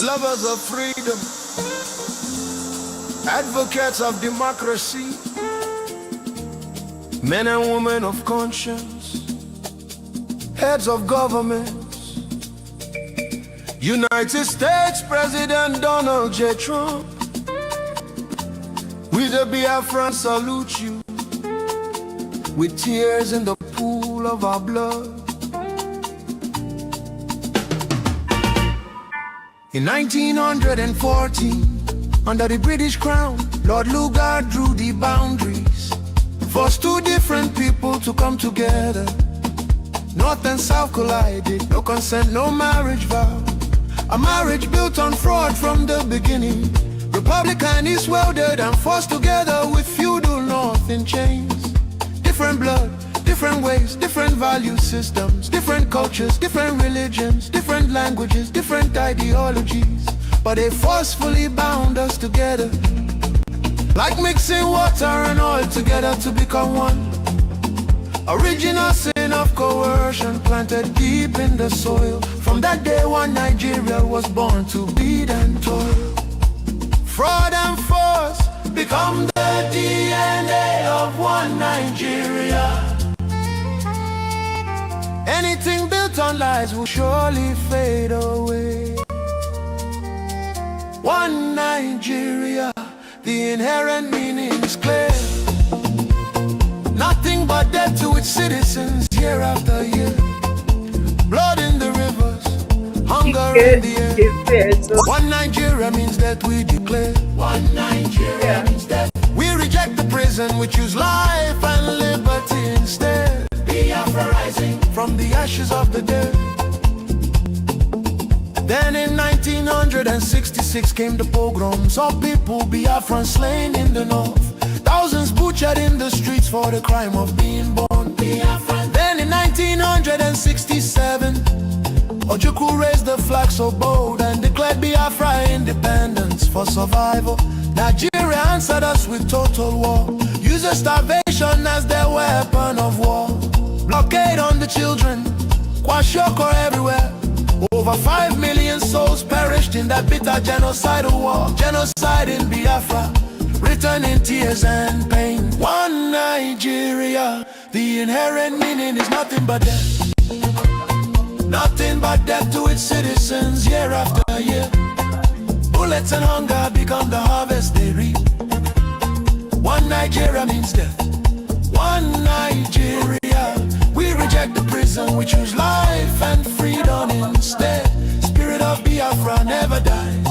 Lovers of freedom, advocates of democracy, men and women of conscience, heads of governments. United States President Donald J. Trump, we the Biafran salute you, with tears in the pool of our blood. In 1914, under the British Crown, Lord Lugard drew the boundaries, forced two different people to come together. North and South collided, no consent, no marriage vow. A marriage built on fraud from the beginning. Republic and East welded and forced together with feudal North in chains. Different blood, different ways, different value systems, different cultures, different religions, different languages, different ideologies, but they forcefully bound us together, like mixing water and oil together to become one. Original sin of coercion planted deep in the soil. From that day one Nigeria was born to bleed and toil. Fraud and force become the DNA of one Nigeria. Anything built on lies will surely fade away. One Nigeria, the inherent meaning is clear. Nothing but death to its citizens year after year. Blood in the rivers, hunger in the air. One Nigeria means that we declare. One Nigeria means that we reject the prison, we choose life and liberty instead. Biafra rising from the ashes of the dead. Then in 1966 came the pogroms. All people Biafran slain in the north. Thousands butchered in the streets for the crime of being born Biafran. Then in 1967, Ojukwu raised the flag so bold and declared Biafra independence for survival. Nigeria answered us with total war, using starvation as their weapon of war. Blockade on the children, kwashiorkor everywhere. Over 5 million souls perished in that bitter genocidal war. Genocide in Biafra, written in tears and pain. One Nigeria, the inherent meaning is nothing but death. Nothing but death to its citizens year after year. Bullets and hunger become the harvest they reap. One Nigeria means death. One Nigeria, we reject the prison, we choose life and freedom instead. Spirit of Biafra never dies.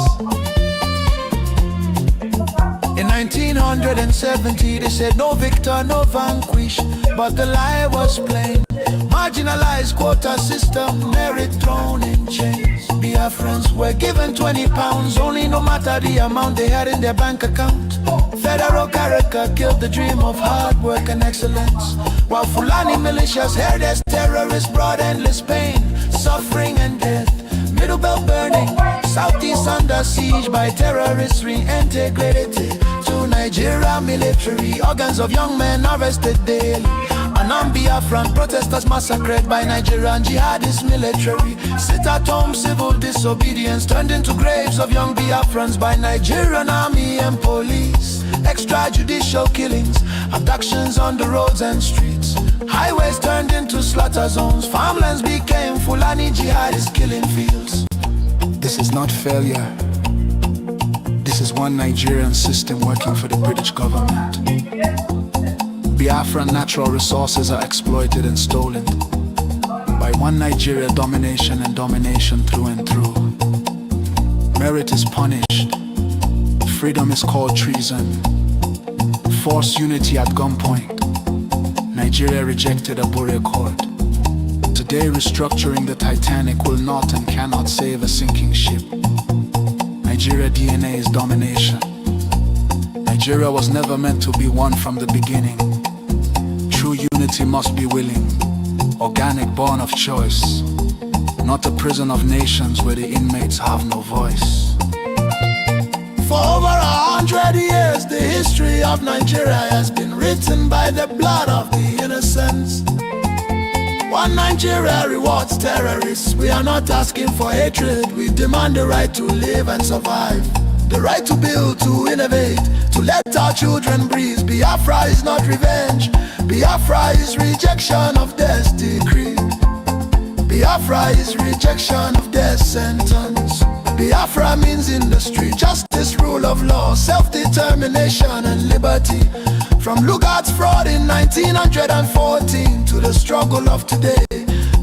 In 1970 they said no victor, no vanquish, but the lie was plain. Marginalized quota system, merit thrown in chains. Biafrans were given 20 pounds only, no matter the amount they had in their bank account. Federal character killed the dream of hard work and excellence, while Fulani militias heard as terrorists brought endless pain, suffering and death. Middle Belt burning, Southeast under siege by terrorists reintegrated to Nigeria military. Organs of young men arrested daily. Non-Biafran protesters massacred by Nigerian jihadist military. Sit-at-home civil disobedience turned into graves of young Biafrans by Nigerian army and police. Extrajudicial killings, abductions on the roads and streets. Highways turned into slaughter zones. Farmlands became Fulani jihadist killing fields. This is not failure. This is one Nigerian system working for the British government. Biafran natural resources are exploited and stolen by one Nigeria, domination and domination through and through. Merit is punished. Freedom is called treason. Forced unity at gunpoint. Nigeria rejected a Bure Accord. Today restructuring the Titanic will not and cannot save a sinking ship. Nigeria DNA is domination. Nigeria was never meant to be one from the beginning. True unity must be willing, organic, born of choice, not a prison of nations where the inmates have no voice. For over 100 years, the history of Nigeria has been written by the blood of the innocents. One Nigeria rewards terrorists. We are not asking for hatred. We demand the right to live and survive. The right to build, to innovate, to let our children breathe. Biafra is not revenge. Biafra is rejection of death's decree. Biafra is rejection of death's sentence. Biafra means industry, justice, rule of law, self-determination and liberty. From Lugard's fraud in 1914 to the struggle of today,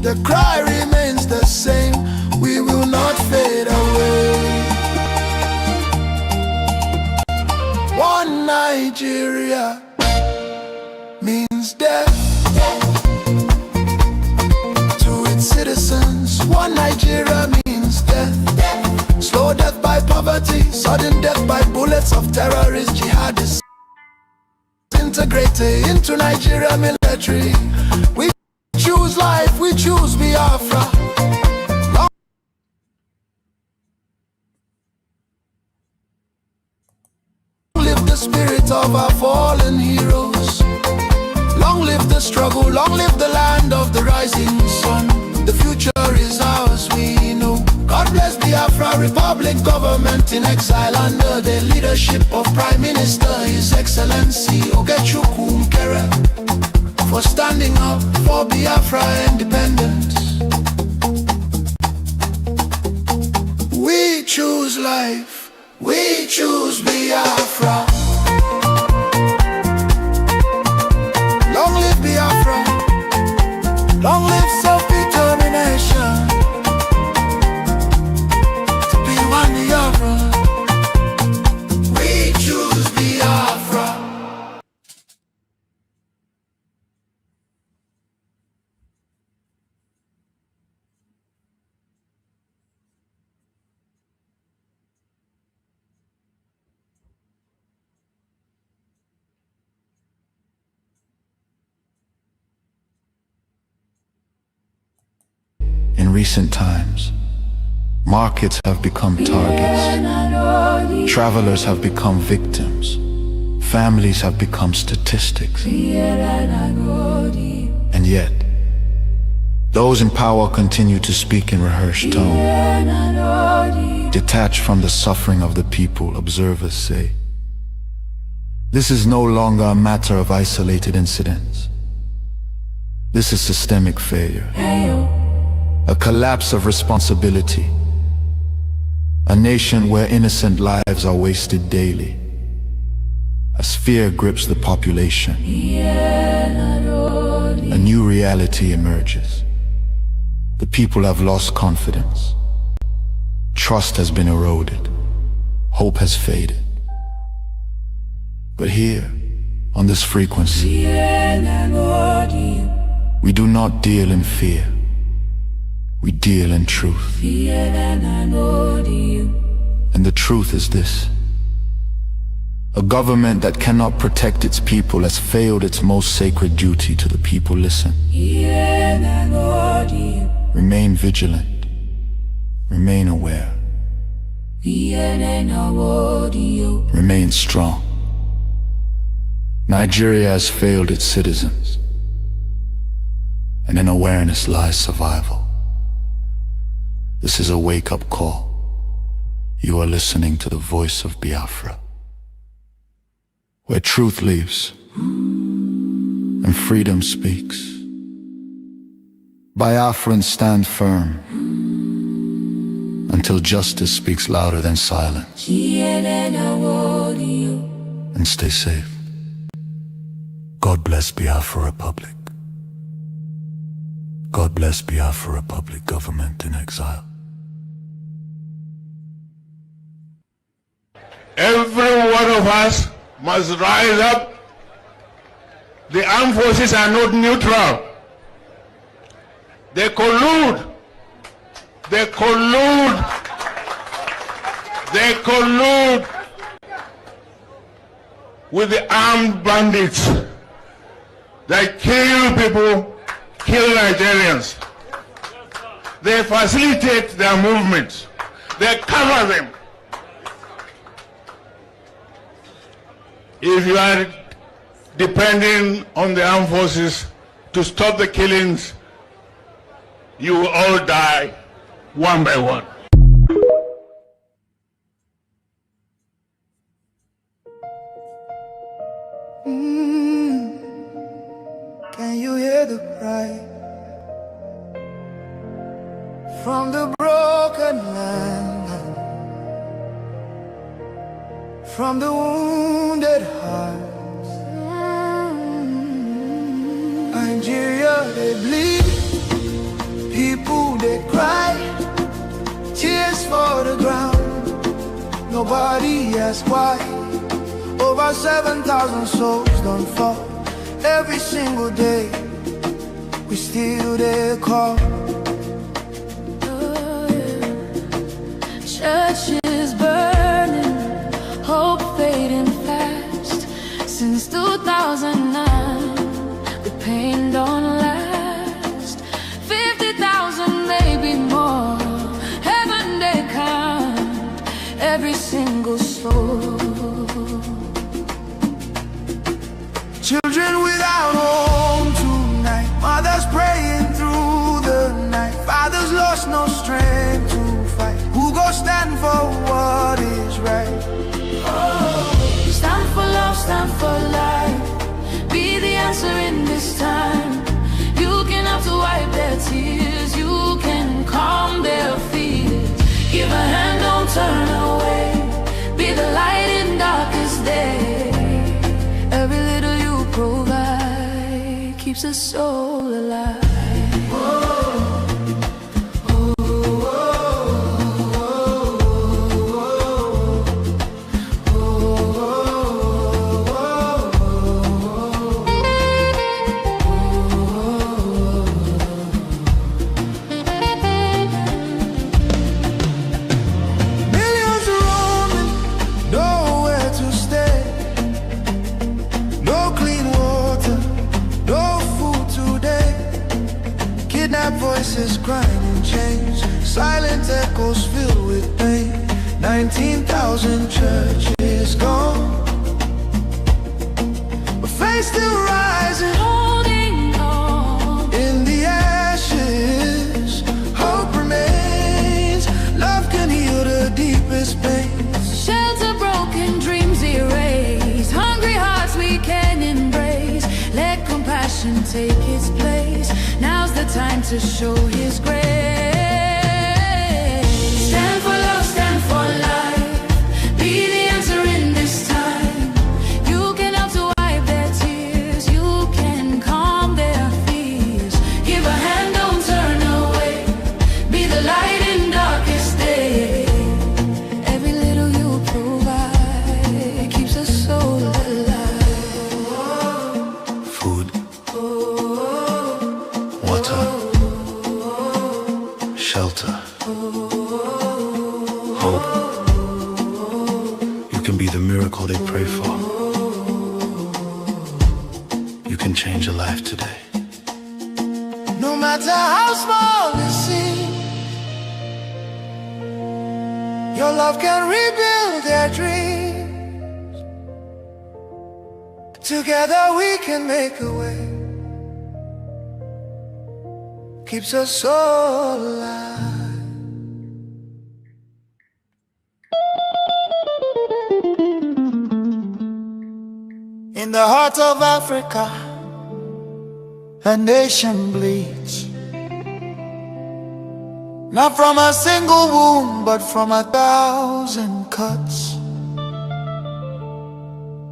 the cry remains the same. We will not fade away. One Nigeria means death to its citizens. One Nigeria means death. Slow death by poverty, sudden death by bullets of terrorist jihadists integrated into Nigeria military. We choose life, we choose Biafra. Long live the spirit of our fallen heroes. Long live the struggle, long live the land of the rising sun. The future is ours, we know. God bless Biafra Republic, government in exile under the leadership of Prime Minister His Excellency Ogechukwu Nkere, for standing up for Biafra independence. We choose life, we choose Biafra. Long live Biafra, long live self-determination. We choose Biafra. In recent times, markets have become targets. Travelers have become victims. Families have become statistics. And yet, those in power continue to speak in rehearsed tone. Detached from the suffering of the people, observers say, this is no longer a matter of isolated incidents. This is systemic failure. A collapse of responsibility. A nation where innocent lives are wasted daily. As fear grips the population, a new reality emerges. The people have lost confidence. Trust has been eroded. Hope has faded. But here, on this frequency, we do not deal in fear. We deal in truth. And the truth is this: a government that cannot protect its people has failed its most sacred duty to the people. Listen. Remain vigilant. Remain aware. Remain strong. Nigeria has failed its citizens, and in awareness lies survival. This is a wake-up call. You are listening to the voice of Biafra, where truth lives and freedom speaks. Biafrans stand firm until justice speaks louder than silence. And stay safe. God bless Biafra Republic. God bless Biafra Republic, government in exile. Every one of us must rise up. The armed forces are not neutral. They collude. They collude. They collude with the armed bandits. They kill people, kill Nigerians. They facilitate their movements. They cover them. If you are depending on the armed forces to stop the killings, you will all die one by one. Can you hear the cry from the broken land, from the wounded hearts? Nigeria, they bleed, people they cry, tears for the ground. Nobody asks why. Over 7,000 souls don't fall. Every single day, we still there call. Churches burning, hope fading fast. Since 2009, the pain don't last. 50,000, maybe more. Heaven they count every single soul. Children without home tonight, mothers praying through the night, fathers lost no strength to fight. Who go stand for what is right? Oh, stand for love, stand for life. Be the answer in this time. You can have to wipe their tears, you can calm their fears. Give a hand, don't turn away. Be the light in darkest day. Every little you provide keeps a soul alive. Voices crying in chains, silent echoes filled with pain. 19,000 churches gone, but faith still rising, Holding on in the ashes. Hope remains, love can heal the deepest pain. shelter, broken dreams erase. Hungry hearts we can embrace. Let compassion take its place. Now's the time to show His grace. Stand for love, stand for life. Be the answer in this time. You can help to wipe their tears. You can calm their fears. Give a hand, don't turn away. Be the light in darkest day. Every little you provide keeps a soul alive. Food, water, shelter, hope. You can be the miracle they pray for. You can change a life today. No matter how small it seems, your love can rebuild their dreams. Together we can make a way. Keeps us all alive. In the heart of Africa, a nation bleeds. Not from a single wound, but from 1,000 cuts,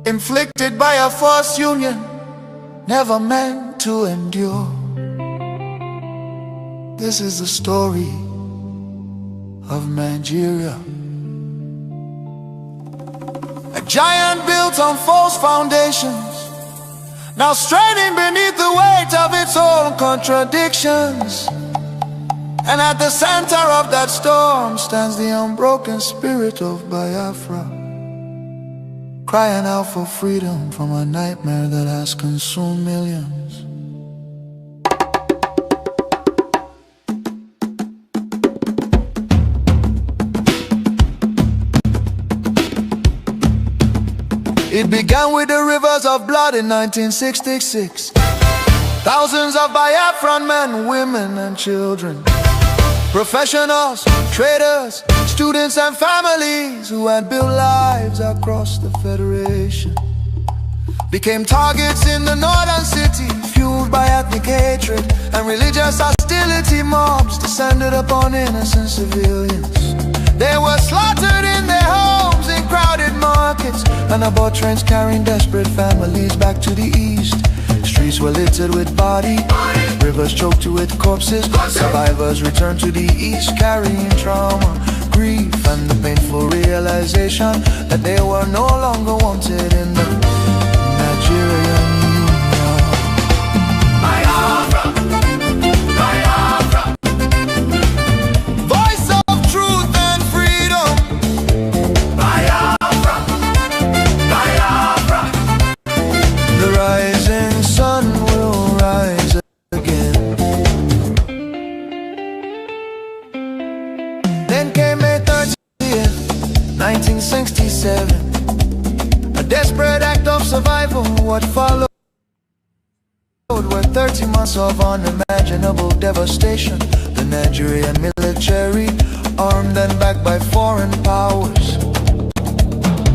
inflicted by a false union, never meant to endure. This is the story of Nigeria. A giant built on false foundations, now straining beneath the weight of its own contradictions. And at the center of that storm stands the unbroken spirit of Biafra, crying out for freedom from a nightmare that has consumed millions. It began with the rivers of blood in 1966. Thousands of Biafran men, women and children, professionals, traders, students and families who had built lives across the Federation became targets in the northern city, fueled by ethnic hatred and religious hostility. Mobs descended upon innocent civilians. They were slaughtered in their homes, in crowded markets, and aboard trains carrying desperate families back to the east. Streets were littered with bodies, rivers choked with corpses. Survivors returned to the east carrying trauma, grief, and the painful realization that they were no longer wanted in the Nigerian Union. Biafra, Biafra, voice of truth and freedom. Biafra, Biafra, the rising sun will rise again. Then came May 30th, 1967. A desperate act of survival. What followed were 30 months of unimaginable devastation. The Nigerian military, armed and backed by foreign powers,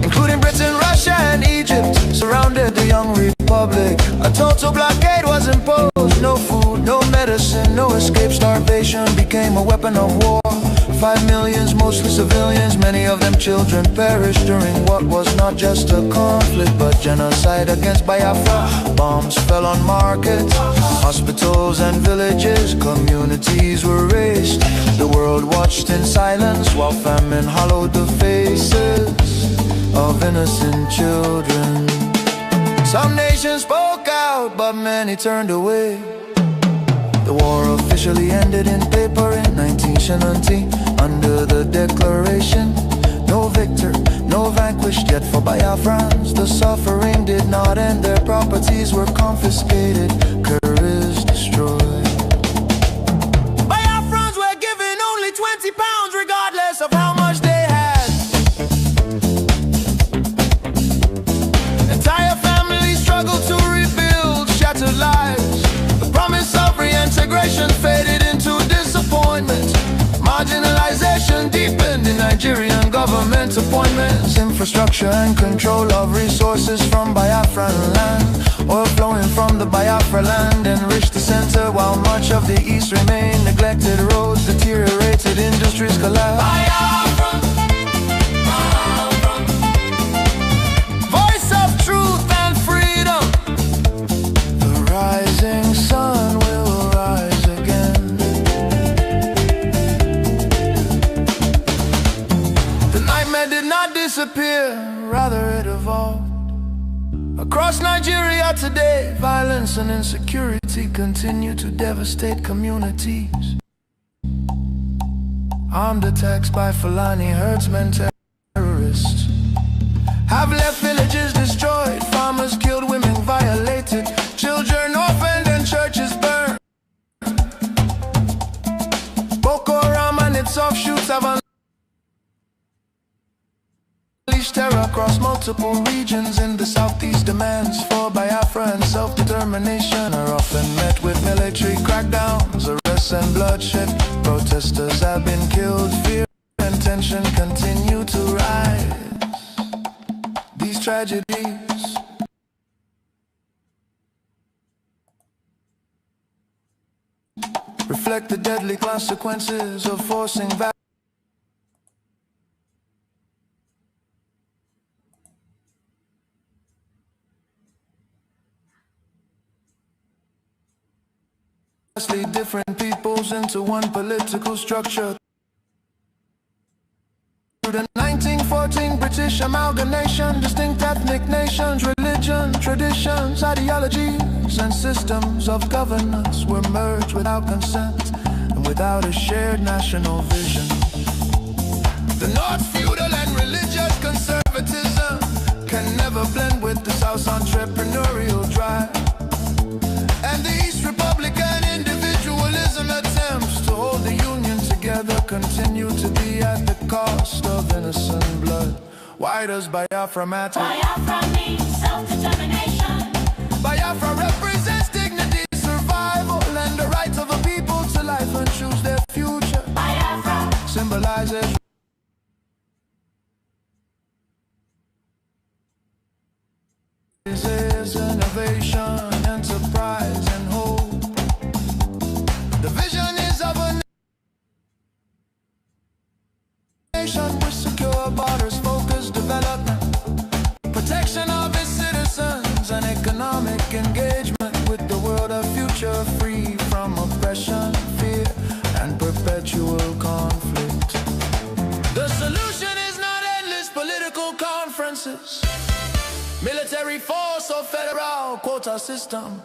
including Britain, Russia and Egypt, surrounded the young republic. A total blockade was imposed. No food, no medicine, no escape. Starvation became a weapon of war. 5 million, mostly civilians, many of them children, perished during what was not just a conflict but genocide against Biafra. Bombs fell on markets, hospitals and villages. Communities were razed. The world watched in silence while famine hollowed the faces of innocent children. Some nations spoke out, but many turned away. The war officially ended in paper in 1970 under the declaration, no victor, no vanquished. Yet for Biafrans, the suffering did not end. Their properties were confiscated, careers destroyed. Biafrans were given only 20 pounds regardless of how much they had. Entire families struggled to rebuild shattered lives. The promise of reintegration faded into disappointment. Marginalization deepened in Nigerian government appointments. Infrastructure and control of resources from Biafran land. Oil flowing from the Biafra land enriched the center, while much of the east remained neglected. Roads deteriorated, industries collapsed. Biafra, Biafra, voice of truth and freedom. The rising sun will rise again. The nightmare did not disappear, rather it evolved. Across Nigeria today, violence and insecurity continue to devastate communities. Armed attacks by Fulani herdsmen, terrorists, have left villages destroyed, farmers killed, women violated, children orphaned and churches burned. Boko Haram and its offshoots have unleashed terror across multiple regions in the southeast. Demands for Biafra and self-determination are often met with military crackdowns, arrests and bloodshed. Protesters have been killed, fear and tension continue to rise. These tragedies reflect the deadly consequences of forcing vastly different peoples into one political structure. Through the 1914 British amalgamation, distinct ethnic nations, religion, traditions, ideologies, and systems of governance were merged without consent and without a shared national vision. The North feudal and religious conservatism can never blend with the South's entrepreneurial drive. And the East Republican individualism attempts to hold the Union together continue to be at the cost of innocent blood. Why does Biafra matter? Biafra means self-determination. Biafra represents dignity, survival. is innovation, enterprise, and hope. The vision is of a nation with secure borders, focused development, protection of its citizens, and economic engagement with the world of future, free from oppression, fear, and perpetual conflict. The solution is not endless political conferences, military force or federal quota system,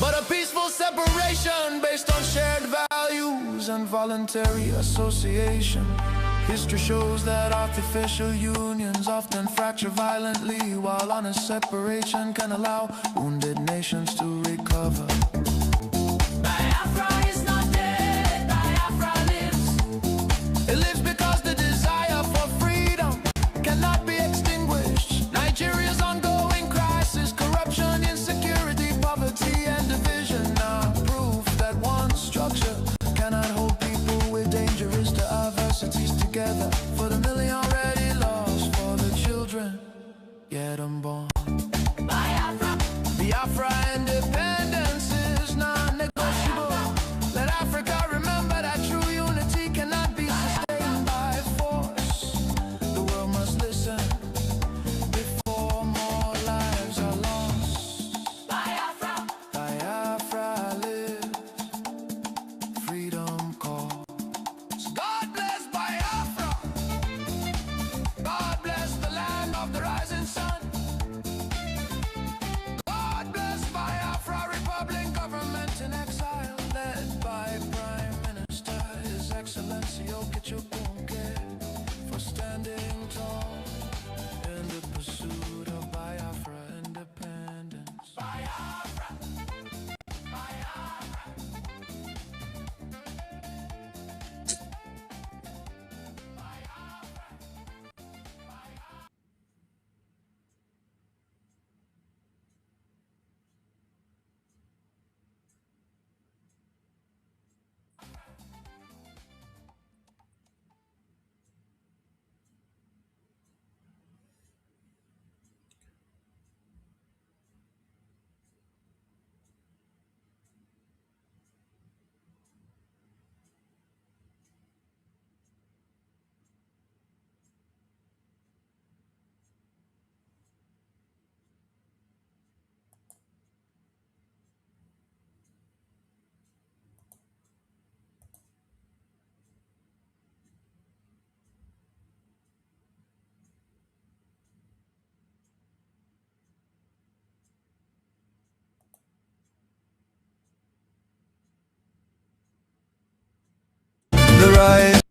but a peaceful separation based on shared values and voluntary association. History shows that artificial unions often fracture violently, while honest separation can allow wounded nations to recover. Biafra is not dead, Biafra lives. It lives because the desire for freedom cannot be extinguished. Nigeria's ongoing crisis, corruption, insecurity, poverty, and division are proof that one structure cannot hold people with dangerous diversities together. For the million already lost, for the children yet unborn. Biafra, Biafra independence is non-negotiable. Let Africa remember that true unity cannot be sustained by force. The world must listen before more lives are lost. Biafra, Biafra live, freedom calls. God bless Biafra. God bless the land of the rising sun. God bless Biafra Republic, government in exile, led by Prime Minister His Excellency Okechukwu, for standing tall in the pursuit of Biafra independence. Biafra, Biafra. The rise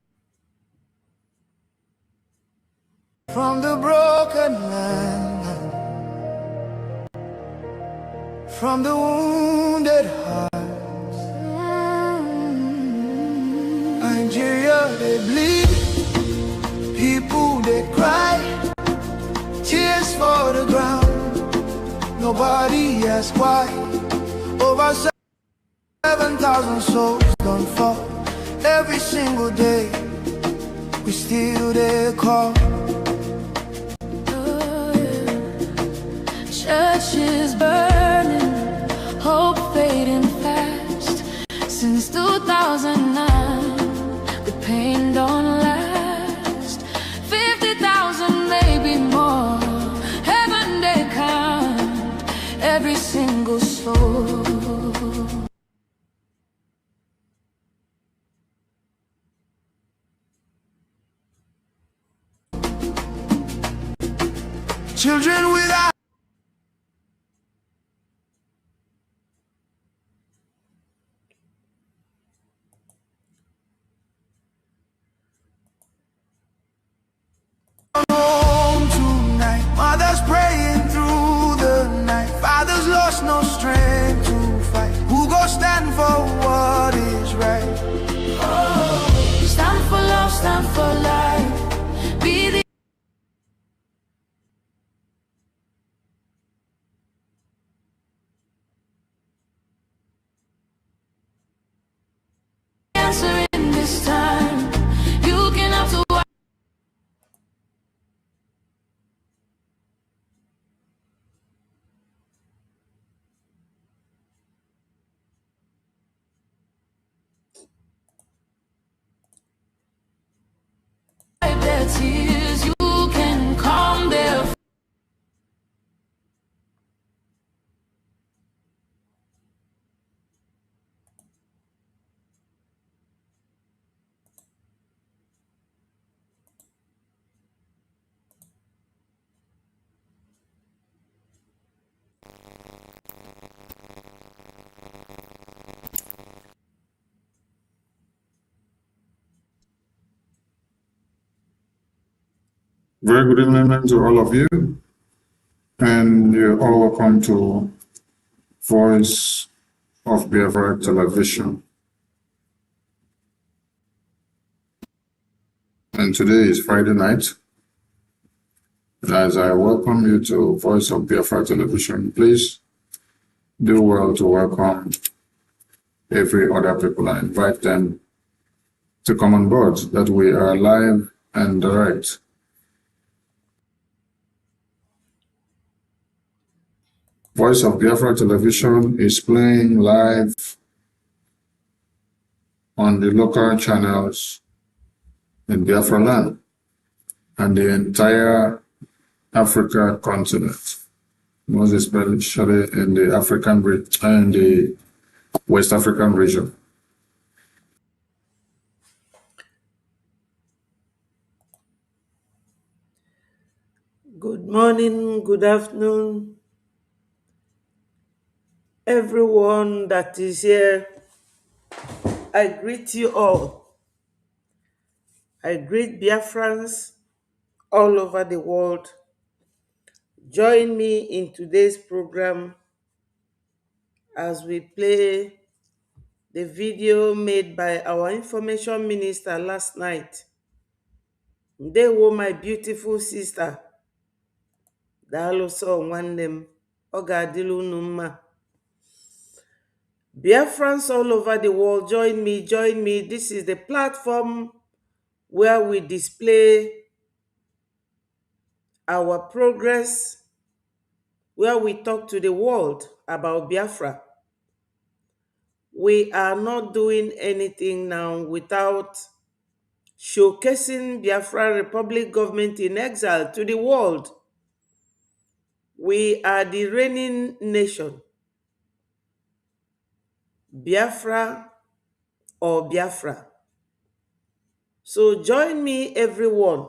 from the broken land, from the wounded hearts. Nigeria, they bleed, people they cry, tears for the ground. Nobody asks why. Over 7,000 souls don't fall. Every single day, we still there call. churches burning, hope fading fast. Since 2009, the pain don't last. 50,000, maybe more. Heaven they count every single soul. Children without home tonight, mothers praying through the night, fathers lost no strength to fight. Who go stand for what is right? Oh, stand for love, stand for life. Be the answer in this time. You can have to Very good evening to all of you, and you're all welcome to Voice of Biafra Television. And today is Friday night. And as I welcome you to Voice of Biafra Television, please do well to welcome every other people and invite them to come on board, that we are live and direct. Voice of Biafra Television is playing live on the local channels in Biafra land and the entire Africa continent, most especially in the African and the West African region. Good morning, good afternoon, everyone that is here. I greet you all. I greet Biafrans all over the world. Join me in today's program as we play the video made by our information minister last night. They were my beautiful sister. Daloso Nwanem Ogadilo Numa. Biafrans all over the world, join me, join me. This is the platform where we display our progress, where we talk to the world about Biafra. We are not doing anything now without showcasing Biafra Republic government in exile to the world. We are the reigning nation. Biafra or Biafra. So join me, everyone,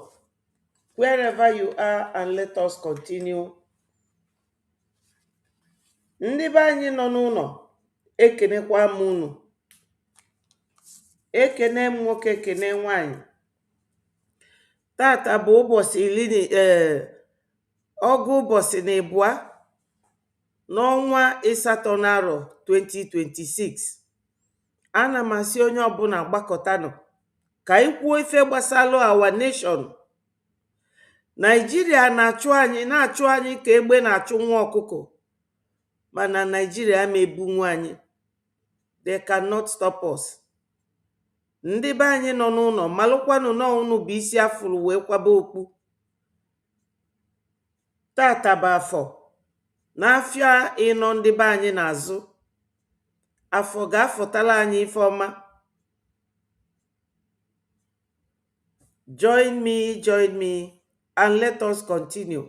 wherever you are, and let us continue. Ndị be anyị nọ n'ụlọ, ekenekwa m unu. Ekene m nwoke, ekene nwanyị. Tata bụ ụbọchị ọgụ ụbọchị na ịbụa n'ọnwa ịsatọ n'arọ 2026. Ana m asị onye ọbụla gbakọtanụ ka anyị kwuo ife gbasalụ our nation. Nigeria na-achụ anyị ka egbe na-achụ nwa ọkụkọ. Mana Nigeria ma ebunwu anyị. They cannot stop us. Ndị be anyị nọ n'ụlọ malụkwanụ na unu bụ isi afụrụ wee kwaba okpu. Tata bụ afọ n'afịa ịnọ ndị be anyị n'azụ. Afọ ga-afọtala anyị ife ọma. Join me, and let us continue.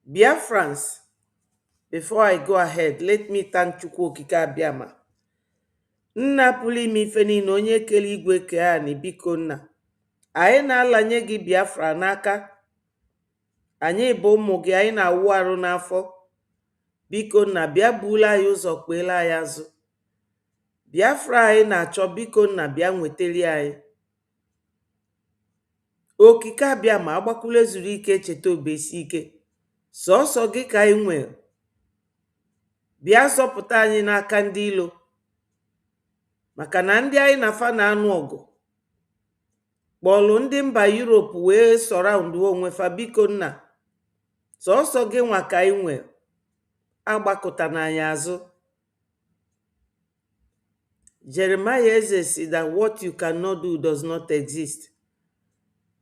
Biafrans, before I go ahead, let me thank Chukwu Okike Abiama. Nna pụrụ ime ife niile, onye kere igwe kee anyị, biko nna. Anyị na-alanye gị Biafra n'aka. Anyị bụ ụmụ gị, anyị na-awụ arụ n'afọ. Biko nna, bịa bula anyị ụzọ, kpeela anyị azụ. Biafra anyị na-achọ, biko nna, bịa nweteli anyị. Okike Abiama agbakwula zuru ike, cheta obesi ike. Sọsọ gị ka anyị nwere. Bịa zọpụta anyị n'aka ndị ilo. Maka na ndị anyị na-afa na-anụ ọgụ. Kpọlụ ndị mba Europe wee sọraụndụ onwe fa, biko nna. Sọsọ gị nwa ka anyị nwere. Agbakọta n'anya azụ. Jeremiah Eze said that what you cannot do does not exist.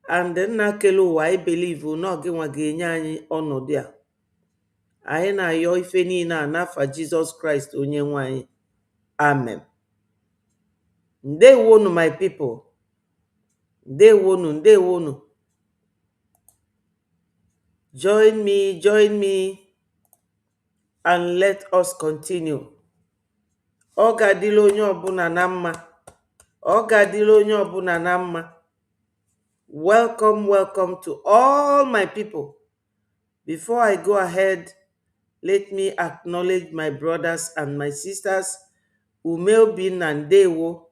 And nna kele ụwa, I believe na gị nwa ga-enye anyị ọnọdụ a. Anyị na-ayọ ife niile a n'afa Jesus Christ onye nwe anyị. Amen. Ndewonu my people. Ndewonu. Join me, and let us continue. Ọ ga-adịla onye ọbụla na mma. Ọ ga-adịla onye ọbụla na mma. Welcome to all my people. Before I go ahead, let me acknowledge my brothers and my sisters. Umeobi Nandewo.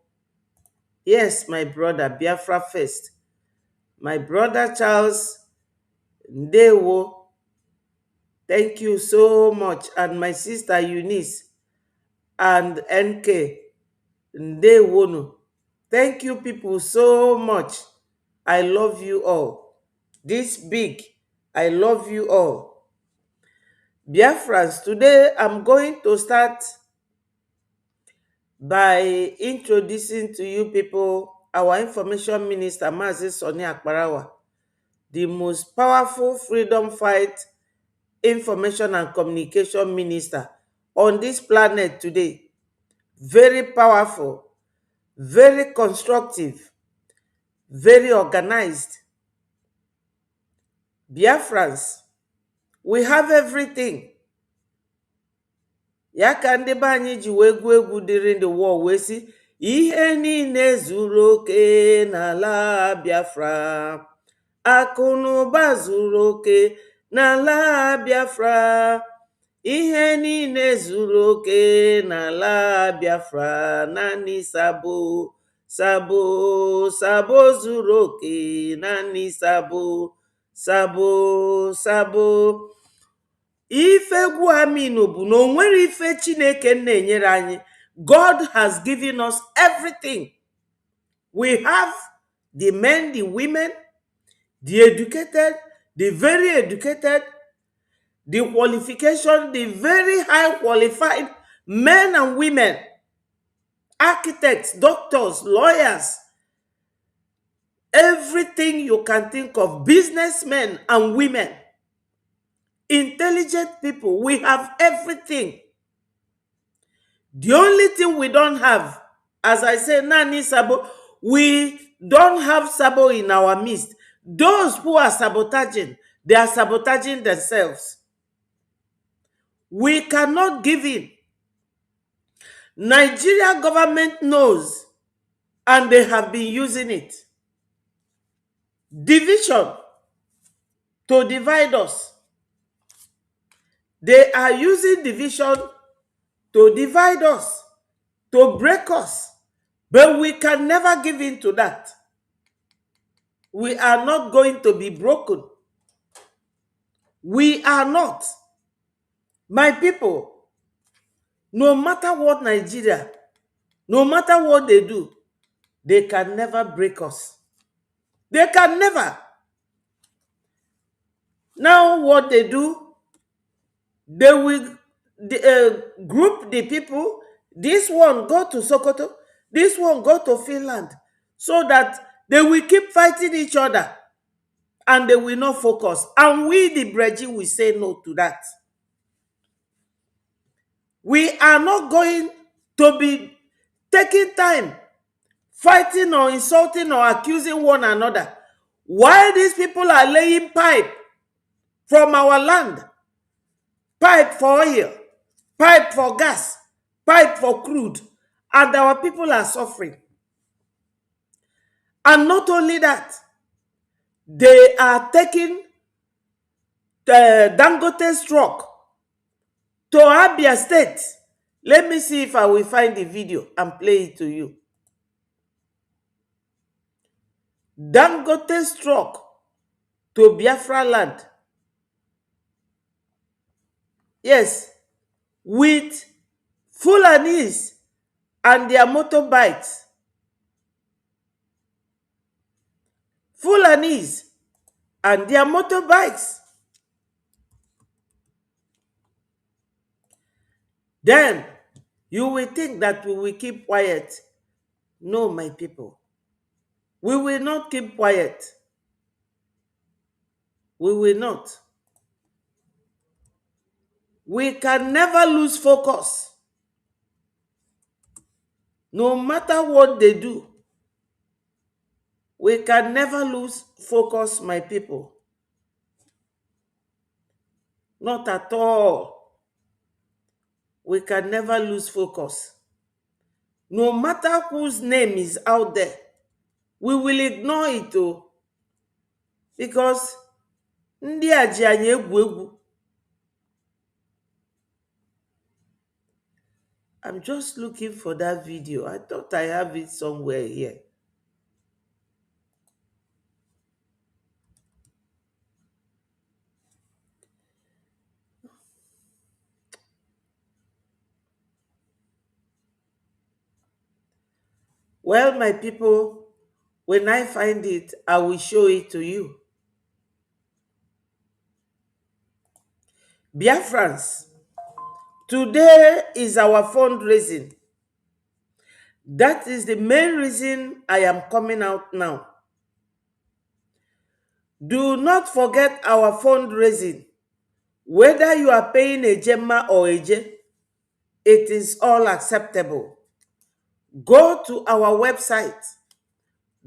Yes, my brother, Biafra first. My brother Charles, ndewo. Thank you so much. And my sister Eunice and NK, ndewonu. Thank you people so much. I love you all. This big, I love you all. Biafrans, today I'm going to start by introducing to you people our information minister, Mazi Soni Akparawa, the most powerful freedom fight information and communication minister on this planet today. Very powerful, very constructive, very organized. Biafrans, we have everything. Ya ka ndị be anyị ji wee gụọ egwu during the war wee sị ihe niile zuru oke n'ala Biafra, akụ na ụba zuru oke n'ala Biafra, ihe niile zuru oke n'ala Biafra, naanị sabo sabo sabo zuru oke, naanị sabo sabo sabo. Ife egwu aminu bụ na onwere ife Chineke na-enyere anyị. God has given us everything. We have the men, the women, the educated, the very educated, the qualification, the very high qualified men and women, architects, doctors, lawyers, everything you can think of, businessmen and women, intelligent people. We have everything. The only thing we don't have, as I say, Nani Sabo, we don't have Sabo in our midst. Those who are sabotaging, they are sabotaging themselves. We cannot give in. Nigeria government knows, and they have been using it. Division to divide us. They are using division to divide us, to break us. But we can never give in to that. We are not going to be broken. We are not. My people, no matter what Nigeria, no matter what they do, they can never break us. They can never. Now what they do, they will group the people. This one go to Sokoto, this one go to Finland, so that they will keep fighting each other and they will not focus. And we, the Breji, will say no to that. We are not going to be taking time fighting or insulting or accusing one another. While these people are laying pipe from our land, pipe for oil, pipe for gas, pipe for crude, and our people are suffering. And not only that, they are taking the Dangote's truck to Abia State. Let me see if I will find the video and play it to you. Dangote's truck to Biafra land. Yes, with Fulanis and their motorbikes. Fulanis and their motorbikes. Then you will think that we will keep quiet. No, my people. We will not keep quiet. We will not. We can never lose focus. No matter what they do, we can never lose focus, my people. Not at all. We can never lose focus. No matter whose name is out there, we will ignore it too. Because ndị a ji anyị egwu egwu. I'm just looking for that video. I thought I have it somewhere here. Well, my people, when I find it, I will show it to you. Biafrans, today is our fundraising. That is the main reason I am coming out now. Do not forget our fundraising. Whether you are paying a Gemma or a J, it is all acceptable. Go to our website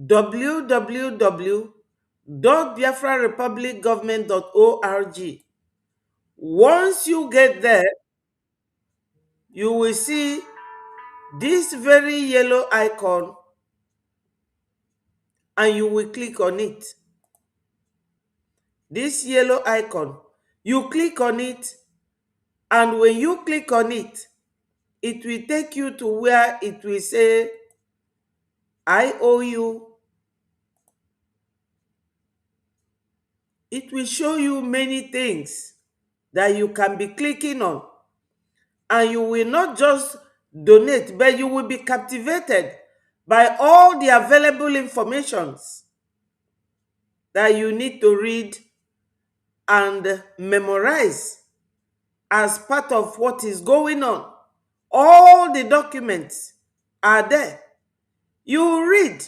www.biafrarepublicgovernment.org. Once you get there, you will see this very yellow icon and you will click on it. This yellow icon, you click on it, and when you click on it, it will take you to where it will say IOU. It will show you many things that you can be clicking on, and you will not just donate, but you will be captivated by all the available informations that you need to read and memorize as part of what is going on. All the documents are there. You read.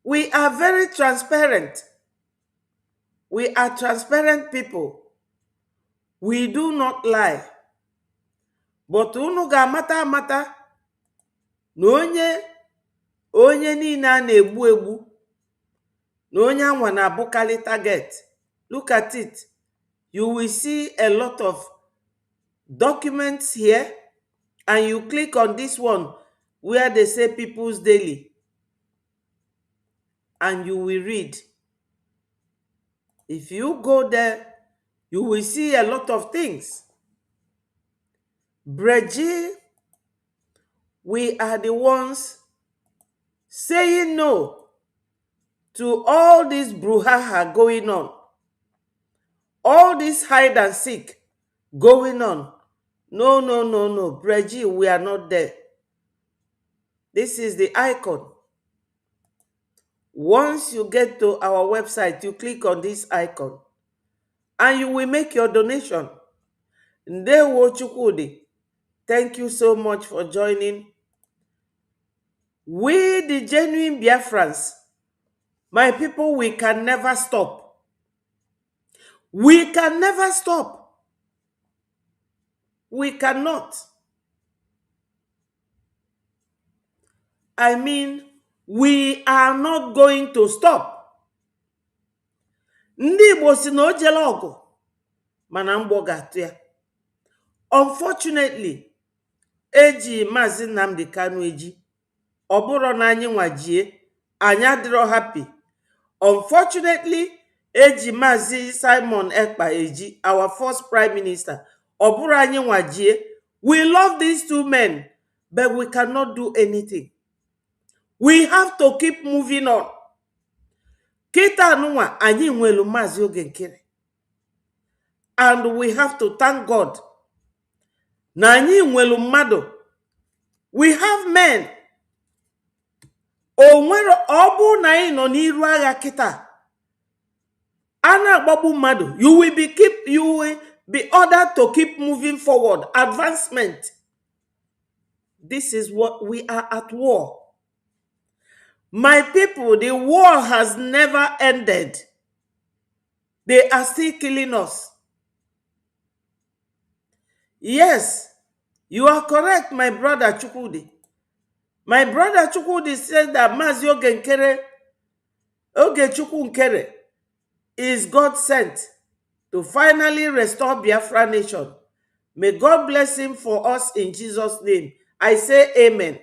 We are very transparent. We are transparent people. We do not lie. But unu ga-amata amata na onye niile a na-egbu egbu na onye anwa na-abụkarị target. Look at it. You will see a lot of documents here, and you click on this one where they say People's Daily, and you will read. If you go there, you will see a lot of things. Breji, we are the ones saying no to all this brouhaha going on, all this hide and seek going on. No, no, no, no. Breji, we are not there. This is the icon. Once you get to our website, you click on this icon and you will make your donation. Ndewo Chukwudi, thank you so much for joining. We, the genuine Biafrans, my people, we can never stop. We can never stop. We cannot. I mean, we are not going to stop. Ndị Igbo si na o jele ọgụ, mana mgbọ ga-atụ ya. Unfortunately, eji Maazị Nnamdi Kanu eji. Ọ bụrụ na anyị nwajie, anyị adịrọ happy. Unfortunately, eji Maazị Simon Ekpa eji, our first prime minister. Ọ bụrụ anyị nwajie. We love these two men, but we cannot do anything. We have to keep moving on. Kita anụnwa anyị nwelu Maazị Oge Nkere. And we have to thank God. Na anyị nwelu mmadụ. We have men. O nwere ọ bụ na anyị nọ n'iru agha kita. Ana agbagbu mmadụ. You will be ordered to keep moving forward. Advancement. This is what we are at war. My people, the war has never ended. They are still killing us. Yes, you are correct, my brother Chukwudi. My brother Chukwudi said that Maazị Ogechukwu Nkere is God sent to finally restore Biafra nation. May God bless him for us in Jesus' name. I say amen.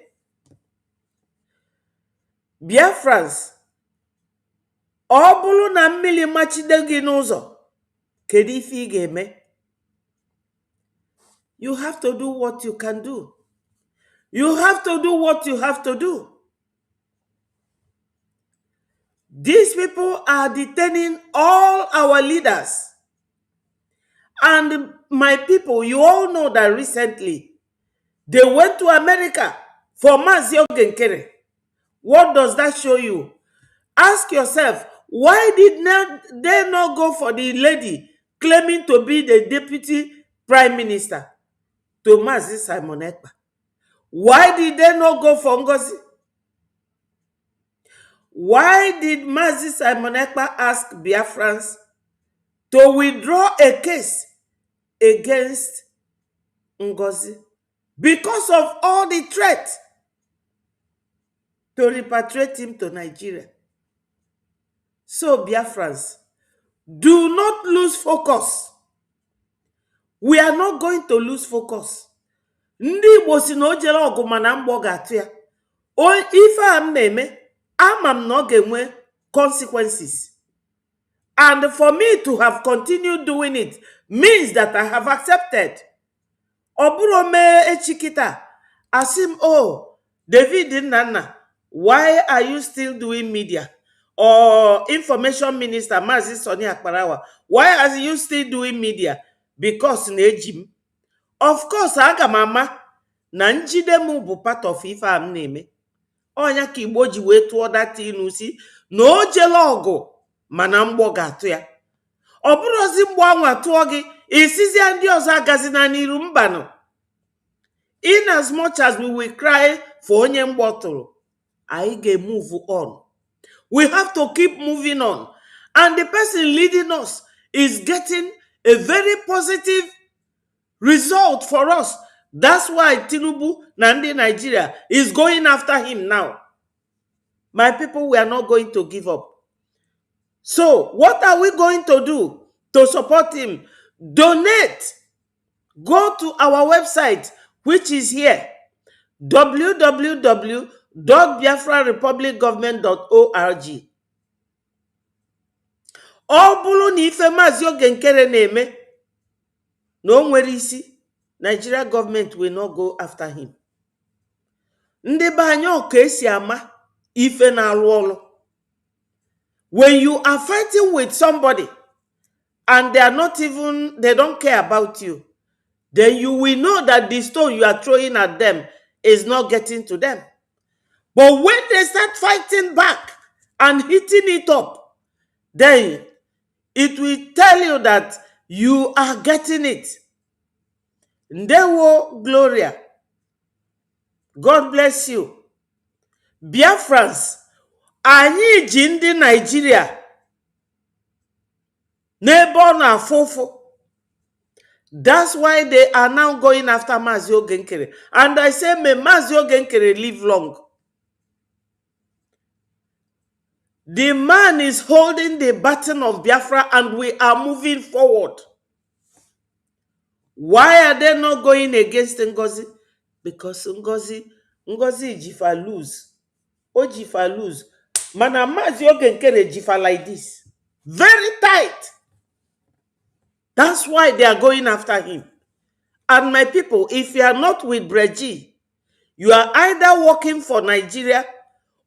Biafrans, ọ bụrụ na mmiri machide gị n'ụzọ, kedu ife ị ga-eme? You have to do what you can do. You have to do what you have to do. These people are detaining all our leaders. And my people, you all know that recently they went to America for Maazị Oge Nkere. What does that show you? Ask yourself, why did they not go for the lady claiming to be the deputy prime minister, to Mazi Simon Ekpa? Why did they not go for Ngozi? Why did Mazi Simon Ekpa ask Biafrans to withdraw a case against Ngozi? Because of all the threats to repatriate him to Nigeria. So, Biafrans, do not lose focus. We are not going to lose focus. Ndị Igbo si na o jere ọgụ mana mgbọ ga-atụ ya. Ife a m na-eme, ama m na ọ ga-enwe consequences. And for me to have continued doing it means that I have accepted. Oburo me echikita. Asim, oh, David Nana, why are you still doing media? Or information minister Mazi Soni Akparawa, why are you still doing media? Because Nejim. Of course, aga mama na njide mu bụ part of ife am na-eme. Onya ka Igbo ji wee tụọ data inu si na o jele ọgụ mana mgbọ ga-atụ ya. Ọ bụrụzi mgbọ anwa tụọ gị, isizia ndị ọzọ agazina n'iru mbanụ. In as much as we will cry for onye mgbọ tụrụ, anyị ga-move on. We have to keep moving on. And the person leading us is getting a very positive result for us. That's why Tinubu, Nandi Nigeria, is going after him now. My people, we are not going to give up. So, what are we going to do to support him? Donate. Go to our website, which is here, www.biafrarepublicgovernment.org. Ọ bụrụ na ife Maazị Oge Nkere na-eme na o nwere isi, Nigeria government will not go after him. Ndị be anyị ọka esi ama ife na-alụ ọlụ. When you are fighting with somebody and they don't care about you, then you will know that the stone you are throwing at them is not getting to them. But when they start fighting back and hitting it up, then it will tell you that you are getting it. Ndewo Gloria, God bless you. Biafrans, anyị ji ndị Nigeria n'ebe ọ na-afụfụ. That's why they are now going after Mazi Oge Nkere. And I say, may Mazi Oge Nkere live long. The man is holding the baton of Biafra and we are moving forward. Why are they not going against Ngozi? Because Ngozi jifa lose. O jifa lose. Mana Mazi Oge Nkere jifa like this. Very tight. That's why they are going after him. And my people, if you are not with Breji, you are either working for Nigeria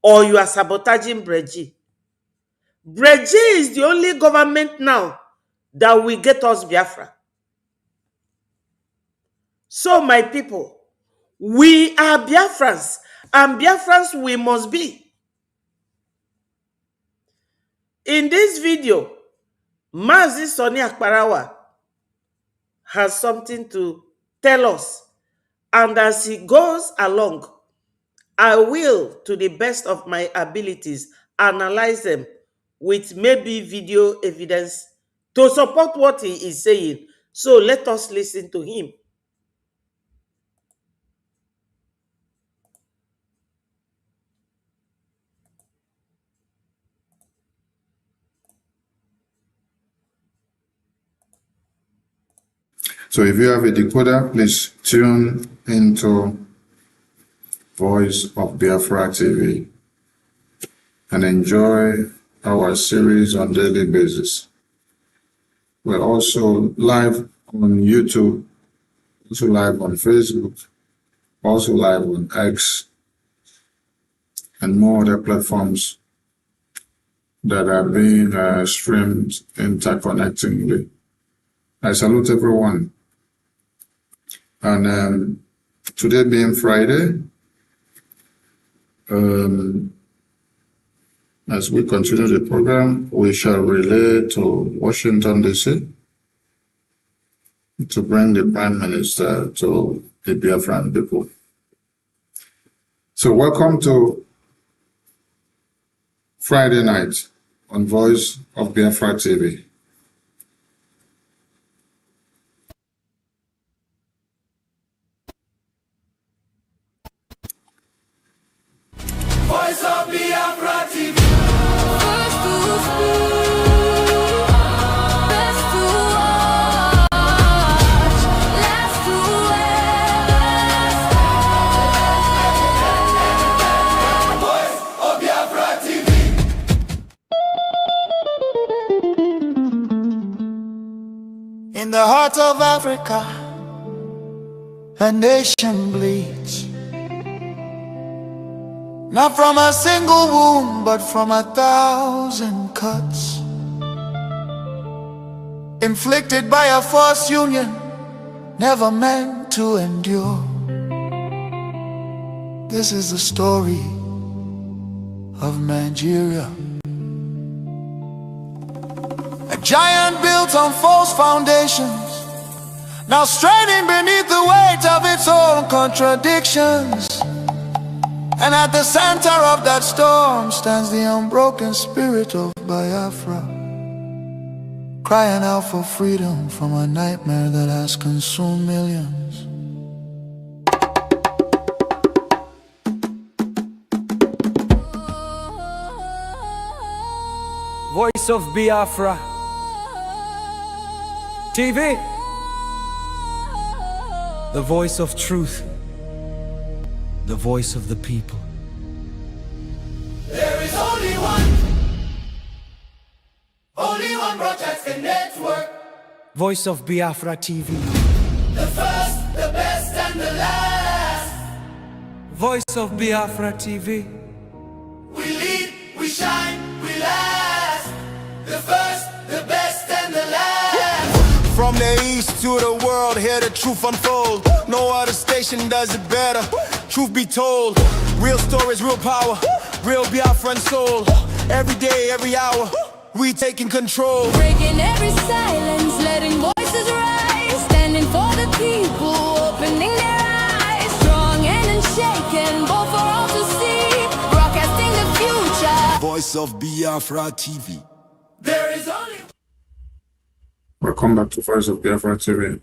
or you are sabotaging Breji. Breji is the only government now that will get us Biafra. So my people, we are Biafrans, and Biafrans we must be. In this video, Mazi Soni Akparawa has something to tell us. And as he goes along, I will, to the best of my abilities, analyze them with maybe video evidence to support what he is saying. So let us listen to him. So if you have a decoder, please tune into Voice of Biafra TV and enjoy our series on daily basis. We're also live on YouTube, also live on Facebook, also live on X, and more other platforms that are being streamed interconnectingly. I salute everyone. And today being Friday, As we continue the program, we shall relay to Washington, D.C. to bring the Prime Minister to the Biafran people. So welcome to Friday night on Voice of Biafra TV. Voice of Biafra TV. First to speak, best to watch, last to last. Voice of Biafra TV. In the heart of Africa, a nation bleeds. Not from a single wound, but from 1,000 cuts, inflicted by a false union, never meant to endure. This is the story of Nigeria. A giant built on false foundations, now straining beneath the weight of its own contradictions. And at the center of that storm stands the unbroken spirit of Biafra, crying out for freedom from a nightmare that has consumed millions. Voice of Biafra TV, the voice of truth, the voice of the people. There is only one broadcasting network. Voice of Biafra TV, The first, the best, and the last. Voice of Biafra TV, We lead, we shine, we last. The first, the best, and the last. From the east to the world, hear the truth unfold. No other station does it better. Truth be told, real stories, real power, real Biafran soul. Every day, every hour, we taking control. Breaking every silence, letting voices rise, standing for the people, opening their eyes, strong and unshaken, both for all to see, broadcasting the future. Voice of Biafra TV. There is only Welcome back to Voice of Biafra TV.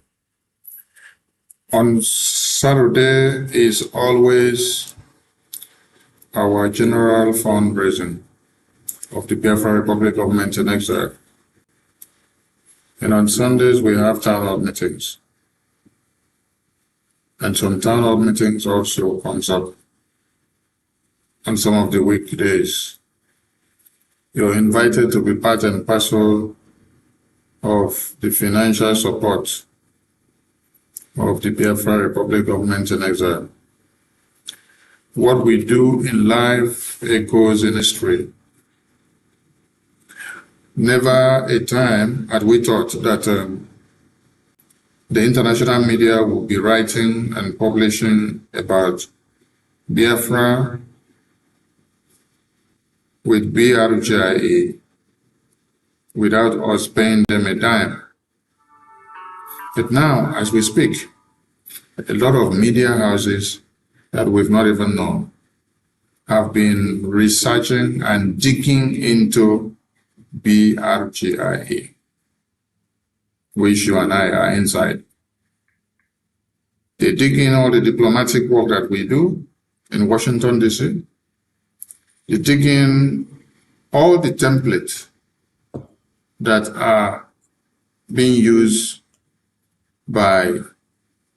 On Saturday is always our general fundraising of the Biafra Republic Government in Exile. And on Sundays we have town hall meetings. And some town hall meetings also comes up on some of the weekdays. You're invited to be part and parcel of the financial support of the Biafra Republic Government in Exile. What we do in life echoes in history. Never a time had we thought that the international media would be writing and publishing about Biafra with BRGIE without us paying them a dime. But now, as we speak, a lot of media houses that we've not even known have been researching and digging into BRGIE, which you and I are inside. They dig in all the diplomatic work that we do in Washington, D.C. They dig in all the templates that are being used by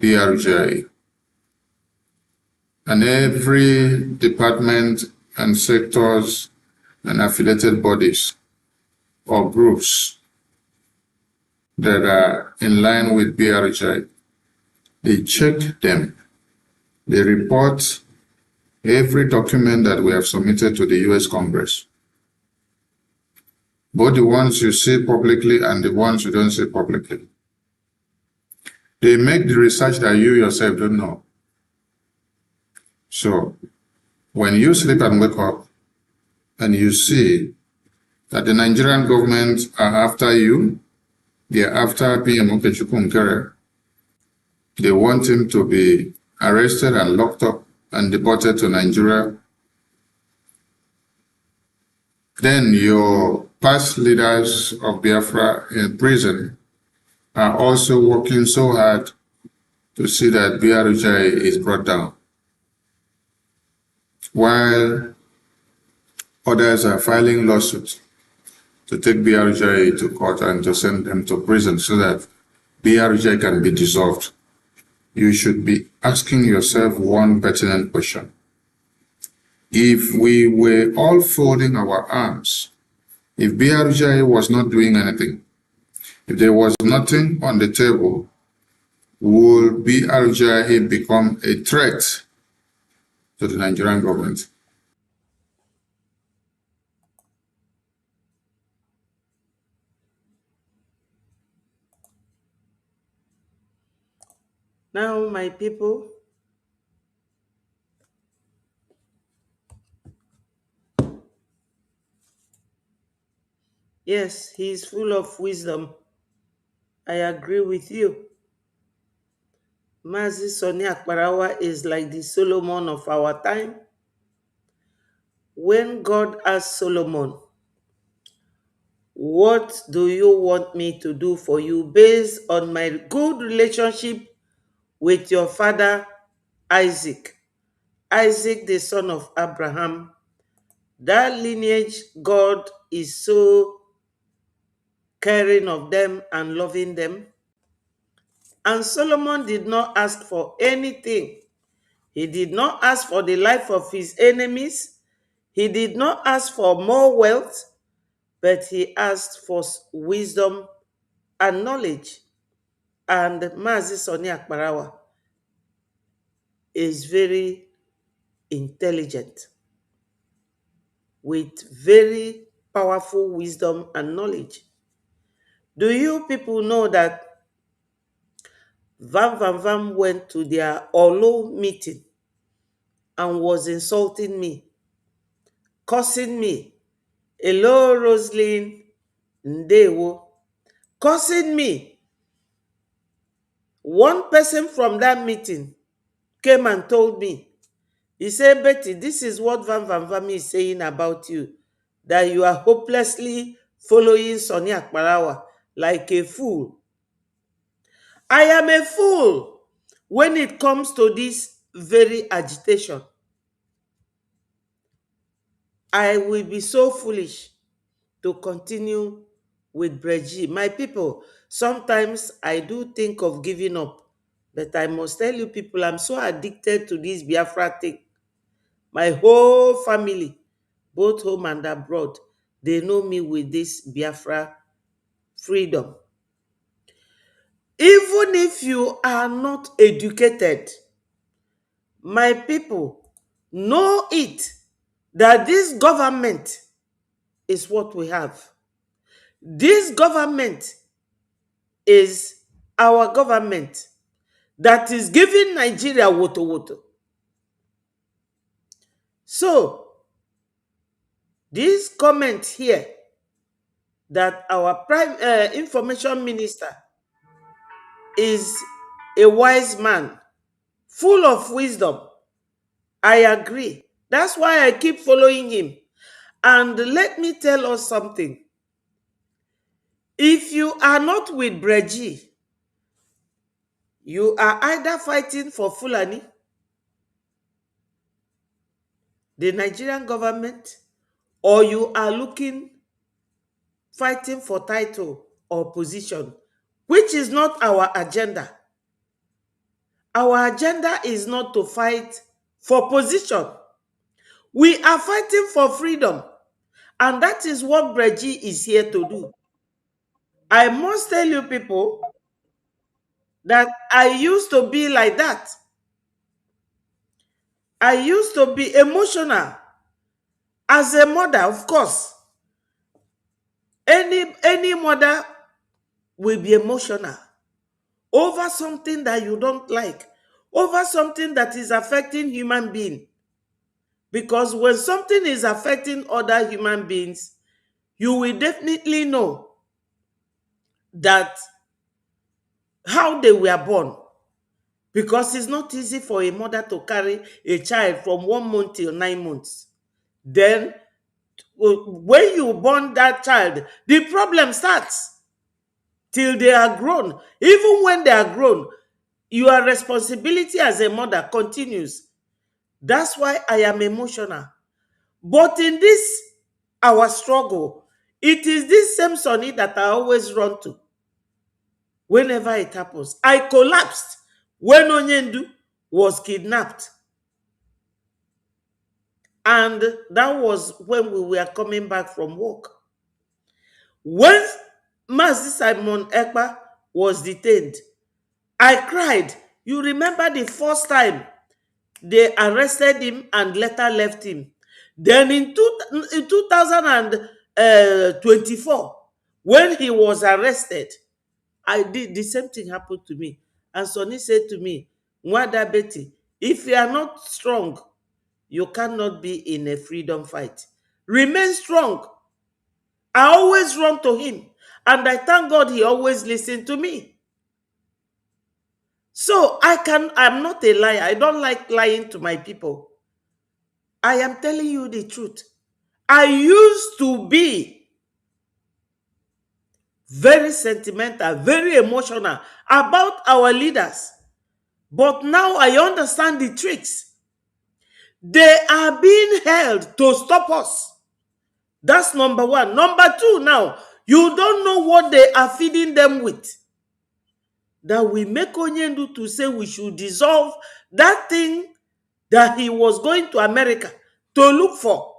BRGIE. And every department and sectors and affiliated bodies or groups that are in line with BRGIE, they check them. They report every document that we have submitted to the US Congress. Both the ones you see publicly and the ones you don't see publicly. They make the research that you yourself don't know. So, when you sleep and wake up, and you see that the Nigerian government are after you, they are after PM Okechukwu Nkere, they want him to be arrested and locked up and deported to Nigeria, then your past leaders of Biafra in prison are also working so hard to see that BRJ is brought down, while others are filing lawsuits to take BRJ to court and to send them to prison so that BRJ can be dissolved. You should be asking yourself one pertinent question. If we were all folding our arms, if BRJ was not doing anything, if there was nothing on the table, will BRJ become a threat to the Nigerian government? Now, my people, yes, he is full of wisdom. I agree with you. Mazi Soni Akparawa is like the Solomon of our time. When God asked Solomon, what do you want me to do for you based on my good relationship with your father Isaac? Isaac, the son of Abraham. That lineage, God is so caring of them and loving them. And Solomon did not ask for anything. He did not ask for the life of his enemies. He did not ask for more wealth, but he asked for wisdom and knowledge. And Mazi Soni Akparawa is very intelligent with very powerful wisdom and knowledge. Do you people know that Van Van Van went to their Olo meeting and was insulting me, cursing me? Hello, Roslyn Ndewo. Cursing me. One person from that meeting came and told me, he said, Betty, this is what Van Van Van is saying about you, that you are hopelessly following Soni Akparawa like a fool. I am a fool when it comes to this very agitation. I will be so foolish to continue with Breji. My people, sometimes I do think of giving up, but I must tell you people, I'm so addicted to this Biafra thing. My whole family, both home and abroad, they know me with this Biafra freedom. Even if you are not educated, my people, know it that this government is what we have. This government is our government that is giving Nigeria woto woto. So, this comment here that our prime information minister is a wise man, full of wisdom, I agree. That's why I keep following him. And let me tell us something. If you are not with Breji, you are either fighting for Fulani, the Nigerian government, or you are fighting for title or position, which is not our agenda. Our agenda is not to fight for position. We are fighting for freedom. And that is what Breji is here to do. I must tell you people that I used to be like that. I used to be emotional. As a mother, of course, any mother will be emotional over something that you don't like, over something that is affecting human being. Because when something is affecting other human beings, you will definitely know that how they were born. Because it's not easy for a mother to carry a child from 1 month till 9 months. Then, when you born that child, the problem starts till they are grown. Even when they are grown, your responsibility as a mother continues. That's why I am emotional. But in this, our struggle, it is this same Sonny that I always run to whenever it happens. I collapsed when Onyendu was kidnapped. And that was when we were coming back from work. When Mazi Simon Ekpa was detained, I cried. You remember the first time they arrested him and later left him. Then in 2024, when he was arrested, I did the same thing happened to me. And Sonny said to me, Nwada Betty, if you are not strong, you cannot be in a freedom fight. Remain strong. I always run to him. And I thank God he always listened to me. So I'm not a liar. I don't like lying to my people. I am telling you the truth. I used to be very sentimental, very emotional about our leaders. But now I understand the tricks. They are being held to stop us. That's number one. Number two, now, you don't know what they are feeding them with. That we make Onyendu to say we should dissolve that thing that he was going to America to look for.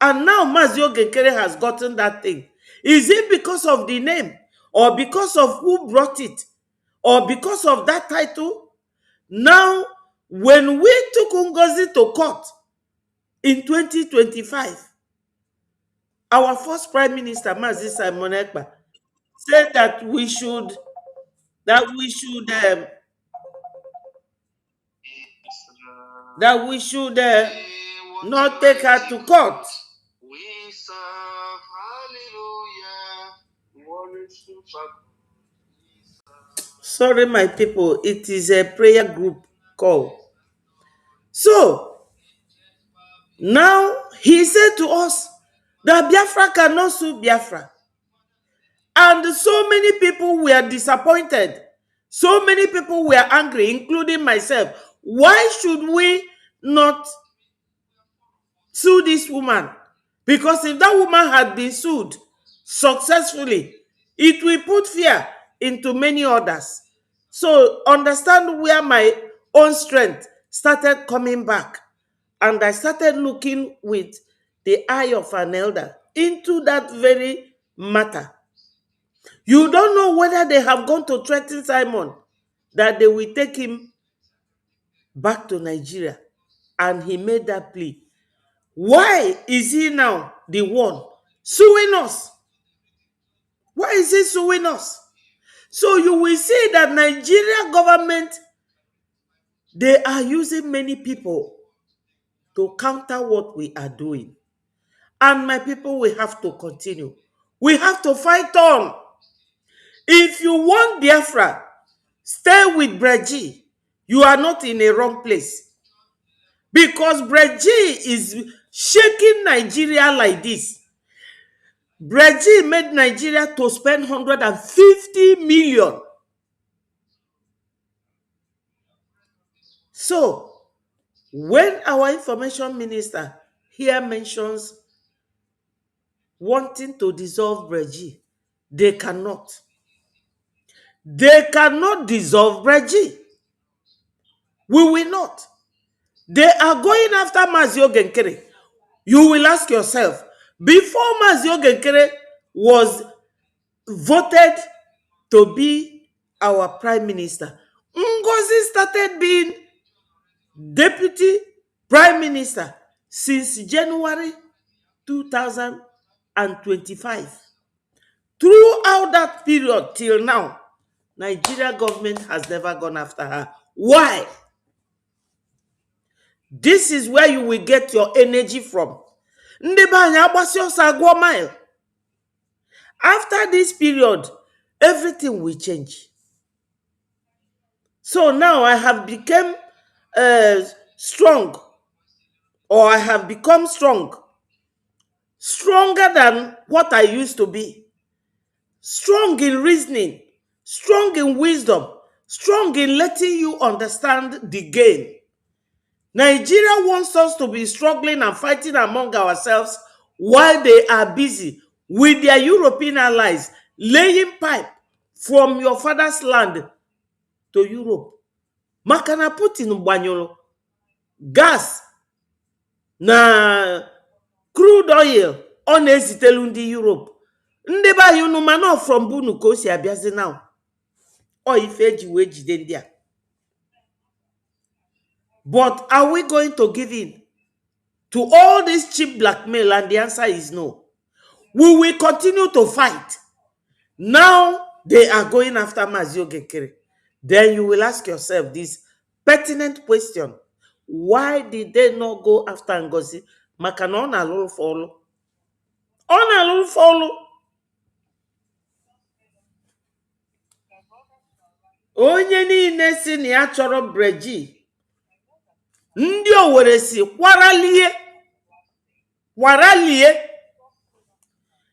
And now Mazio Gekere has gotten that thing. Is it because of the name? Or because of who brought it? Or because of that title? Now, when we took Ngozi to court in 2025, our first Prime Minister, Mazi Simon Ekpa, said that we should not take her to court. Sorry, my people, it is a prayer group call. So, now he said to us that Biafra cannot sue Biafra. And so many people were disappointed. So many people were angry, including myself. Why should we not sue this woman? Because if that woman had been sued successfully, it will put fear into many others. So understand where my own strength started coming back. And I started looking with the eye of an elder into that very matter. You don't know whether they have gone to threaten Simon that they will take him back to Nigeria. And he made that plea. Why is he now the one suing us? Why is he suing us? So you will see that Nigeria government, they are using many people to counter what we are doing. And my people, we have to continue. We have to fight on. If you want Biafra, stay with Breji. You are not in a wrong place. Because Breji is shaking Nigeria like this. Breji made Nigeria to spend 150 million. So, when our information minister here mentions wanting to dissolve Breji, they cannot. They cannot dissolve Breji. We will not. They are going after Mazio Genkere. You will ask yourself, before Mazio Genkere was voted to be our prime minister, Ngozi started being deputy prime minister since January 2025. Throughout that period till now, Nigeria government has never gone after her. Why? This is where you will get your energy from. Ndị be anyị agbasi ọsọ agụọ mile. After this period, everything will change. So now I have become strong, or I have become strong, stronger than what I used to be. Strong in reasoning, strong in wisdom, strong in letting you understand the game. Nigeria wants us to be struggling and fighting among ourselves while they are busy with their European allies laying pipe from your father's land to Europe. Makana Putin gbanyụrụ gas na crude oil ọ na-ezitelu ndị Europe. Ndị be anyị unu mana from bunu ka o si abịazi now. Ọ ife eji wee jide ndị a. But are we going to give in to all this cheap blackmail? And the answer is no. We will continue to fight. Now they are going after Mazio Gekere. Then you will ask yourself this pertinent question. Why did they not go after Ngozi? Makana ọ na-alụrụ follow. Ọ na-alụrụ follow. Onye niile si na ya chọrọ breji. Ndị Owerri si kwaralie.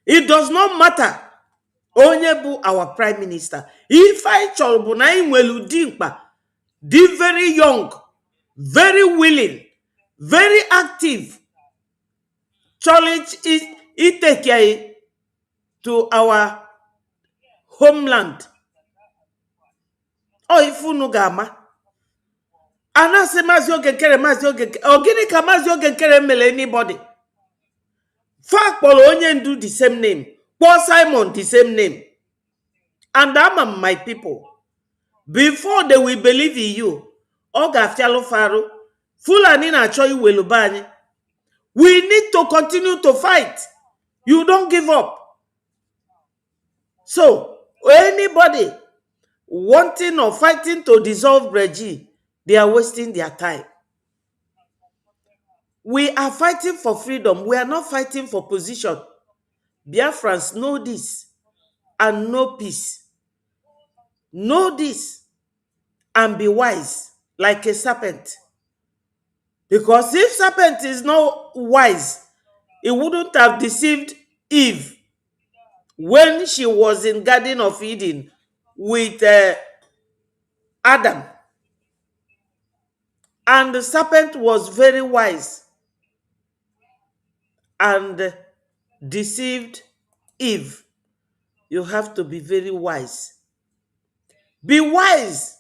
It does not matter. Onye bụ our prime minister. If I chọrọ bụ na anyị nwelu dimkpa, di very young, very willing, very active, challenge it take to our homeland. Oh, if unu ga-ama. Anase Mazi Ogekere, Ogini ka Mazi Ogekere mele anybody. Fact Paul Onyen do the same name. Paul Simon the same name. And I'm my people. Before they will believe in you, Oga Fialo Faro, Fulani na Choi Welubani, we need to continue to fight. You don't give up. So, anybody wanting or fighting to dissolve Breji, they are wasting their time. We are fighting for freedom. We are not fighting for position. Biafrans know this and know peace. Know this and be wise like a serpent. Because if serpent is not wise, it wouldn't have deceived Eve when she was in Garden of Eden with Adam. And the serpent was very wise and deceived Eve. You have to be very wise. Be wise.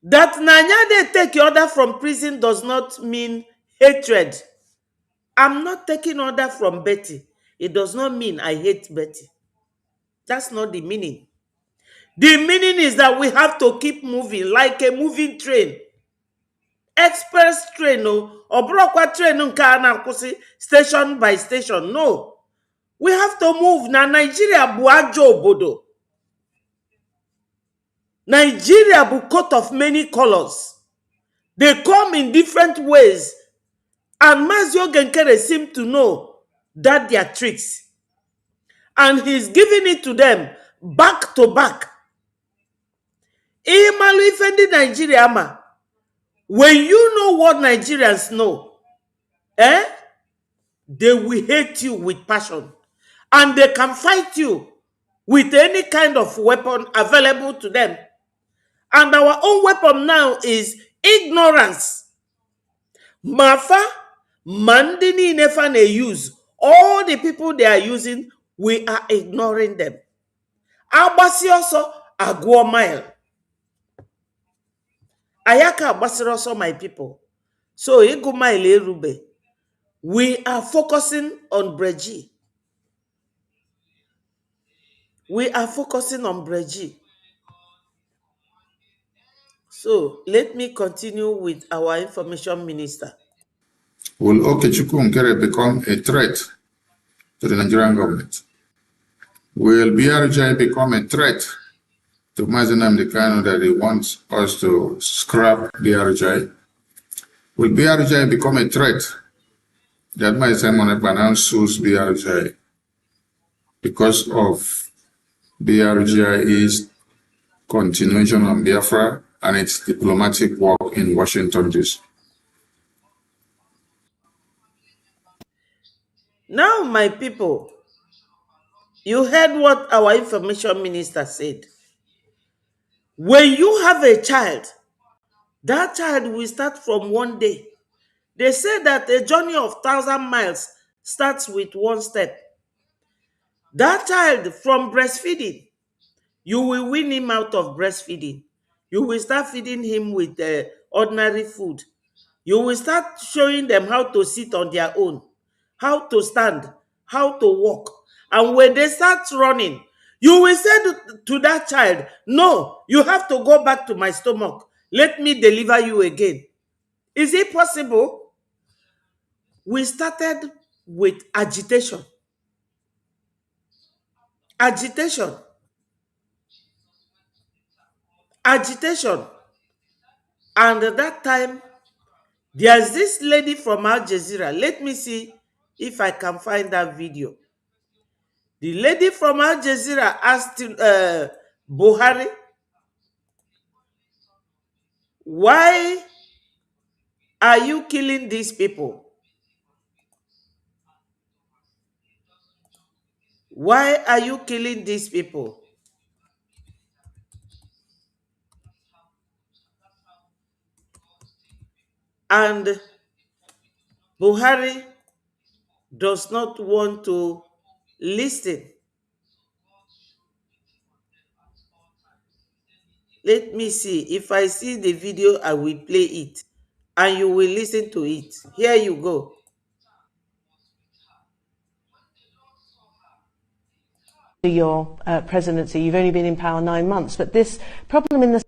That Nanya they take order from prison does not mean hatred. I'm not taking order from Betty. It does not mean I hate Betty. That's not the meaning. The meaning is that we have to keep moving like a moving train. Express train, no, or brokwa train na station by station. No. We have to move. Na Nigeria bu ajo obodo. Nigeria bu coat of many colors. They come in different ways. And Mazio Genkere seem to know that they are tricks. And he's giving it to them back to back. Imalu ifendi Nigeria ma. When you know what Nigerians know, they will hate you with passion. And they can fight you with any kind of weapon available to them. And our own weapon now is ignorance. Mafa, mandini nefa ne use. All the people they are using, we are ignoring them. Abasi also agwo mile. Ayaka abasi also my people. So igu mile erube. We are focusing on Breji. We are focusing on Breji. So let me continue with our information minister. Will Okechukwu Nkere become a threat to the Nigerian government? Will BRJ become a threat to Mazi Nnamdi Kanu that he wants us to scrap BRJ? Will BRJ become a threat? That might Simon Ekpanan sues BRJ because of BRJ's continuation on Biafra and its diplomatic work in Washington, D.C. Now, my people, you heard what our information minister said. When you have a child, that child will start from one day. They say that a journey of 1,000 miles starts with one step. That child from breastfeeding, you will win him out of breastfeeding. You will start feeding him with ordinary food. You will start showing them how to sit on their own, how to stand, how to walk. And when they start running, you will say to that child, no, you have to go back to my stomach. Let me deliver you again. Is it possible? We started with agitation. Agitation. Agitation. And at that time, there's this lady from Al Jazeera. Let me see if I can find that video. The lady from Al Jazeera asked Buhari, why are you killing these people? Why are you killing these people? And Buhari does not want to listen. Let me see. If I see the video, I will play it. And you will listen to it. Here you go. Your presidency, you've only been in power 9 months, but this problem in the...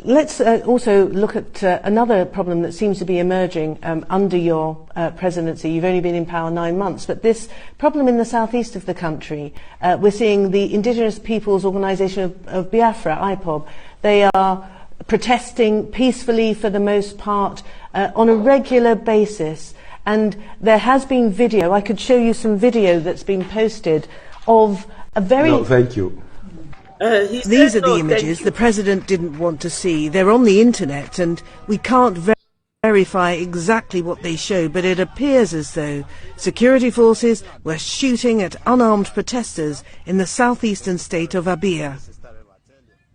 Let's also look at another problem that seems to be emerging under your presidency. You've only been in power 9 months, but this problem in the southeast of the country, we're seeing the Indigenous Peoples Organisation of Biafra, IPOB. They are protesting peacefully for the most part on a regular basis. And there has been video, I could show you some video that's been posted of a very... No, thank you. These are the images the president didn't want to see. They're on the internet and we can't verify exactly what they show, but it appears as though security forces were shooting at unarmed protesters in the southeastern state of Abia.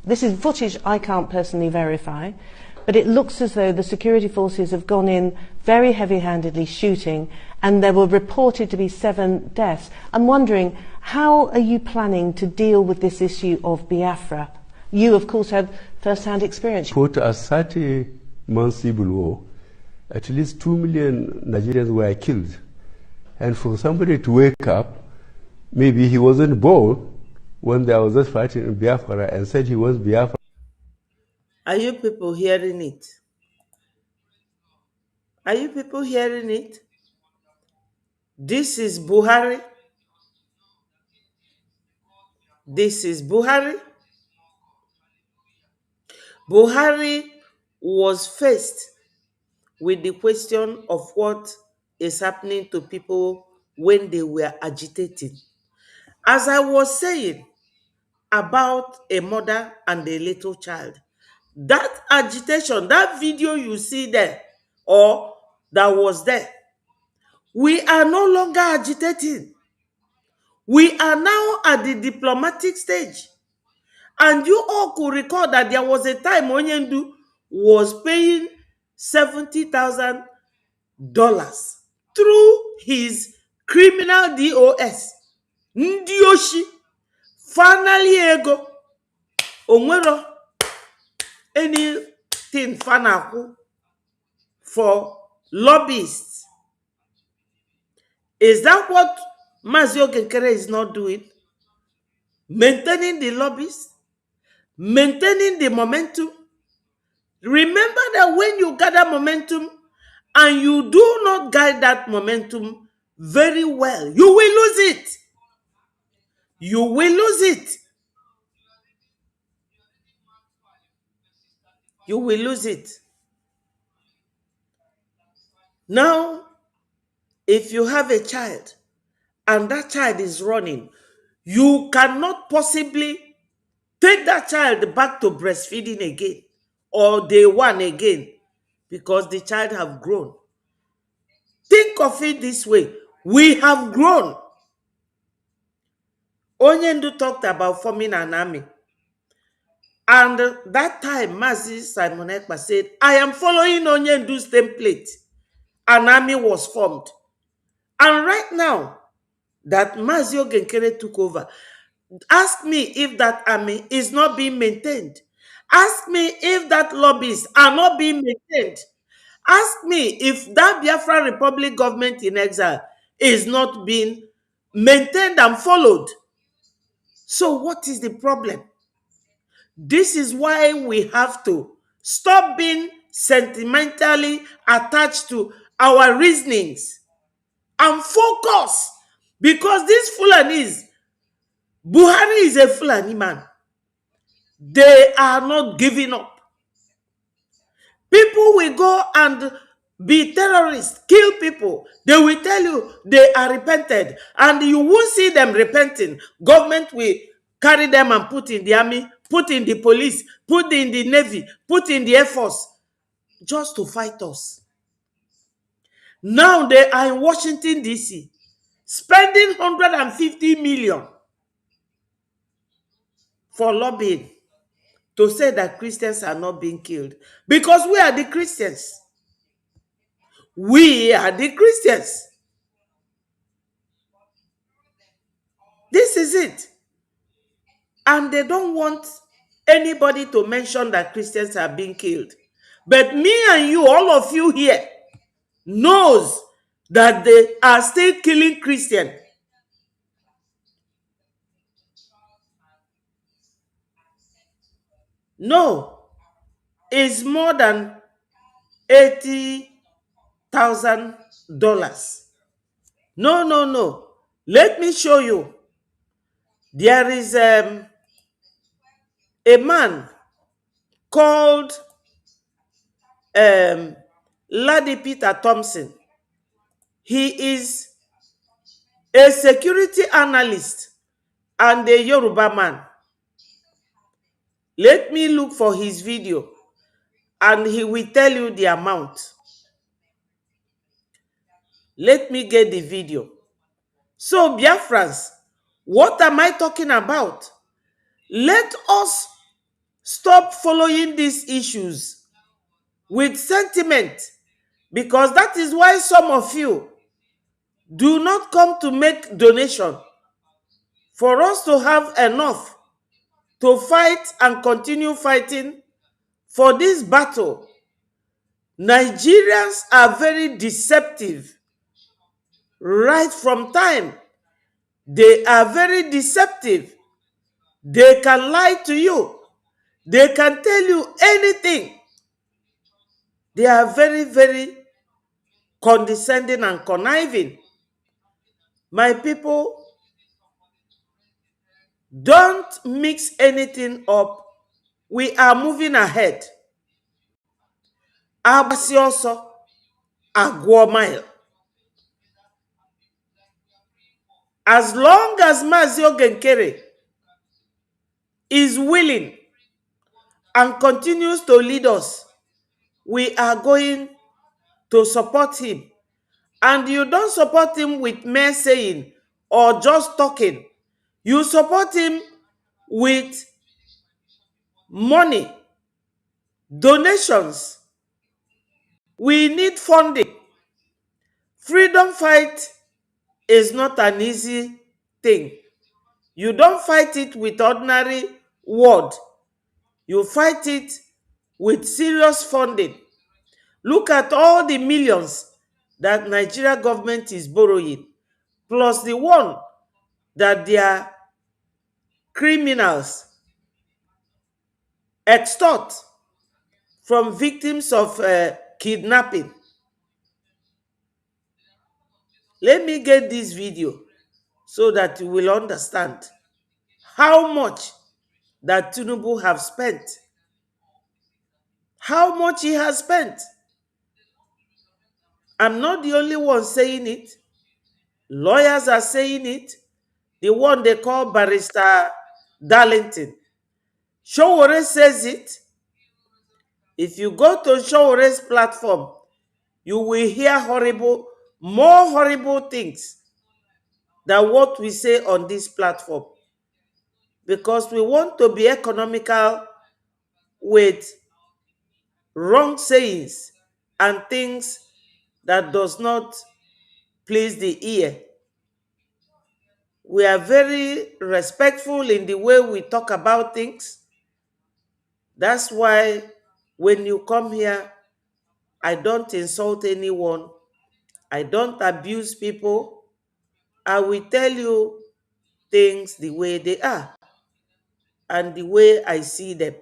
This is footage I can't personally verify, but it looks as though the security forces have gone in very heavy-handedly shooting, and there were reported to be 7 deaths. I'm wondering, how are you planning to deal with this issue of Biafra? You, of course, have first-hand experience. Put a 30-month civil war, at least 2 million Nigerians were killed. And for somebody to wake up, maybe he wasn't born when there was just fighting in Biafra and said he was Biafra. Are you people hearing it? Are you people hearing it? This is Buhari. This is Buhari. Buhari was faced with the question of what is happening to people when they were agitating. As I was saying about a mother and a little child, that agitation, that video you see there, or that was there, we are no longer agitating. We are now at the diplomatic stage. And you all could recall that there was a time Onyendu was paying $70,000 through his criminal DOS. Ndioshi, finally ego, onwero, anything fanaku for lobbyists. Is that what Mazio Gekere is not doing? Maintaining the lobbies, maintaining the momentum. Remember that when you gather momentum and you do not guide that momentum very well, you will lose it. You will lose it. You will lose it. Now, if you have a child and that child is running, you cannot possibly take that child back to breastfeeding again or day one again because the child have grown. Think of it this way. We have grown. Onyendu talked about forming an army. And that time, Mazi Simon Ekpa said, I am following Onyendu's template. An army was formed. And right now, that Mazi Ogenkere took over, ask me if that army is not being maintained. Ask me if that lobbies are not being maintained. Ask me if that Biafra Republic government in exile is not being maintained and followed. So what is the problem? This is why we have to stop being sentimentally attached to our reasonings and focus. Because these Fulanis, Buhari is a Fulani man. They are not giving up. People will go and be terrorists, kill people. They will tell you they are repented, and you won't see them repenting. Government will carry them and put in the army, put in the police, put in the navy, put in the air force, just to fight us. Now they are in Washington, D.C., spending 150 million for lobbying to say that Christians are not being killed. Because we are the Christians. We are the Christians. This is it. And they don't want anybody to mention that Christians are being killed. But me and you, all of you here, knows that they are still killing Christians. No, it's more than $80,000. No. Let me show you. There is a man called Ladi Peter Thompson. He is a security analyst and a Yoruba man. Let me look for his video and he will tell you the amount. Let me get the video. So, Biafrans, what am I talking about? Let us stop following these issues with sentiment, because that is why some of you do not come to make donation for us to have enough to fight and continue fighting for this battle. Nigerians are very deceptive right from time. They are very deceptive. They can lie to you. They can tell you anything. They are very, very condescending and conniving. My people, don't mix anything up. We are moving ahead. Abasi also agwo mile. As long as Mazi Ogenkere is willing and continues to lead us, we are going to support him. And you don't support him with mere saying or just talking. You support him with money, donations. We need funding. Freedom fight is not an easy thing. You don't fight it with ordinary word. You fight it with serious funding. Look at all the millions that Nigeria government is borrowing, plus the one that their criminals extort from victims of kidnapping. Let me get this video so that you will understand how much that Tinubu have spent. How much he has spent. I'm not the only one saying it. Lawyers are saying it. The one they call Barrister Darlington. Showore says it. If you go to Showore's platform, you will hear more horrible things than what we say on this platform. Because we want to be economical with wrong sayings and things that does not please the ear. We are very respectful in the way we talk about things. That's why when you come here, I don't insult anyone. I don't abuse people. I will tell you things the way they are and the way I see them.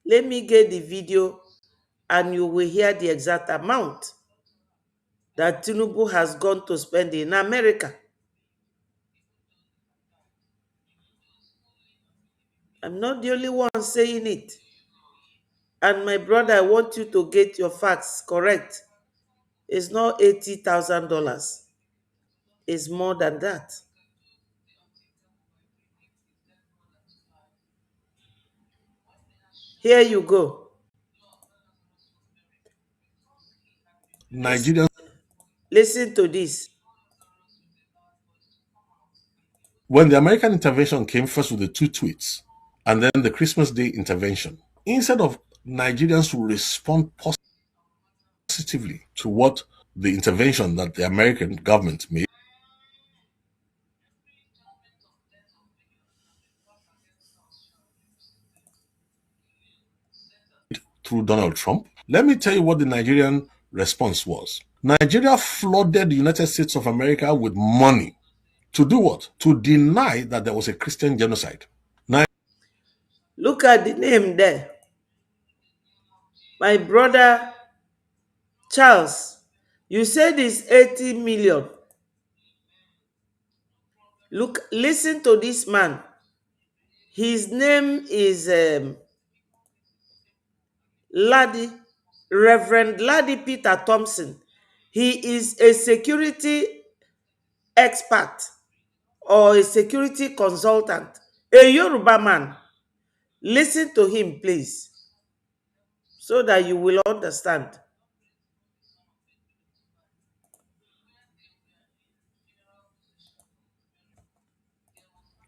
Let me get the video and you will hear the exact amount that Tinubu has gone to spend in America. I'm not the only one saying it. And my brother, I want you to get your facts correct. It's not $80,000. It's more than that. Here you go. Nigerians. Listen to this. When the American intervention came first with the 2 tweets and then the Christmas Day intervention, instead of Nigerians to respond positively to what the intervention that the American government made through Donald Trump, let me tell you what the Nigerian response was. Nigeria flooded the United States of America with money. To do what? To deny that there was a Christian genocide. Look at the name there. My brother Charles, you said it's 80 million. Look, listen to this man. His name is Reverend Laddie Peter Thompson. He is a security expert or a security consultant, a Yoruba man. Listen to him, please, so that you will understand.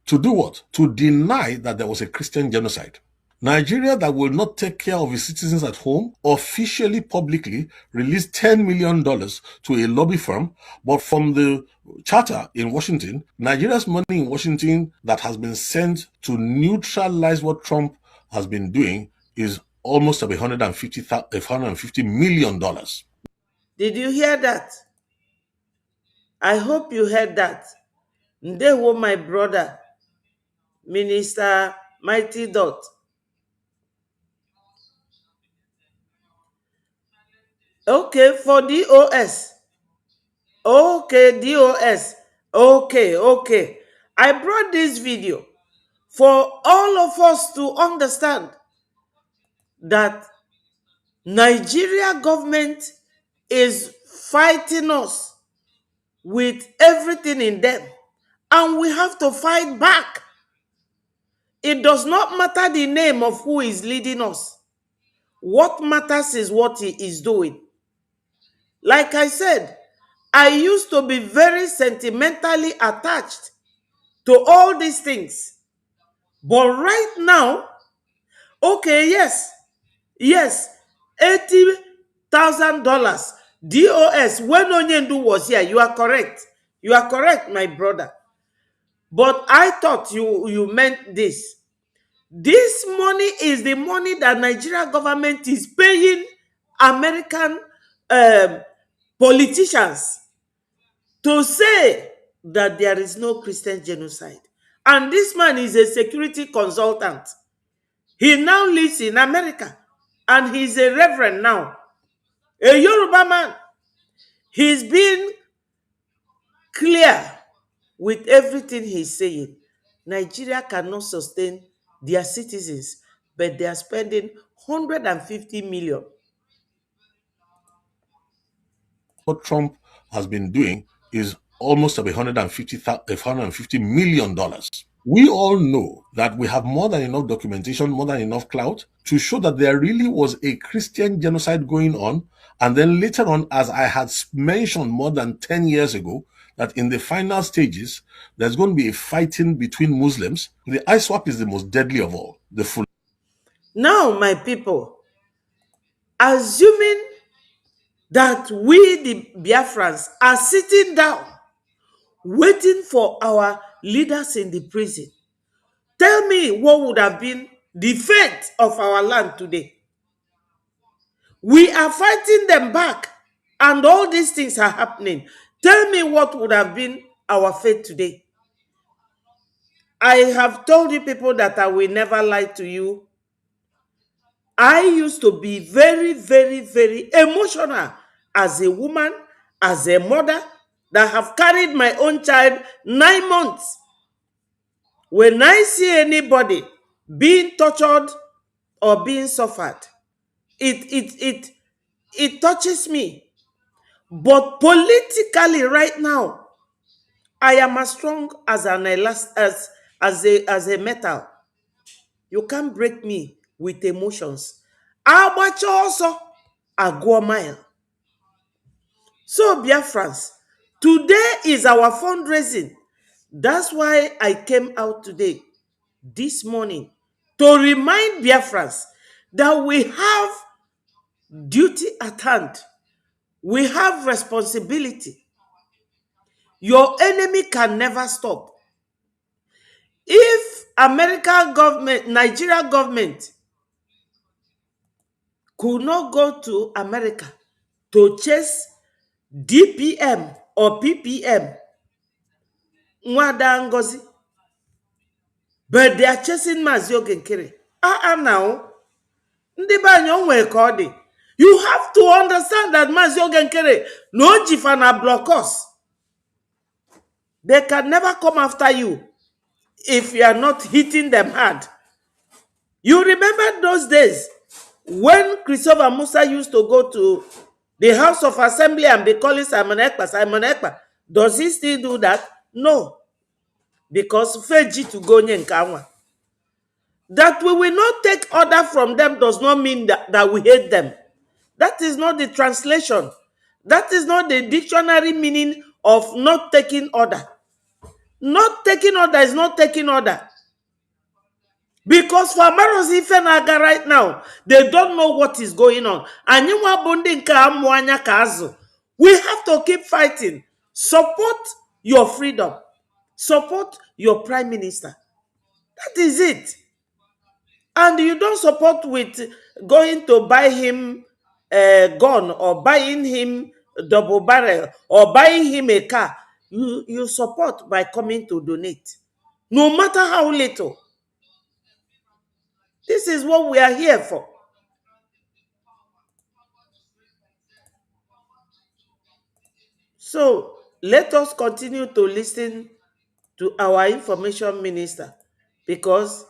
To do what? To deny that there was a Christian genocide. Nigeria, that will not take care of its citizens at home, officially, publicly released $10 million to a lobby firm, but from the charter in Washington, Nigeria's money in Washington that has been sent to neutralize what Trump has been doing is almost $150 million. Did you hear that? I hope you heard that. They were my brother, Minister Mighty Dot. Okay, for DOS. Okay, DOS. Okay. I brought this video for all of us to understand that Nigeria government is fighting us with everything in them, and we have to fight back. It does not matter the name of who is leading us. What matters is what he is doing. Like I said, I used to be very sentimentally attached to all these things. But right now, okay, yes, $80,000. DOS, when Onyendu was here, you are correct. You are correct, my brother. But I thought you meant this. This money is the money that Nigeria government is paying American politicians to say that there is no Christian genocide. And this man is a security consultant. He now lives in America and he's a reverend now, a Yoruba man. He's been clear with everything he's saying. Nigeria cannot sustain their citizens, but they are spending 150 million. what Trump has been doing is almost $150 million. We all know that we have more than enough documentation, more than enough clout to show that there really was a Christian genocide going on. And then later on, as I had mentioned more than 10 years ago, that in the final stages, there's going to be a fighting between Muslims. The ISWAP is the most deadly of all. Now, my people, assuming that we, the Biafrans, are sitting down, waiting for our leaders in the prison, tell me what would have been the fate of our land today. We are fighting them back, and all these things are happening. Tell me what would have been our fate today. I have told you people that I will never lie to you. I used to be very, very, very emotional as a woman, as a mother that have carried my own child 9 months. When I see anybody being tortured or being suffered, it touches me. But politically right now, I am as strong as a metal. You can't break me with emotions. Abacha also a go mile. So Biafrans, today is our fundraising. That's why I came out today, this morning, to remind Biafrans that we have duty at hand. We have responsibility. Your enemy can never stop. If American government, Nigeria government could not go to America to chase DPM or PPM, Nwada Ngozi, but they are chasing Mazi Ogenkere. Now, you have to understand that Mazi Ogenkere no jifana block us. They can never come after you if you are not hitting them hard. You remember those days when Christopher Musa used to go to the House of Assembly and be calling Simon Ekpa, Simon Ekpa. Does he still do that? No. Because Feji to go Nyenkanwa. That we will not take order from them does not mean that we hate them. That is not the translation. That is not the dictionary meaning of not taking order. Not taking order is not taking order. Because for Maros Ifenaga right now, they don't know what is going on. We have to keep fighting. Support your freedom. Support your prime minister. That is it. And you don't support with going to buy him a gun or buying him a double barrel or buying him a car. You support by coming to donate. No matter how little. This is what we are here for. So let us continue to listen to our information minister because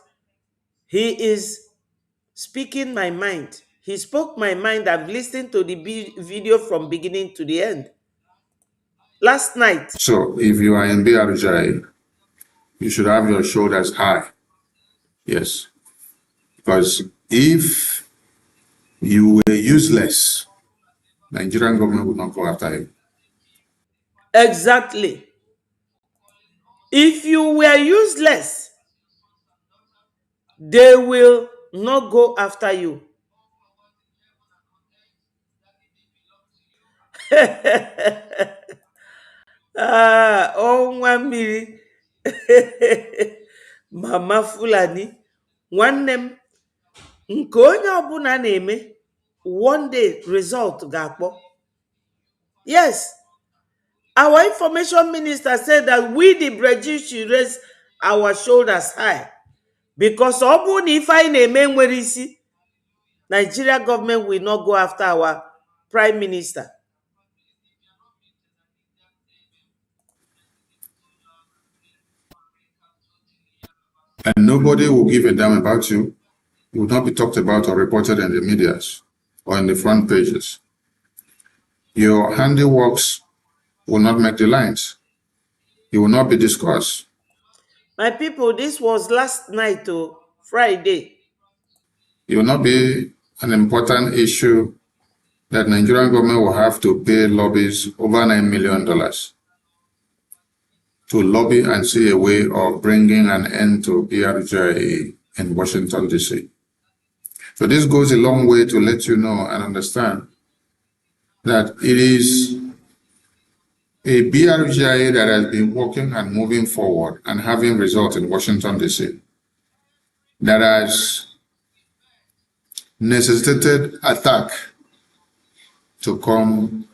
he is speaking my mind. He spoke my mind. I've listened to the video from beginning to the end. Last night. So if you are in BRJ, you should have your shoulders high. Yes. Because if you were useless, Nigerian government would not go after you. Exactly. If you were useless, they will not go after you. Oh, Mwamiri. Mama Fulani. Nwanne m nke onye ọbụla na-eme one day result ga-akpọ. Yes. Our information minister said that we, the British, should raise our shoulders high. Because if I name Nigeria government will not go after our prime minister. And nobody will give a damn about you. You will not be talked about or reported in the medias or in the front pages. Your handiworks will not make the lines. It will not be discussed. My people, this was last night, Friday. It will not be an important issue that Nigerian government will have to pay lobbies over $9 million to lobby and see a way of bringing an end to BRJ in Washington, D.C. So this goes a long way to let you know and understand that it is a BRJ that has been working and moving forward and having results in Washington, D.C. that has necessitated attack to come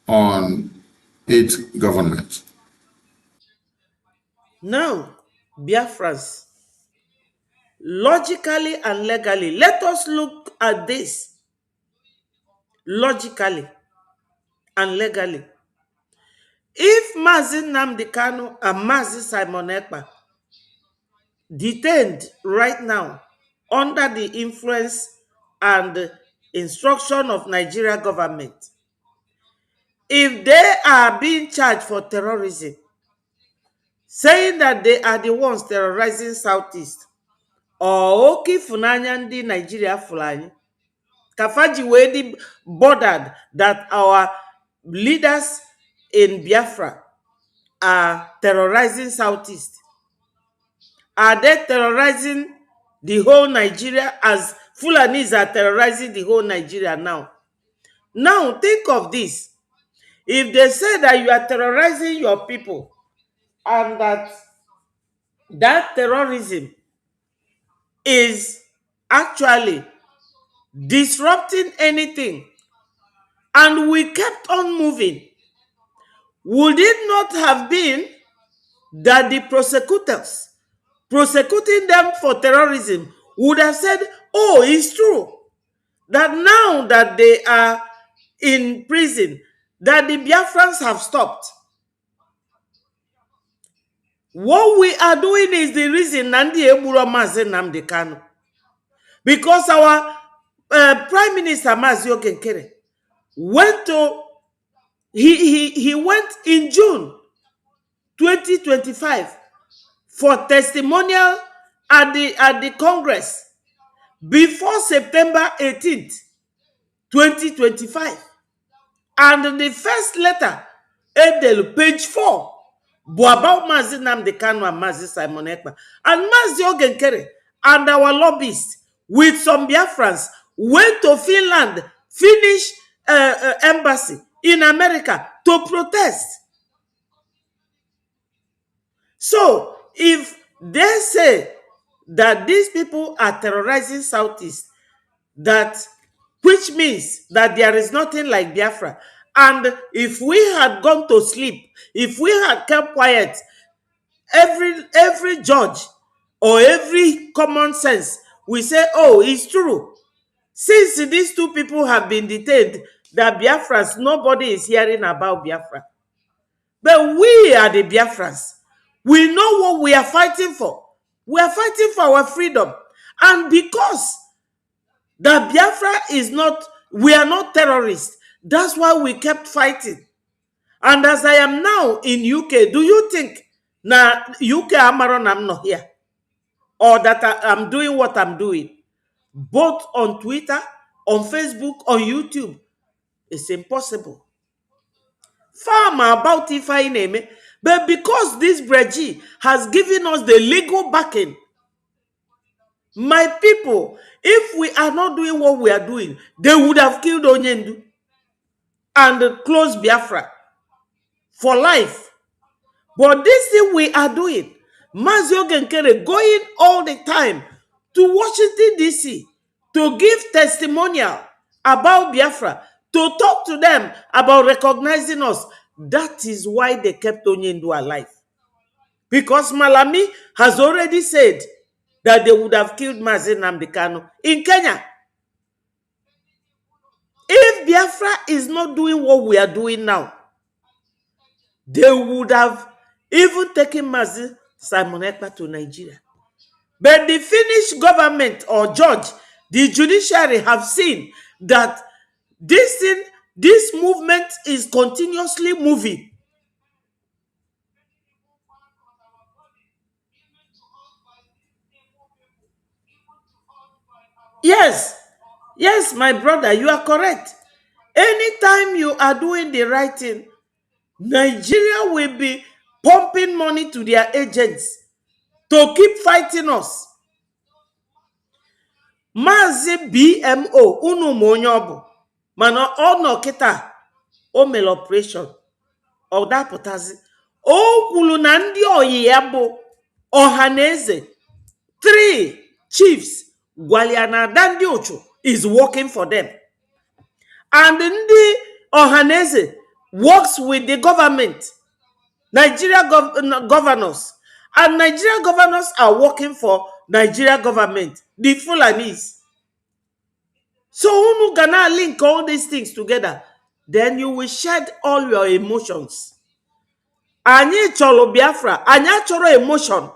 on its government. Now, Biafrans, logically and legally, let us look at this logically and legally. If Mazi Nnamdi Kanu and Mazi Simon Ekpa detained right now under the influence and instruction of Nigeria government, if they are being charged for terrorism, saying that they are the ones terrorizing Southeast, or oki funanya ndị Nigeria fulani, Kafaji wedi bothered that our leaders in Biafra are terrorizing Southeast. Are they terrorizing the whole Nigeria as Fulanis are terrorizing the whole Nigeria now? Now think of this. If they say that you are terrorizing your people and that terrorism is actually disrupting anything and we kept on moving, would it not have been that the prosecutors prosecuting them for terrorism would have said, oh, it's true that now that they are in prison, that the Biafrans have stopped? What we are doing is the reason Nandi Eburo Mazi Nnamdi Kanu. Because our Prime Minister Mazi Ogenkere went to, he went in June 2025 for testimonial at the Congress before September 18th, 2025. And the first letter, Edel, page 4, about Mazi Nnamdi Kanu and Mazi Simon Ekpa. And Mazi Ogenkere and our lobbyists with some Biafrans went to Finland, Finnish embassy in America to protest. So, if they say that these people are terrorizing Southeast, which means that there is nothing like Biafra, and if we had gone to sleep, if we had kept quiet, every judge or every common sense we say, oh, it's true. Since these two people have been detained, that Biafrans, nobody is hearing about Biafra. But we are the Biafrans. We know what we are fighting for. We are fighting for our freedom. And because the Biafra is not, we are not terrorists, that's why we kept fighting. And as I am now in UK, do you think na UK Amaron I'm not here? Or that I'm doing what I'm doing? Both on Twitter, on Facebook, on YouTube. It's impossible. Farmer about Ifeanyi Neme, but because this Breji has given us the legal backing, my people, if we are not doing what we are doing, they would have killed Onyendu and closed Biafra for life. But this thing we are doing, Mazi Ogenkere going all the time to Washington, D.C. to give testimonial about Biafra, to talk to them about recognizing us. That is why they kept Onyendu alive. Because Malami has already said that they would have killed Mazi Nnamdi Kanu in Kenya. If Biafra is not doing what we are doing now, they would have even taken Mazi Simon Ekpa to Nigeria. But the Finnish government or judge, the judiciary have seen that this thing This movement is continuously moving. Yes, yes, my brother, you are correct. Anytime you are doing the right thing, Nigeria will be pumping money to their agents to keep fighting us. Mazi BMO, unu monyobu, mana ono kita, o mele operation, o daputazi, o kwulu na ndi oyi ya bụ Ohaneze, 3 chiefs, Gwaliana Dandi Ocho is working for them. And ndi Ohaneze works with the government, Nigeria governors. And Nigeria governors are working for Nigeria government, the Fulanis. So unu gonna link all these things together, then you will shed all your emotions. Anyị chọrọ Biafra, anyị chọrọ emotion,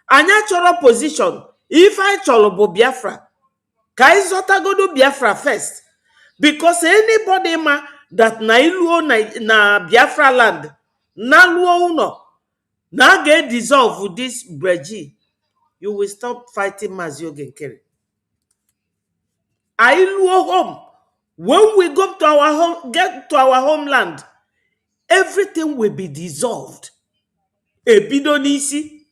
anyị chọrọ position. If I chọrọ bụ Biafra, ka anyị zọtagodo Biafra first. Because anybody ma that na iluo na Biafra land, na luo uno, na get dissolve this breji, you will stop fighting Mazio Genkere. I luo home. When we go to our home, get to our homeland, everything will be dissolved. Ebidonisi.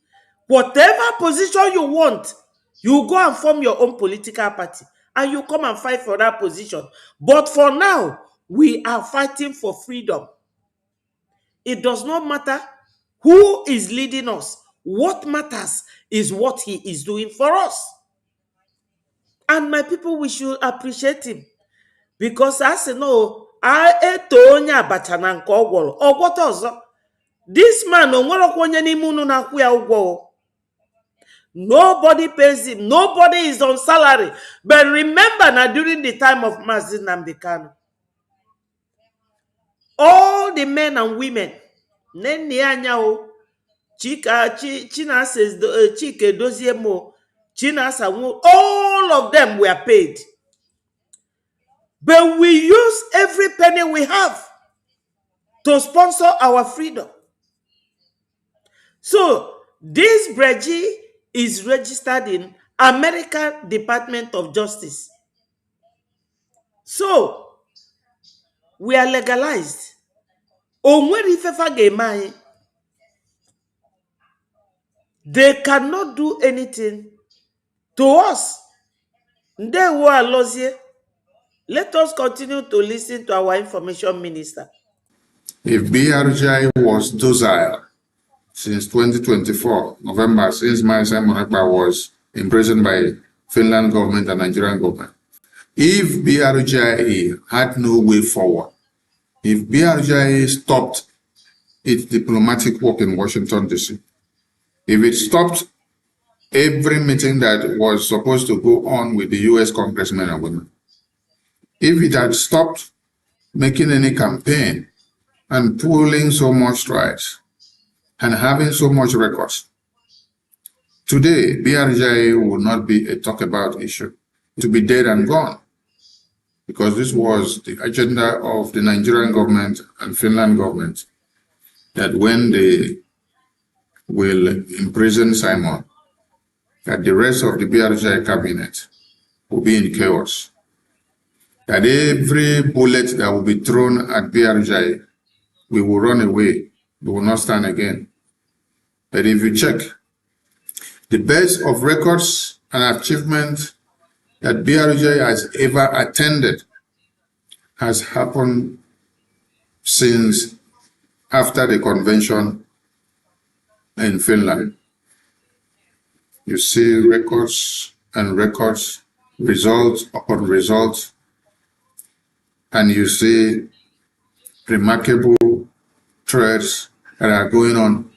Whatever position you want, you go and form your own political party and you come and fight for that position. But for now, we are fighting for freedom. It does not matter who is leading us. What matters is what he is doing for us. And my people, we should appreciate him. Because as you know, this man, nobody pays him. Nobody is on salary. But remember now, during the time of Mazi Nnamdi Kanu, all the men and women, Chike Doziemo, Chinasa, all of them were paid. But we use every penny we have to sponsor our freedom. So, this Breji is registered in American Department of Justice. So, we are legalized. They cannot do anything to us. Let us continue to listen to our information minister. If BRJ was docile since 2024, November, since Maisa Monekpa was imprisoned by Finland government and Nigerian government, if BRJ had no way forward, if BRJ stopped its diplomatic work in Washington, D.C., if it stopped every meeting that was supposed to go on with the U.S. congressmen and women, if it had stopped making any campaign and pulling so much strides and having so much records, today BRJ will not be a talk about issue. It will be dead and gone, because this was the agenda of the Nigerian government and Finland government, that when they will imprison Simon, that the rest of the BRJ cabinet will be in chaos, that every bullet that will be thrown at BRJ, we will run away, we will not stand again. But if you check, the best of records and achievements that BRJ has ever attended has happened since after the convention in Finland. You see records and records, results upon results, and you see remarkable threads that are going on.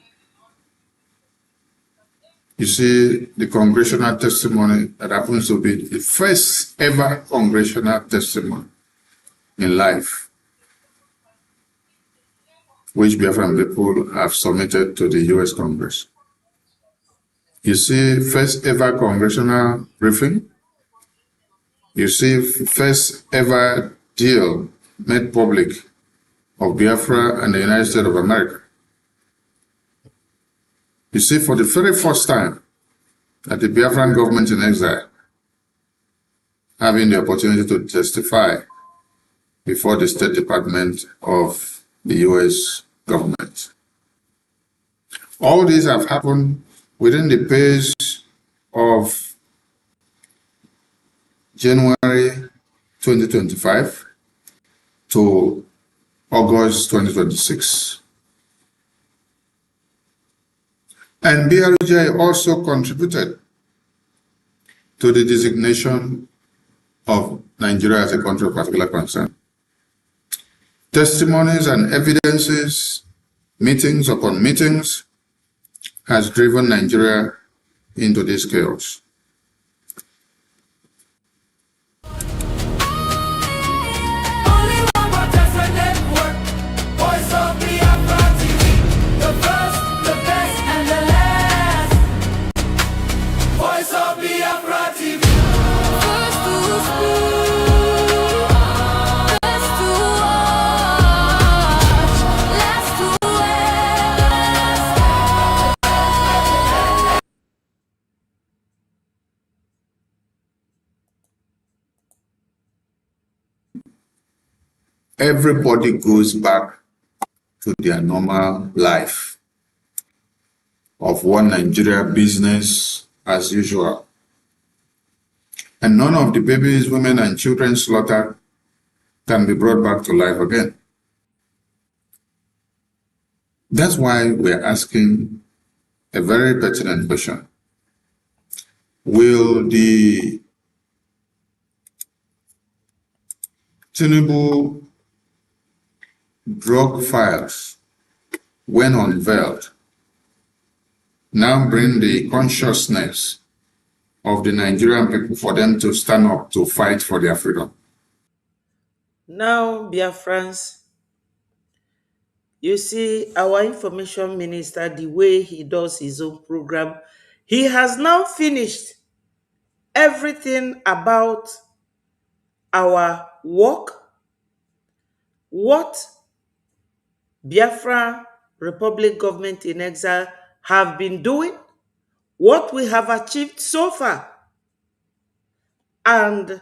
You see the congressional testimony that happens to be the first ever congressional testimony in life, which Biafran people have submitted to the U.S. Congress. You see first ever congressional briefing. You see first ever deal made public of Biafra and the United States of America. You see, for the very first time, that the Biafran government in exile having the opportunity to testify before the State Department of the US government. All these have happened within the pace of January 2025 to August 2026. And BRJ also contributed to the designation of Nigeria as a country of particular concern. Testimonies and evidences, meetings upon meetings, has driven Nigeria into this chaos. Everybody goes back to their normal life of one Nigeria business as usual. And none of the babies, women, and children slaughtered can be brought back to life again. That's why we're asking a very pertinent question. Will the Tinubu drug files, when unveiled, now bring the consciousness of the Nigerian people for them to stand up to fight for their freedom? Now, Biafrans, you see our information minister, the way he does his own program, he has now finished everything about our work, what Biafra Republic government in exile have been doing, what we have achieved so far. And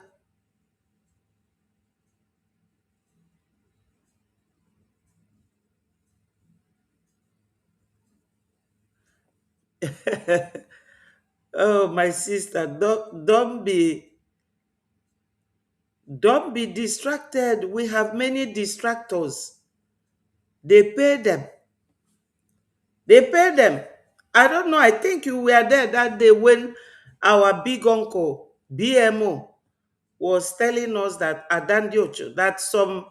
oh, my sister, don't be distracted. We have many distractors. They pay them. I don't know. I think you were there that day when our big uncle, BMO, was telling us that Adandiocho, that some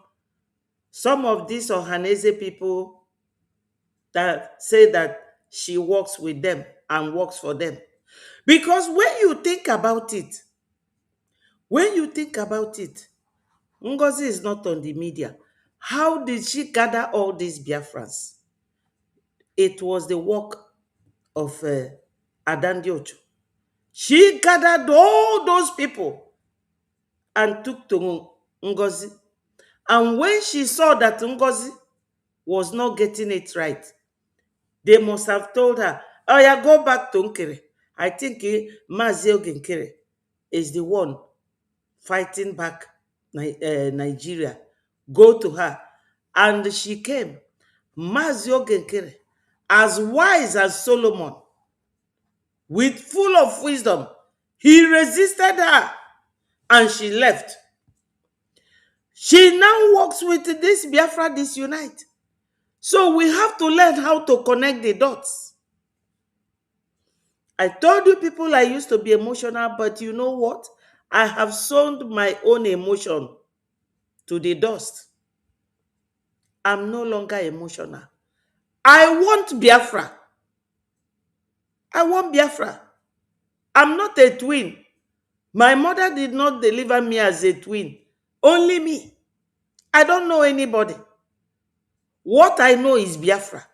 of these Ohanese people that say that she works with them and works for them. Because when you think about it, Ngozi is not on the media. How did she gather all these Biafrans? It was the work of Adandiocho. She gathered all those people and took to Ngozi. And when she saw that Ngozi was not getting it right, they must have told her, oh yeah, go back to Nkere. I think Mazi Nkere is the one fighting back Nigeria. Go to her. And she came. Mazi Nkere, as wise as Solomon, with full of wisdom, he resisted her and she left. She now works with this Biafra Disunite. So we have to learn how to connect the dots. I told you people I used to be emotional, but you know what? I have sown my own emotion to the dust. I'm no longer emotional. I want Biafra. I want Biafra. I'm not a twin. My mother did not deliver me as a twin. Only me. I don't know anybody. What I know is Biafra.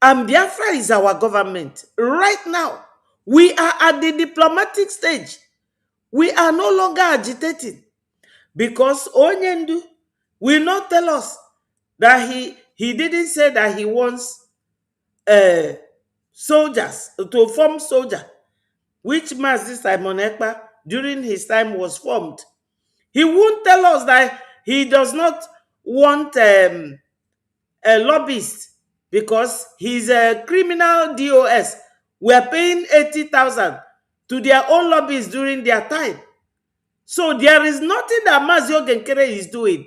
And Biafra is our government. Right now, we are at the diplomatic stage. We are no longer agitating. Because Onyendu will not tell us that he didn't say that he wants soldiers to form soldier, which Mazi Simon Ekpa during his time was formed. He won't tell us that he does not want a lobbyist because he's a criminal DOS. We're paying 80,000 to their own lobbyists during their time. So there is nothing that Mazi Ogenkere is doing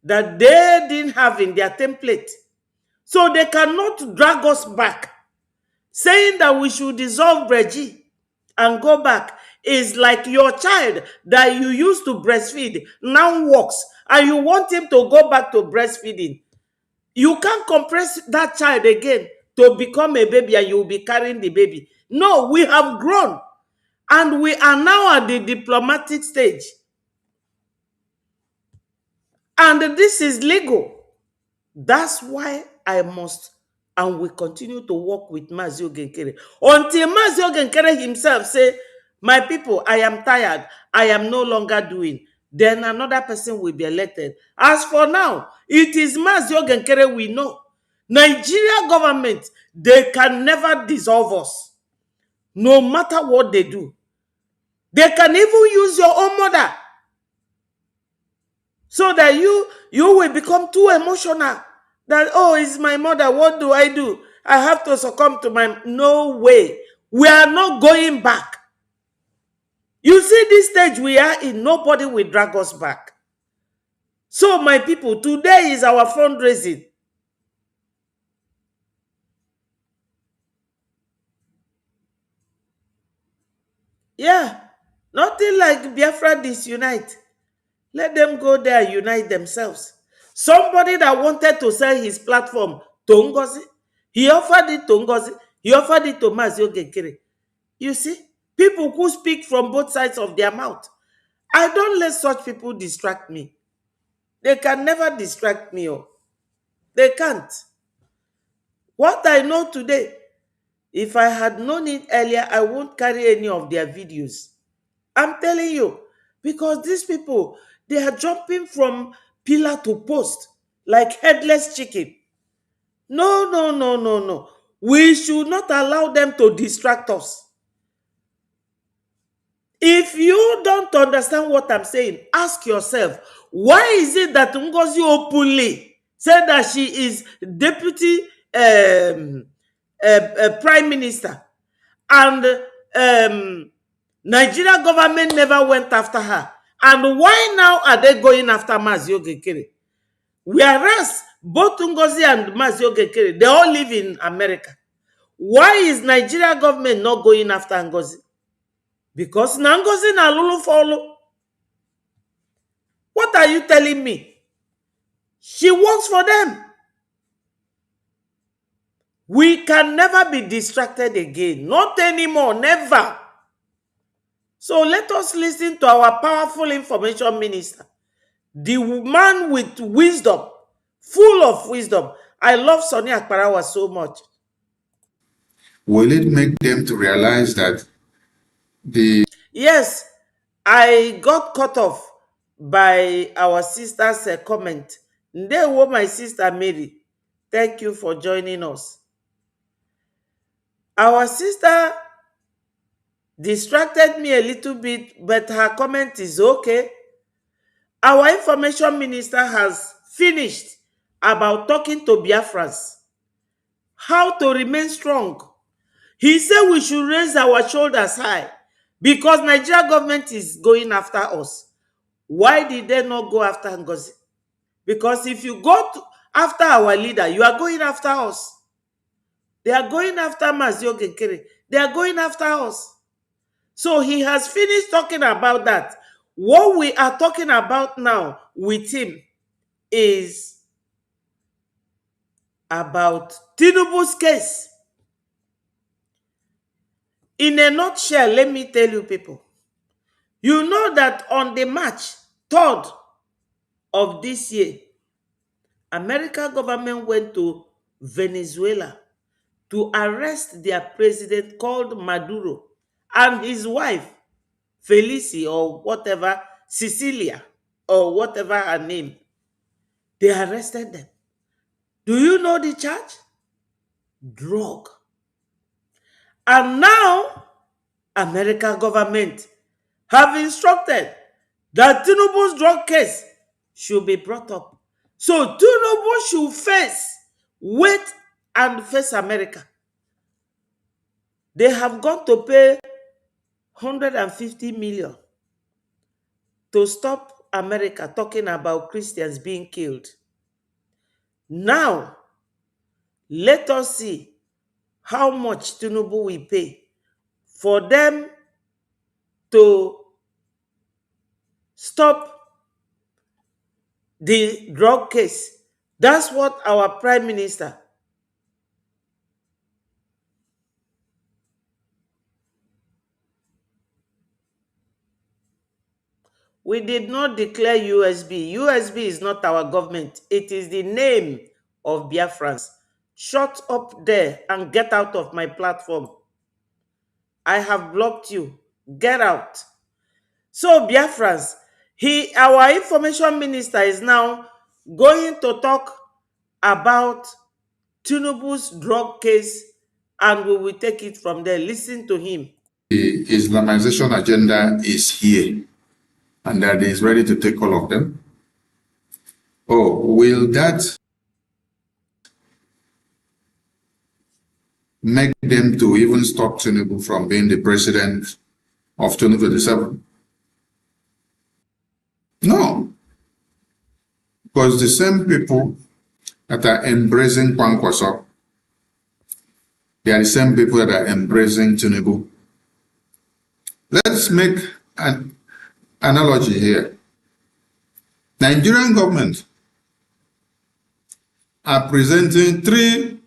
that they didn't have in their template. So they cannot drag us back. Saying that we should dissolve Breji and go back is like your child that you used to breastfeed now walks and you want him to go back to breastfeeding. You can't compress that child again to become a baby and you'll be carrying the baby. No, we have grown and we are now at the diplomatic stage. And this is legal. That's why I must and will continue to work with Mazi Ogenkere until Mazi Ogenkere himself say, my people, I am tired. I am no longer doing. Then another person will be elected. As for now, it is Mazi Ogenkere we know. Nigeria government, they can never dissolve us. No matter what they do. They can even use your own mother. So that you will become too emotional. That, oh, it's my mother. What do? I have to succumb to my... No way. We are not going back. You see this stage we are in, nobody will drag us back. So, my people, today is our fundraising. Yeah. Nothing like Biafra disunite. Let them go there and unite themselves. Somebody that wanted to sell his platform to Ngozi, he offered it to Ngozi, he offered it to Mazi Ogenkere. You see, people who speak from both sides of their mouth. I don't let such people distract me. They can never distract me. Oh. They can't. What I know today, if I had known it earlier, I won't carry any of their videos. I'm telling you, because these people, they are jumping from pillar to post like headless chicken. No, no, no, no, no. We should not allow them to distract us. If you don't understand what I'm saying, ask yourself, why is it that Ngozi openly said that she is deputy prime minister and Nigeria government never went after her? And why now are they going after Mazi Ogenkere? Whereas both Ngozi and Mazi Ogenkere, they all live in America. Why is Nigeria government not going after Ngozi? Because Ngozi na lulu follow. What are you telling me? She works for them. We can never be distracted again. Not anymore. Never. So let us listen to our powerful information minister. The man with wisdom. Full of wisdom. I love Sonny Akparawa so much. Will it make them to realize that the... Yes, I got cut off by our sister's comment. Ndewo, my sister Mary. Thank you for joining us. Our sister distracted me a little bit, but her comment is okay. Our information minister has finished about talking to Biafrans. How to remain strong. He said we should raise our shoulders high because Nigeria government is going after us. Why did they not go after Ngozi? Because if you go after our leader, you are going after us. They are going after Mazi Ogenkere. They are going after us. So he has finished talking about that. What we are talking about now with him is about Tinubu's case. In a nutshell, let me tell you people. You know that on the March 3rd of this year, American government went to Venezuela to arrest their president called Maduro and his wife, Felicia or whatever, Cecilia or whatever her name. They arrested them. Do you know the charge? Drug. And now, American government have instructed that Tinubu's drug case should be brought up. So Tinubu should wait and face America. They have gone to pay 150 million to stop America talking about Christians being killed. Now, let us see how much Tinubu will pay for them to stop the drug case. That's what our Prime Minister, we did not declare USB. USB is not our government. It is the name of Biafrans. Shut up there and get out of my platform. I have blocked you. Get out. So Biafrans, our information minister is now going to talk about Tinubu's drug case, and we will take it from there. Listen to him. The Islamization agenda is here, and that is ready to take all of them. Oh, will that make them to even stop Tinubu from being the president of 2027? No. Because the same people that are embracing Kwankwaso, they are the same people that are embracing Tinubu. Let's make an analogy here. Nigerian government are presenting three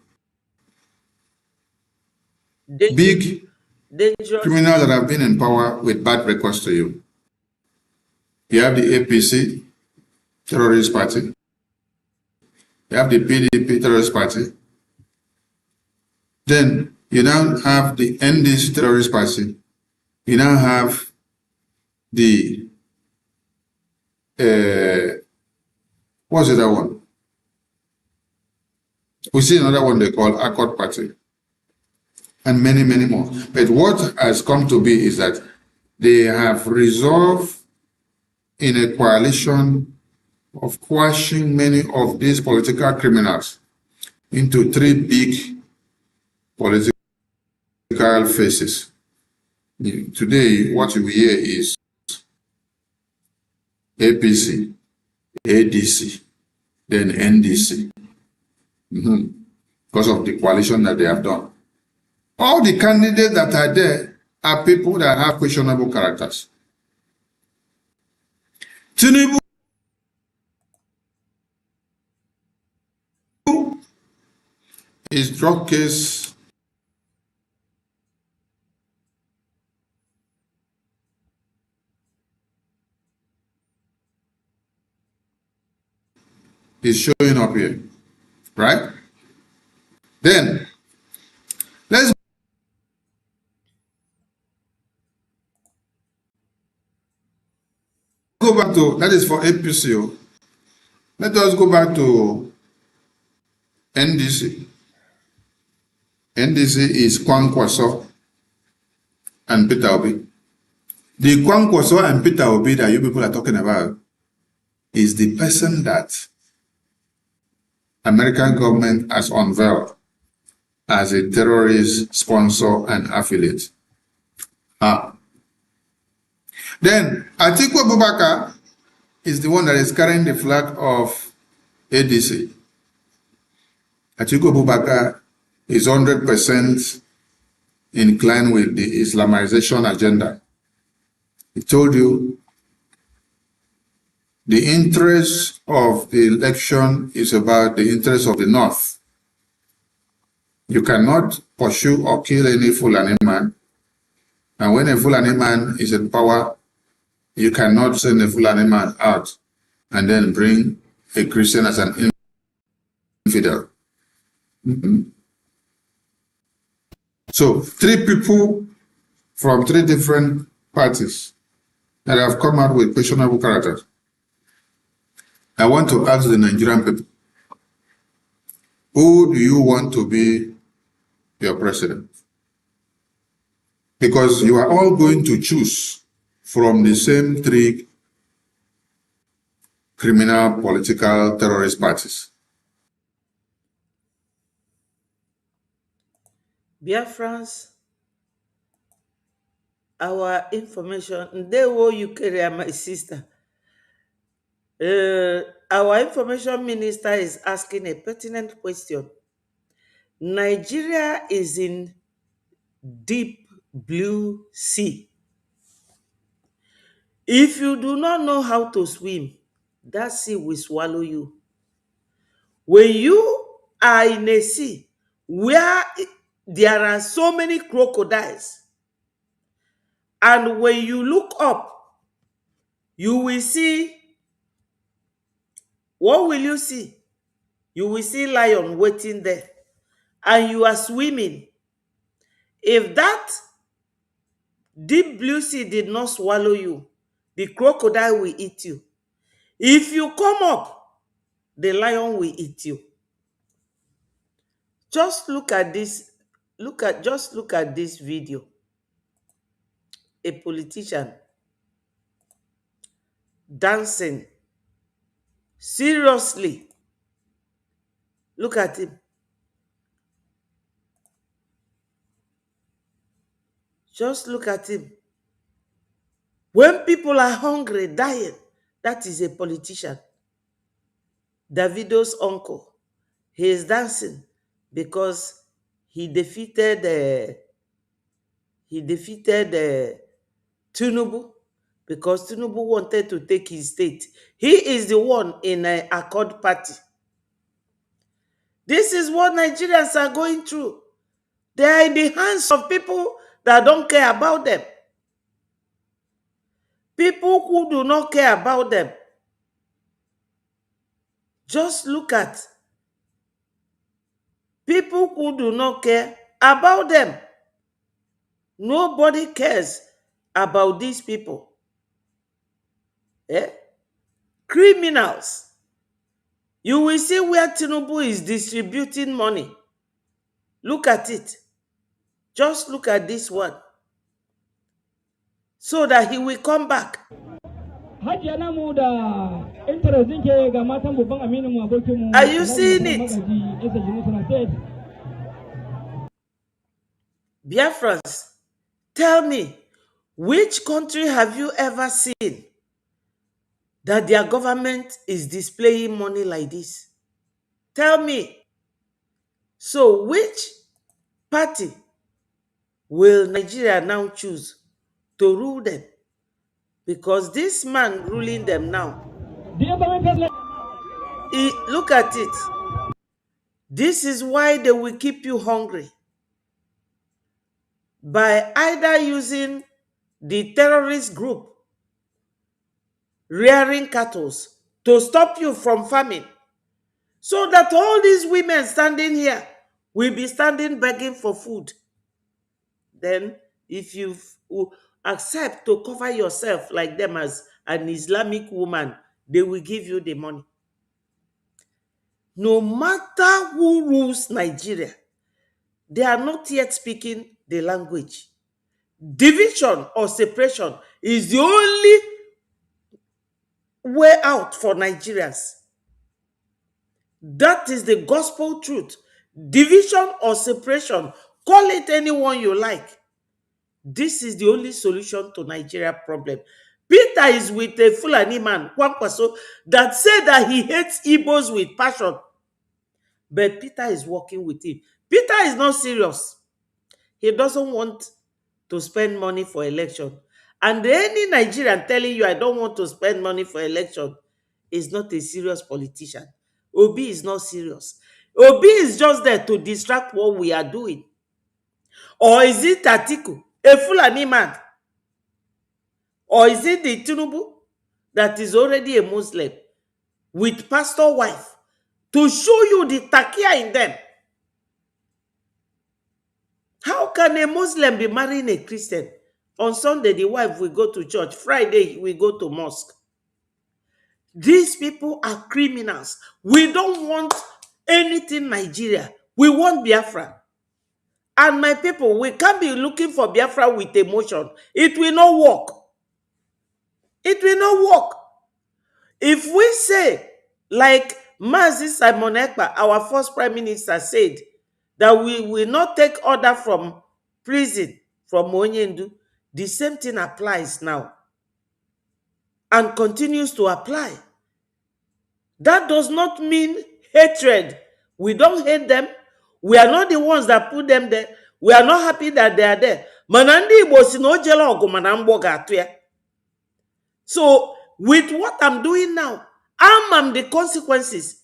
big criminals that have been in power with bad records to you. You have the APC, terrorist party. You have the PDP, terrorist party. Then you now have the NDC, terrorist party. You now have the, what's the other one? We see another one they call Accord Party. And many, many more. But what has come to be is that they have resolved in a coalition of quashing many of these political criminals into three big political faces. Today, what you hear is APC, ADC, then NDC, because of the coalition that they have done. All the candidates that are there are people that have questionable characters. Tinubu his drug case is showing up here, right? Then let's go back to, that is for APCO. Let us go back to NDC. NDC is Kwankwaso and Peter Obi. The Kwankwaso and Peter Obi that you people are talking about is the person that American government has unveiled as a terrorist sponsor and affiliate. Then Atiku Abubakar is the one that is carrying the flag of ADC. Atiku Abubakar is 100% inclined with the Islamization agenda. He told you the interest of the election is about the interest of the North. You cannot pursue or kill any Fulani man. And when a Fulani man is in power, you cannot send a Fulani man out and then bring a Christian as an infidel. So, three people from three different parties that have come out with questionable characters. I want to ask the Nigerian people, who do you want to be your president? Because you are all going to choose from the same three criminal, political, terrorist parties. Biafrans, our information, they will you carry my sister. Our information minister is asking a pertinent question. Nigeria is in deep blue sea. If you do not know how to swim, that sea will swallow you. When you are in a sea where there are so many crocodiles, and when you look up, you will see, what will you see? You will see lion waiting there, and you are swimming. If that deep blue sea did not swallow you, the crocodile will eat you. If you come up, the lion will eat you. Just look at this. Just look at this video. A politician dancing. Seriously. Look at him. Just look at him. When people are hungry, dying, that is a politician. Davido's uncle, he is dancing because he defeated Tinubu, because Tinubu wanted to take his state. He is the one in an Accord party. This is what Nigerians are going through. They are in the hands of people that don't care about them. People who do not care about them. Just look at people who do not care about them. Nobody cares about these people. Eh? Criminals. You will see where Tinubu is distributing money. Look at it. Just look at this one. So that he will come back. Are you seeing it? Biafrans, tell me, which country have you ever seen that their government is displaying money like this? Tell me. So which party will Nigeria now choose to rule them? Because this man ruling them now, look at it. This is why they will keep you hungry. By either using the terrorist group rearing cattle to stop you from farming, so that all these women standing here will be standing begging for food. Then, if you accept to cover yourself like them as an Islamic woman, they will give you the money. No matter who rules Nigeria, they are not yet speaking the language. Division or separation is the only way out for Nigerians. That is the gospel truth. Division or separation, call it anyone you like. This is the only solution to Nigeria problem. Peter is with a Fulani man, Kwankwaso, that said that he hates Igbos with passion. But Peter is working with him. Peter is not serious. He doesn't want to spend money for election. And any Nigerian telling you, I don't want to spend money for election, is not a serious politician. Obi is not serious. Obi is just there to distract what we are doing. Or is it Atiku, a Fulani man? Or is it the Tinubu that is already a Muslim with pastor wife to show you the takia in them? How can a Muslim be marrying a Christian? On Sunday, the wife will go to church. Friday, we go to mosque. These people are criminals. We don't want anything Nigeria. We want Biafra. And my people, we can't be looking for Biafra with emotion. It will not work. It will not work. If we say, like Mazi Simon Ekpa, our first prime minister, said, that we will not take order from prison, from Onyendu, the same thing applies now and continues to apply. That does not mean hatred. We don't hate them. We are not the ones that put them there. We are not happy that they are there. Manandi Igbo si na o jela ogu mana mgbo ga-atụ ya. So, with what I'm doing now, I'm the consequences.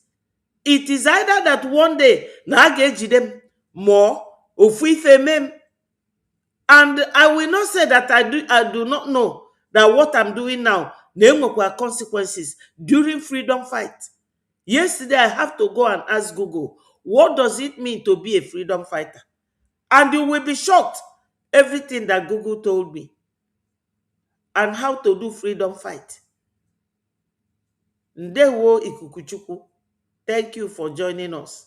It is either that one day na a ga-eji them more, ofu ife mem. And I will not say that I do not know that what I'm doing now na enwekwa consequences during freedom fight. Yesterday, I have to go and ask Google, what does it mean to be a freedom fighter? And you will be shocked, everything that Google told me and how to do freedom fight. Ndewo Ikukuchukwu, thank you for joining us.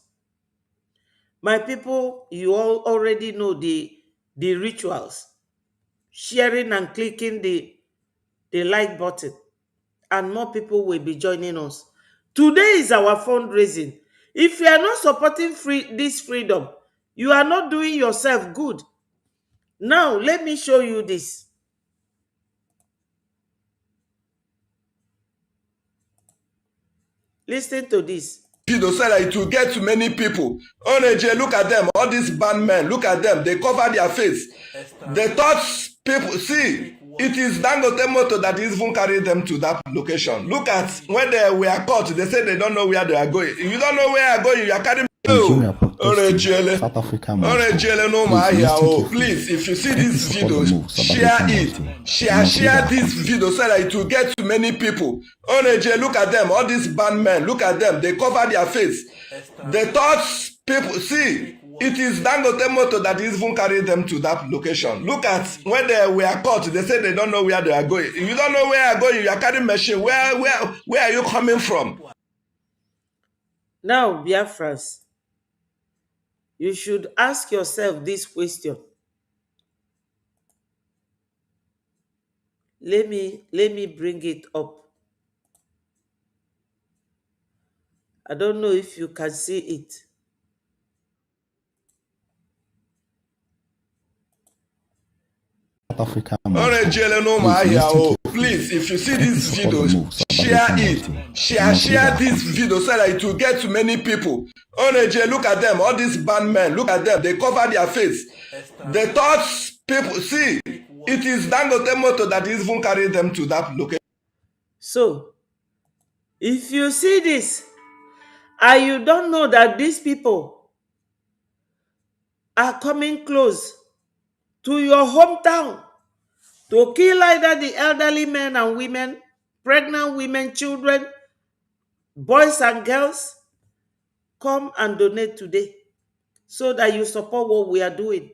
My people, you all already know the rituals. Sharing and clicking the like button. And more people will be joining us. Today is our fundraising. If you are not supporting this freedom, you are not doing yourself good. Now, let me show you this. Listen to this. Video said that it will get to many people. Oneje, look at them, all these band men, look at them, they cover their face. They thought people, see, it is Dangote Motor that is even carrying them to that location. Look at when they were caught, they said they don't know where they are going. If you don't know where you are going, you are carrying. South Africa. Please, if you see this video, share it. Share this video so that it will get to many people. Oneje, look at them, all these band men, look at them, they cover their face. They thought people, see, it is Dangote Motor that is even carrying them to that location. Look at when they were caught, they said they don't know where they are going. If you don't know where you are going, you are carrying machine. Where are you coming from? Now, Biafras, you should ask yourself this question. Let me bring it up. I don't know if you can see it. Africa. Please, if you see this video, share it. Share this video so that it will get to many people. Oneje, look at them, all these band men, look at them, they cover their face. They thought people, see, it is Dangote Motor that is even carrying them to that location. So, if you see this, and you don't know that these people are coming close to your hometown to kill either the elderly men and women, pregnant women, children, boys and girls, come and donate today so that you support what we are doing.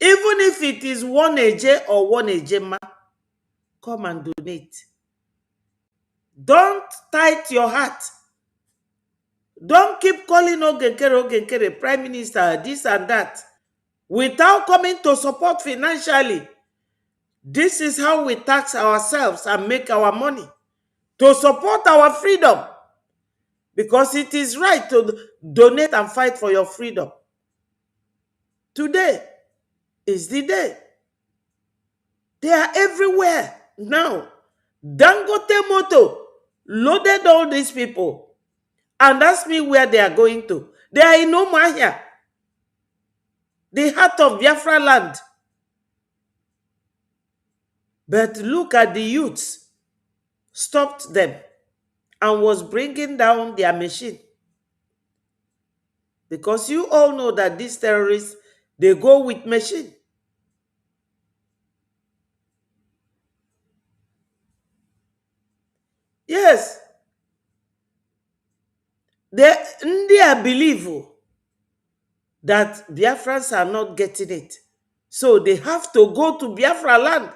Even if it is one AJ or one AJMA, come and donate. Don't tight your heart. Don't keep calling Ogenkere, Prime Minister, this and that, without coming to support financially. This is how we tax ourselves and make our money, to support our freedom. Because it is right to donate and fight for your freedom. Today is the day. They are everywhere now. Dangote Motor loaded all these people and asked me where they are going to. They are in Omahia, the heart of Biafra land. But look at the youths stopped them and was bringing down their machine. Because you all know that these terrorists, they go with machine. Yes. They believe that Biafrans are not getting it. So they have to go to Biafra land.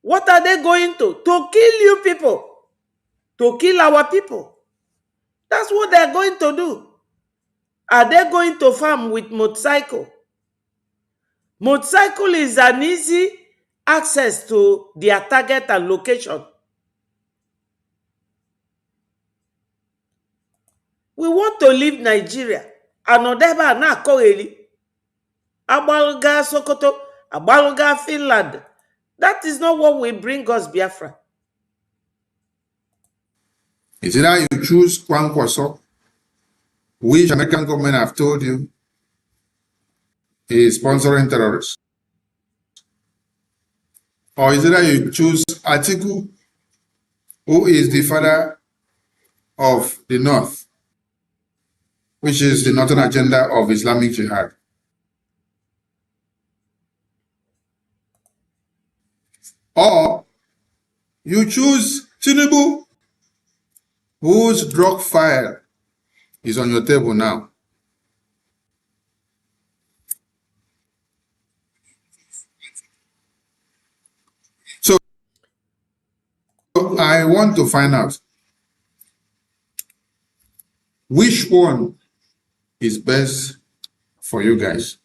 What are they going to? To kill you people. to kill our people. That's what they're going to do. Are they going to farm with motorcycle? Motorcycle is an easy access to their target and location. We want to leave Nigeria. Anodeba na Koeli. Abaluga Sokoto. Abaluga Finland. That is not what will bring us Biafra. Is it that you choose Kwankwaso, which American government have told you is sponsoring terrorists? Or is it that you choose Atiku, who is the father of the North, which is the northern agenda of Islamic Jihad? Or you choose Tinubu, whose drug file is on your table now. So I want to find out which one is best for you guys.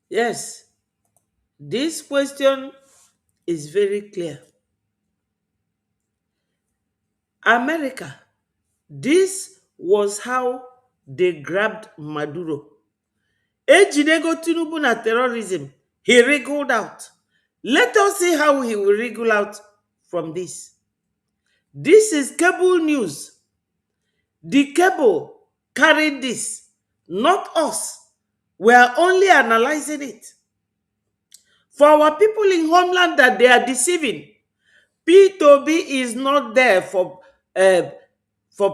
Yes, this question is very clear. America, this was how they grabbed Maduro. Ejidego Tinubu na terrorism, he wriggled out. Let us see how he will wriggle out from this. This is cable news. The cable carried this, not us. We are only analyzing it. For our people in homeland that they are deceiving, P2B is not there for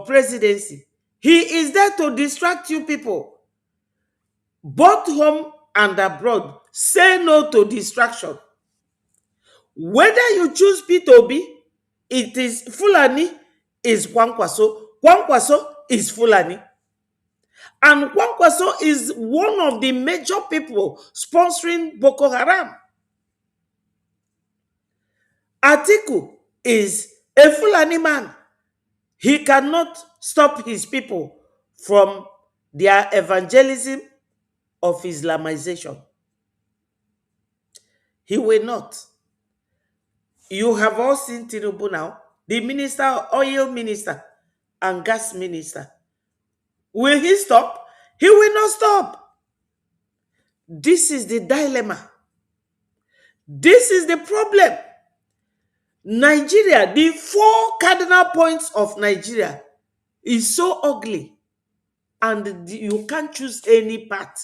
presidency. He is there to distract you people. Both home and abroad, say no to distraction. Whether you choose P2B, it is Fulani, is Kwankwaso. Kwankwaso is Fulani. And Kwankwaso is one of the major people sponsoring Boko Haram. Atiku is a Fulani man. He cannot stop his people from their evangelism of Islamization. He will not. You have all seen Tinubu now, the minister, oil minister, and gas minister. Will he stop? He will not stop. This is the dilemma. This is the problem. Nigeria, the 4 cardinal points of Nigeria is so ugly. And you can't choose any part,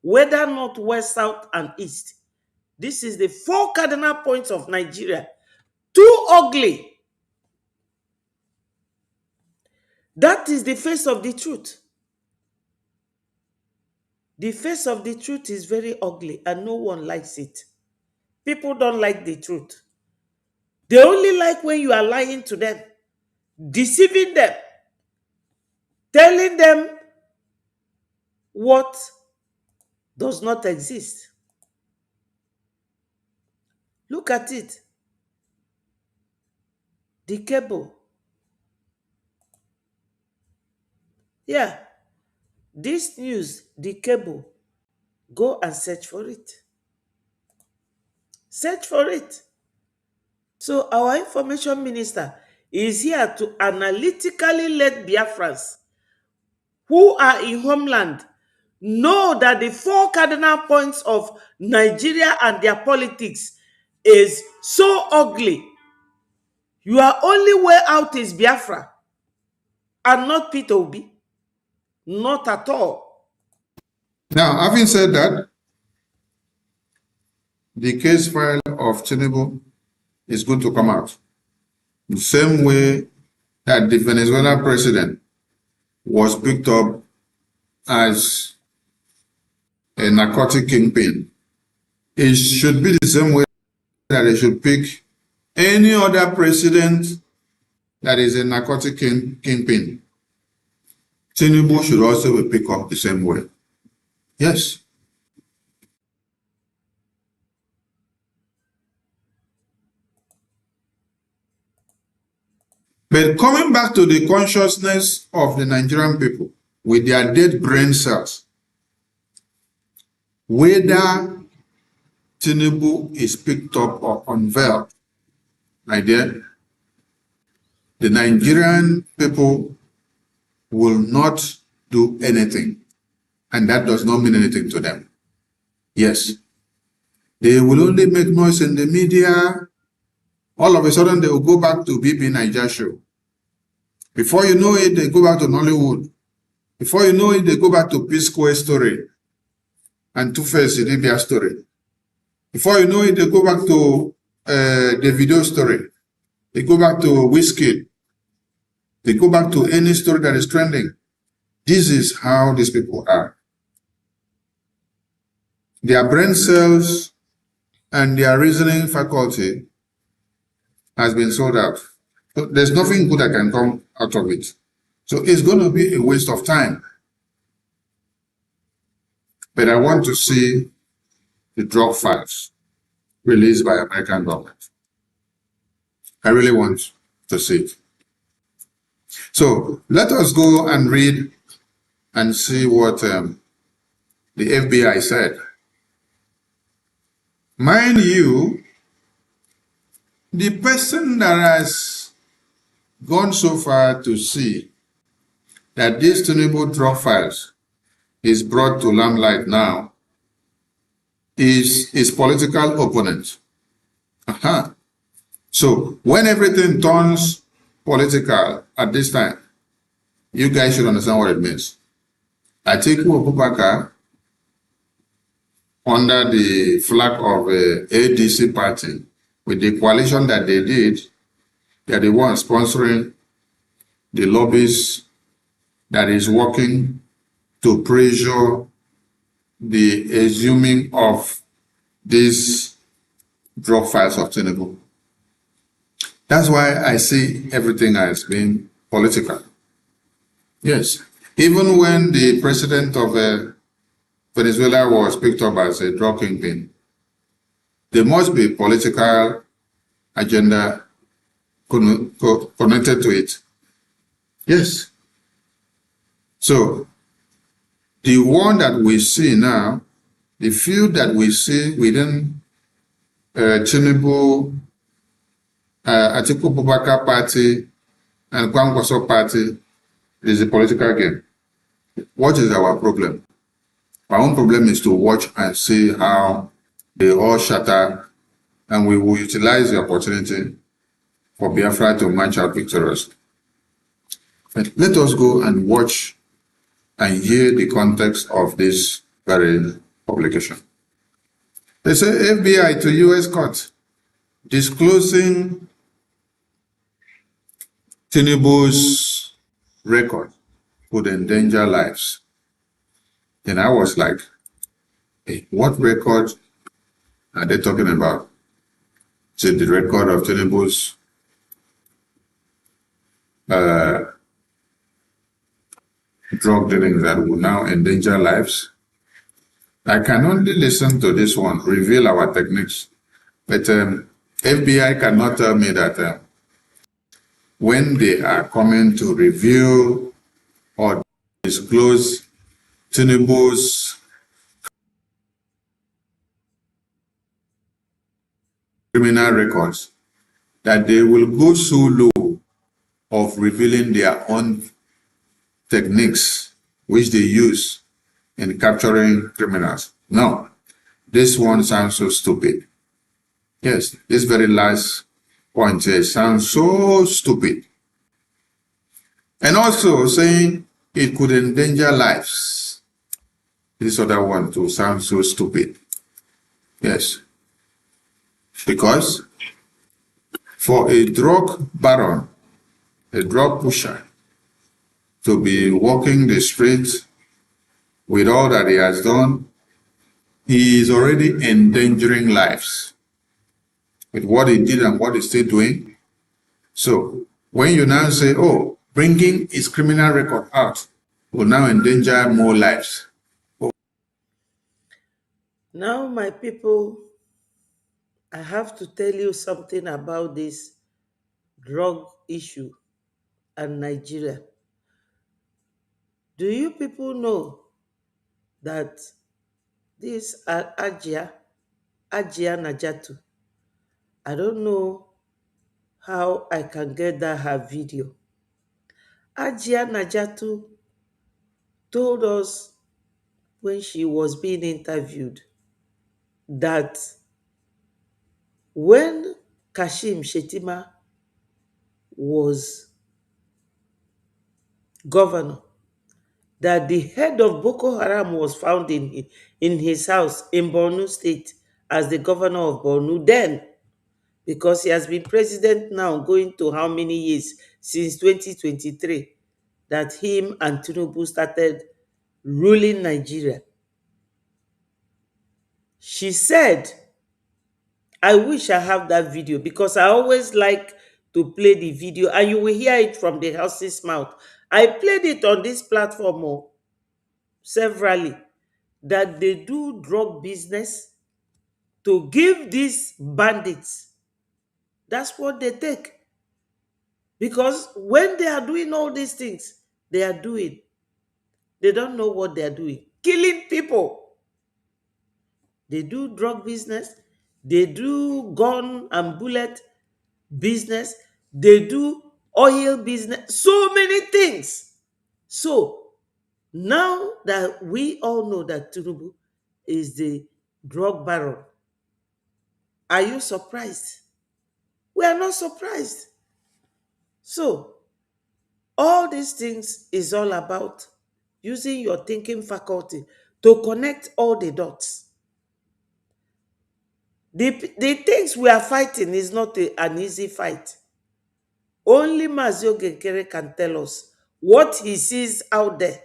whether north, west, south, and east. This is the 4 cardinal points of Nigeria. Too ugly. That is the face of the truth. The face of the truth is very ugly and no one likes it. People don't like the truth. They only like when you are lying to them, deceiving them, telling them what does not exist. Look at it. The cable. Yeah. This news, the cable. Go and search for it. Search for it. So our information minister is here to analytically let Biafrans who are in homeland know that the 4 cardinal points of Nigeria and their politics is so ugly. Your only way out is Biafra and not P2B. Not at all. Now, having said that, the case file of Tinubu is going to come out. The same way that the Venezuelan president was picked up as a narcotic kingpin. It should be the same way that they should pick any other president that is a narcotic kingpin. Tinubu should also be picked up the same way. Yes. But coming back to the consciousness of the Nigerian people with their dead brain cells, whether Tinubu is picked up or unveiled, my dear, the Nigerian people will not do anything, and that does not mean anything to them. Yes, they will only make noise in the media. All of a sudden, they will go back to BB Niger show. Before you know it, they go back to Nollywood. Before you know it, they go back to Peace Square story and Two-Face Idibia story. Before you know it, they go back to the video story. They go back to Whiskey. They go back to any story that is trending. This is how these people are. Their brain cells and their reasoning faculty has been sold out. So there's nothing good that can come out of it. So it's going to be a waste of time. But I want to see the drug files released by American government. I really want to see it. So let us go and read and see what the FBI said. Mind you, the person that has gone so far to see that these Tinubu drug files is brought to limelight now is his political opponent. So when everything turns political at this time, you guys should understand what it means. Atiku Abubakar, under the flag of ADC party, with the coalition that they did, they are the ones sponsoring the lobbies that is working to pressure the assuming of these drug files of Tinubu. That's why I see everything as being political. Yes, even when the president of Venezuela was picked up as a drug kingpin, there must be political agenda connected to it. Yes. So the one that we see now, the few that we see within Tinubu, Atiku Abubakar party, and Kwankwaso party is a political game. What is our problem? Our own problem is to watch and see how they all shatter, and we will utilize the opportunity for Biafra to march out victorious. But let us go and watch and hear the context of this very publication. They say FBI to U.S. court disclosing Tinubu's record could endanger lives. And I was like, hey, what record are they talking about? Is it the record of Tinubu's drug dealing that will now endanger lives? I can only listen to this one, reveal our techniques. But FBI cannot tell me that when they are coming to review or disclose Tinubu's criminal records, that they will go so low of revealing their own techniques which they use in capturing criminals. No, this one sounds so stupid. Yes, this very last point here sounds so stupid. And also saying it could endanger lives. This other one too sounds so stupid. Yes. Because for a drug baron, a drug pusher, to be walking the streets with all that he has done, he is already endangering lives with what he did and what he's still doing. So when you now say, oh, bringing his criminal record out will now endanger more lives. Now, my people, I have to tell you something about this drug issue and Nigeria. Do you people know that this Ajia Najatu, I don't know how I can get that her video. Ajia Najatu told us when she was being interviewed that when Kashim Shettima was governor, that the head of Boko Haram was found in his house in Borno State as the governor of Borno then, because he has been president now going to how many years, since 2023, that him and Tinubu started ruling Nigeria. She said, I wish I have that video because I always like to play the video and you will hear it from the house's mouth. I played it on this platform severally, that they do drug business to give these bandits. That's what they take. Because when they are doing all these things, they don't know what they are doing. Killing people. They do drug business. They do gun and bullet business. They do oil business. So many things. So now that we all know that Tinubu is the drug baron, are you surprised? We are not surprised. So all these things is all about using your thinking faculty to connect all the dots. The things we are fighting is not an easy fight. Only Mazio Genkere can tell us what he sees out there.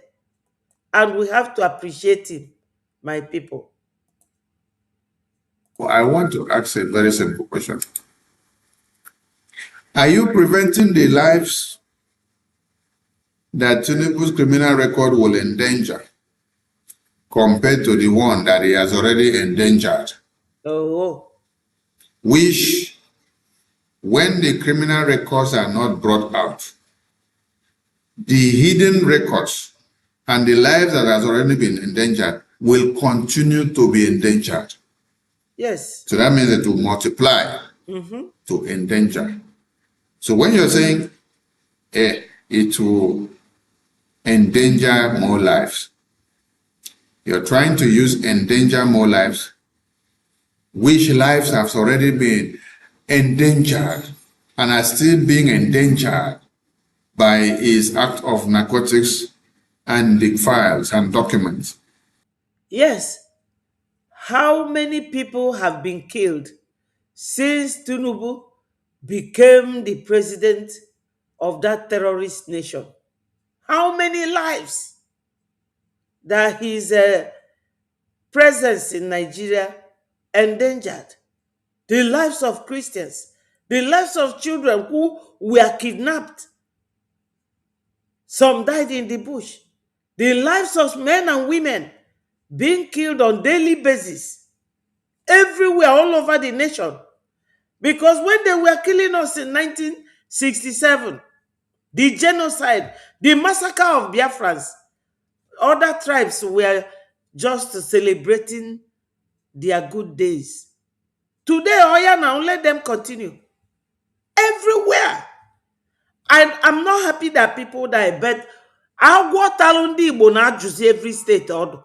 And we have to appreciate him, my people. Well, I want to ask a very simple question. Are you preventing the lives that Tinubu's criminal record will endanger compared to the one that he has already endangered? Oh. Which, when the criminal records are not brought out, the hidden records and the lives that has already been endangered will continue to be endangered. Yes. So that means it will multiply to endanger. So when you're saying it will endanger more lives, you're trying to use endanger more lives, which lives have already been endangered and are still being endangered by his act of narcotics and the files and documents. Yes. How many people have been killed since Tinubu became the president of that terrorist nation? How many lives that his presence in Nigeria endangered? The lives of Christians, the lives of children who were kidnapped. Some died in the bush. The lives of men and women being killed on daily basis, everywhere, all over the nation. Because when they were killing us in 1967, the genocide, the massacre of Biafrans, other tribes were just celebrating their good days. Today, Oya now, let them continue. Everywhere. And I'm not happy that people die, but agwọ tala ndị Igbo na-ajụzi every state ọdụ.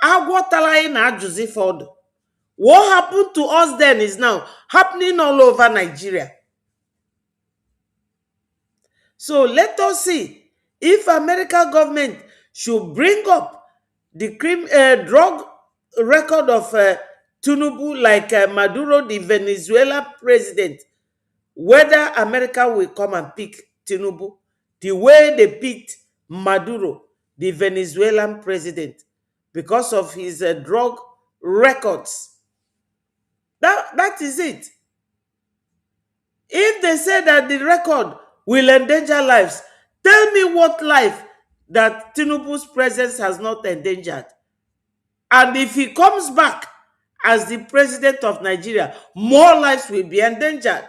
Agwọ tala anyị na-ajụzi fọdụ. What happened to us then is now happening all over Nigeria. So let us see if American government should bring up the drug record of Tinubu like Maduro, the Venezuela president, whether America will come and pick Tinubu the way they picked Maduro, the Venezuelan president, because of his drug records. That is it. If they say that the record will endanger lives, tell me what life that Tinubu's presence has not endangered. And if he comes back as the president of Nigeria, more lives will be endangered.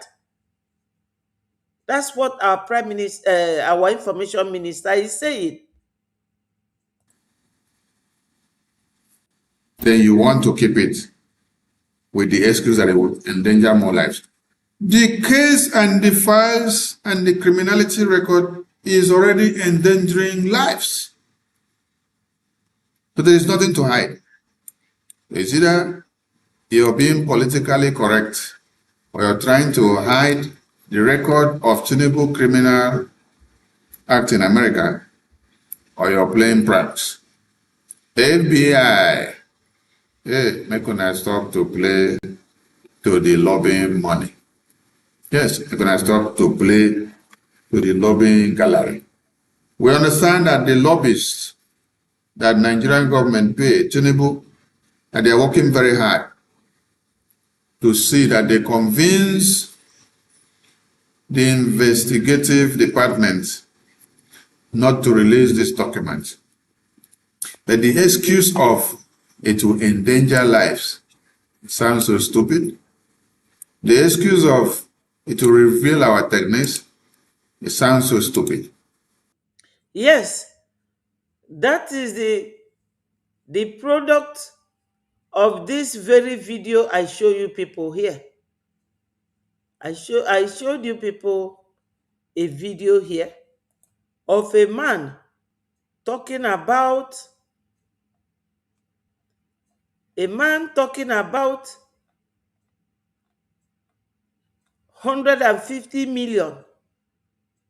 That's what our Prime Minister, our Information Minister is saying. Then you want to keep it with the excuse that it will endanger more lives. The case and the files and the criminality record is already endangering lives. So there is nothing to hide. It's either you're being politically correct or you're trying to hide the record of Tinubu criminal act in America, or you're playing pranks. FBI, hey, make una stop to play to the lobbying money. Yes, make una stop to play to the lobbying gallery. We understand that the lobbyists that Nigerian government pay Tinubu, that they are working very hard to see that they convince the investigative department not to release this document. But the excuse of it will endanger lives sounds so stupid. The excuse of it will reveal our techniques, it sounds so stupid. Yes, that is the product of this very video I show you people here. I showed you people a video here of a man talking about 150 million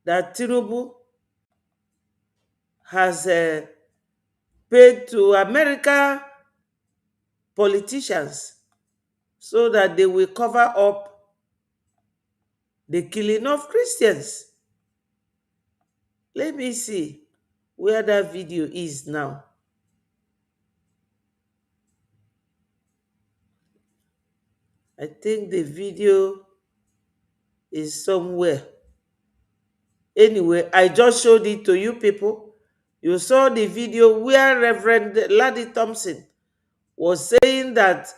that Tinubu has paid to American politicians so that they will cover up the killing of Christians. Let me see where that video is now. I think the video is somewhere. Anyway, I just showed it to you people. You saw the video where Reverend Laddie Thompson was saying that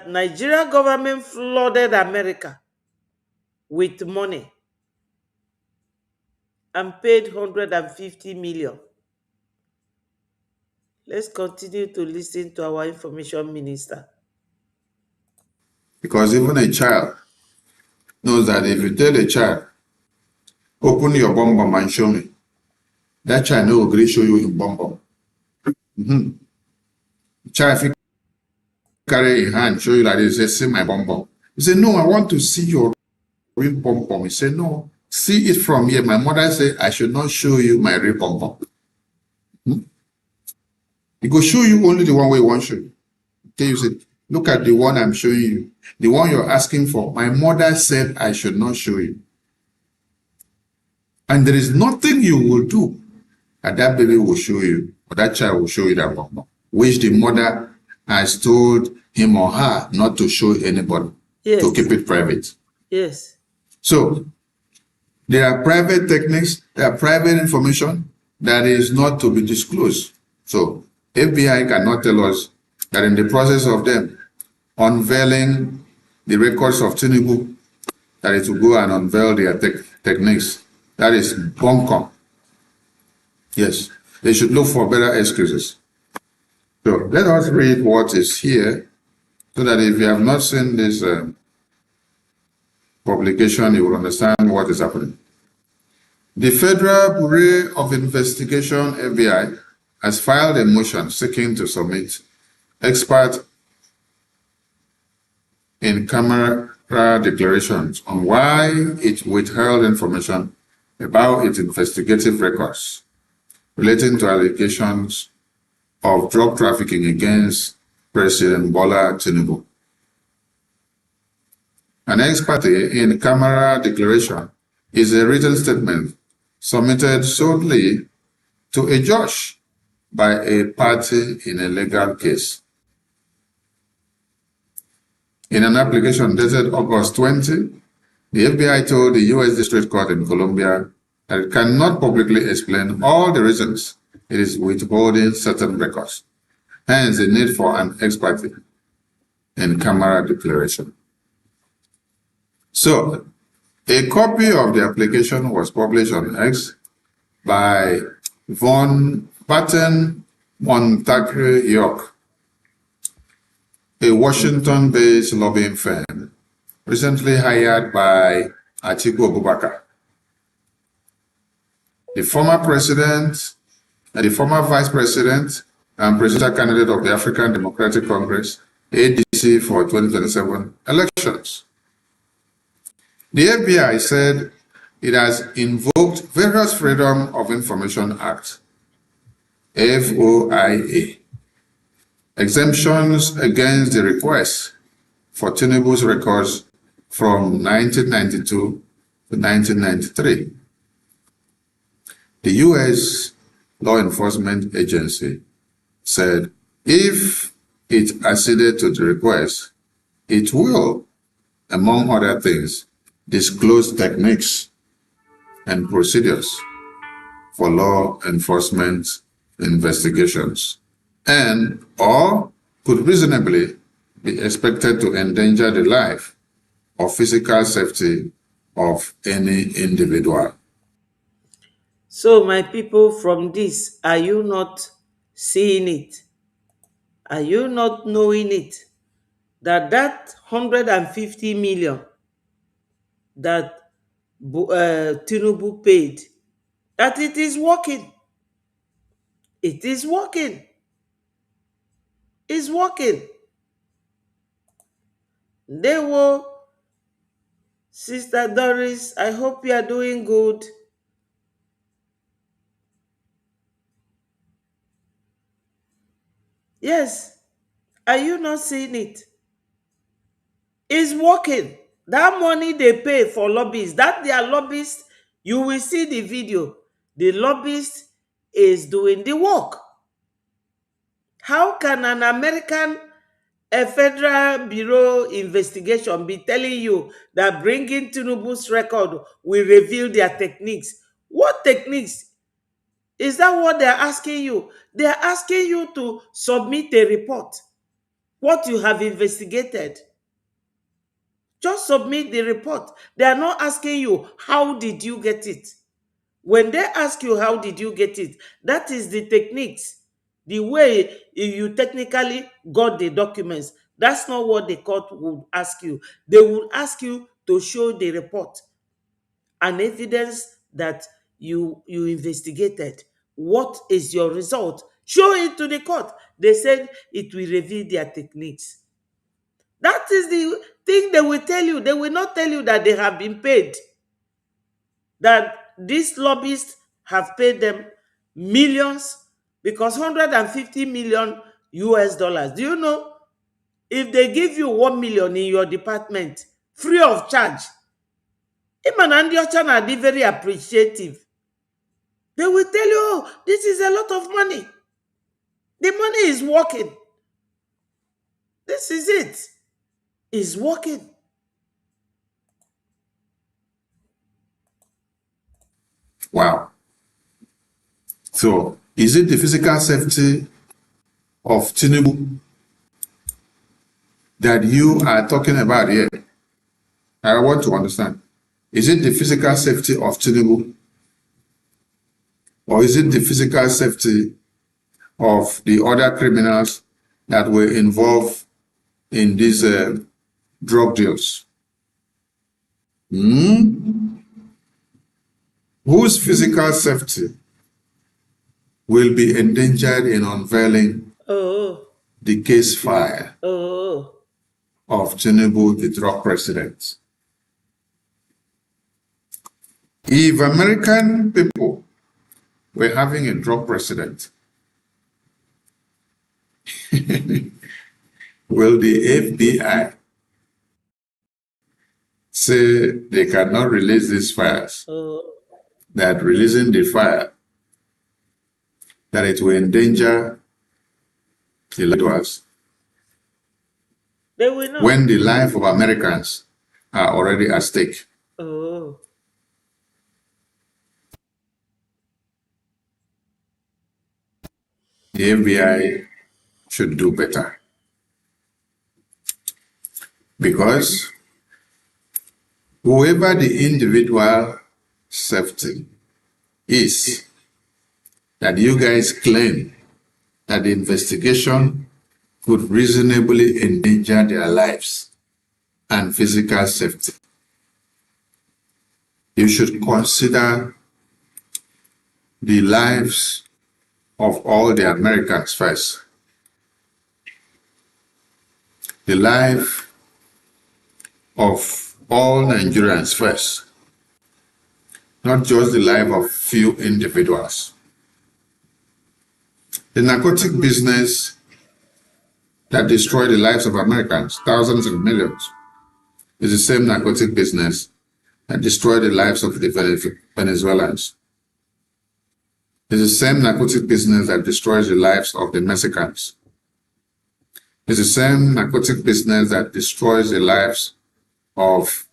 Nigeria government flooded America with money and paid 150 million. Let's continue to listen to our Information Minister. Because even a child knows that if you tell a child, open your bum bum and show me, that child will agree show you in bum bum. The child, if you carry a hand, show you like this, say, see my bum bum. You say, no, I want to see your real bum bum. He say, no, see it from here. My mother said, I should not show you my real bum bum. He go show you only the one way he wants to show you. Tell you, say, look at the one I'm showing you. The one you're asking for. My mother said I should not show you. And there is nothing you will do that baby will show you, or that child will show you that bum bum, which the mother has told him or her not to show anybody, to keep it private. Yes. So, there are private techniques, there are private information that is not to be disclosed. So, FBI cannot tell us that in the process of them unveiling the records of Tinubu, that it will go and unveil their techniques. That is bunkum. Yes, they should look for better excuses. So let us read what is here, so that if you have not seen this publication, you will understand what is happening. The Federal Bureau of Investigation, FBI, has filed a motion seeking to submit expert in-camera declarations on why it withheld information about its investigative records relating to allegations of drug trafficking against President Bola Tinubu. An expert in-camera declaration is a written statement submitted solely to a judge by a party in a legal case. In an application dated August 20, the FBI told the U.S. District Court in Colombia that it cannot publicly explain all the reasons it is withholding certain records, hence the need for an expert in-camera declaration. So, A copy of the application was published on X by Von Patten Montague York, a Washington-based lobbying firm recently hired by Atiku Abubakar, the former vice president and presidential candidate of the African Democratic Congress, ADC, for 2027 elections. The FBI said it has invoked various Freedom of Information Act, FOIA, exemptions against the request for Tinubu's records from 1992 to 1993. The U.S. law enforcement agency said if it acceded to the request, it will, among other things, disclose techniques and procedures for law enforcement investigations and or could reasonably be expected to endanger the life or physical safety of any individual. So, my people, from this, are you not seeing it? Are you not knowing it? That 150 million that Tinubu paid, that it is working. It is working. It's working. They were, Sister Doris, I hope you are doing good. Yes. Are you not seeing it? It's working. That money they pay for lobbyists, that their lobbyists, you will see the video. The lobbyist is doing the work. How can an American a Federal Bureau investigation be telling you that bringing Tinubu's record will reveal their techniques? What techniques? Is that what they're asking you? They're asking you to submit a report. What you have investigated. Just submit the report. They are not asking you, how did you get it? When they ask you, how did you get it? That is the techniques. The way you technically got the documents. That's not what the court would ask you. They would ask you to show the report and evidence that you investigated. What is your result? Show it to the court. They said it will reveal their techniques. That is the thing they will tell you. They will not tell you that they have been paid. That these lobbyists have paid them millions, because 150 million US dollars. Do you know, if they give you 1 million in your department, free of charge, Iman and Yocha are very appreciative. They will tell you, oh, this is a lot of money. The money is working. This is it. It's working. Wow. So, is it the physical safety of Tinubu that you are talking about here? I want to understand. Is it the physical safety of Tinubu? Or is it the physical safety of the other criminals that were involved in these drug deals? Whose physical safety will be endangered in unveiling the case file of Tinubu, the drug president? If American people were having a drug president, will the FBI say they cannot release these files? That releasing the file, that it will endanger the individuals? They will not. When the life of Americans are already at stake. The FBI should do better. Because whoever the individual safety is that you guys claim that the investigation could reasonably endanger their lives and physical safety, you should consider the lives of all the Americans first. The life of all Nigerians first, not just the life of few individuals. The narcotic business that destroyed the lives of Americans, thousands and millions, is the same narcotic business that destroyed the lives of the Venezuelans. It's the same narcotic business that destroys the lives of the Mexicans. It's the same narcotic business that destroys the lives of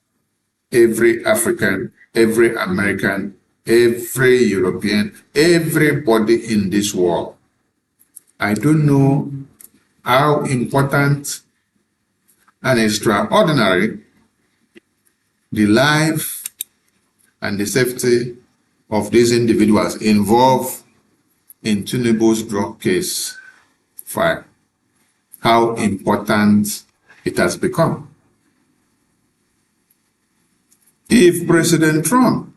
every African, every American, every European, everybody in this world. I don't know how important and extraordinary the life and the safety of these individuals involved in Tinubu's drug case file, how important it has become. If President Trump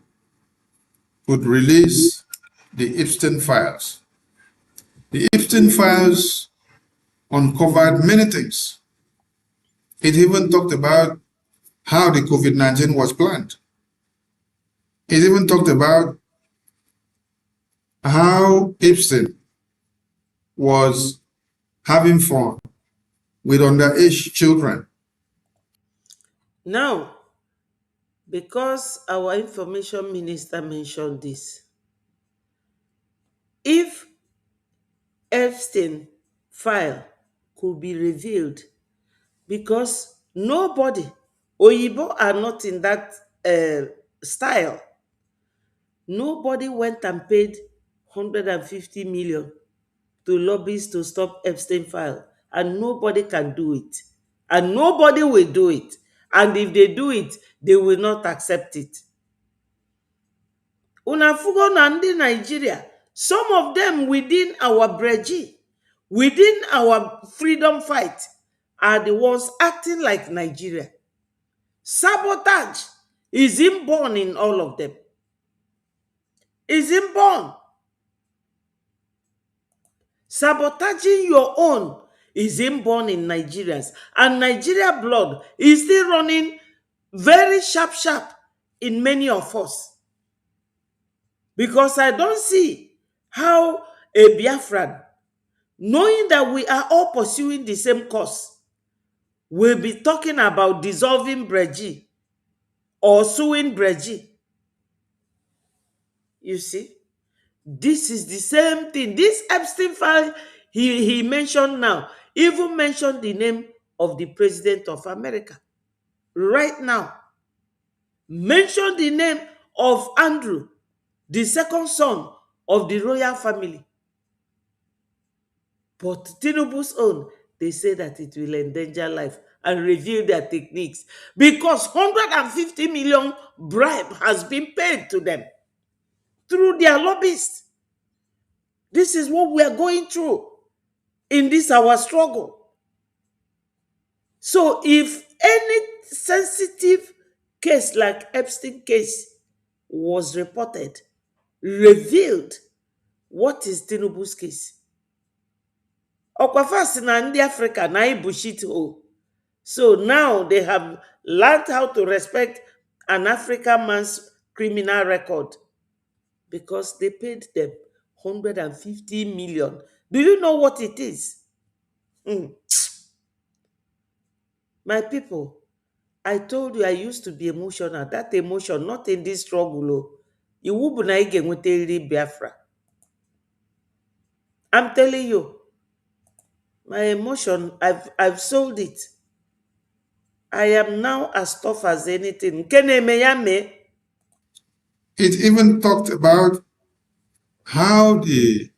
could release the Epstein files, the Epstein files uncovered many things. It even talked about how the COVID-19 was planned. It even talked about how Epstein was having fun with underage children. Now, because our information minister mentioned this, if Epstein file could be revealed, because nobody, Oyibo are not in that style. Nobody went and paid 150 million to lobbyists to stop Epstein file, and nobody can do it, and nobody will do it, and if they do it, they will not accept it. Unafugo na ndị Nigeria, some of them within our breji, within our freedom fight, are the ones acting like Nigeria. Sabotage is inborn in all of them. Is inborn. Sabotaging your own is inborn in Nigerians. And Nigeria blood is still running very sharp in many of us. Because I don't see how a Biafran, knowing that we are all pursuing the same cause, will be talking about dissolving Breji or suing Breji. You see? This is the same thing. This Epstein file he mentioned now, even mentioned the name of the President of America. Right now. Mentioned the name of Andrew, the second son of the royal family. But Tinubu's own, they say that it will endanger life and reveal their techniques. Because 150 million bribe has been paid to them through their lobbyists. This is what we are going through in this our struggle. So if any sensitive case like Epstein case was reported, revealed, what is Tinubu's case? Okwafasi na ndị Africa na ibushit hole. So now they have learned how to respect an African man's criminal record because they paid them 150 million. Do you know what it is? My people, I told you I used to be emotional. That emotion, not in this struggle. Iwu na ige nwete Biafra. I'm telling you, my emotion, I've sold it. I am now as tough as anything. It even talked about how the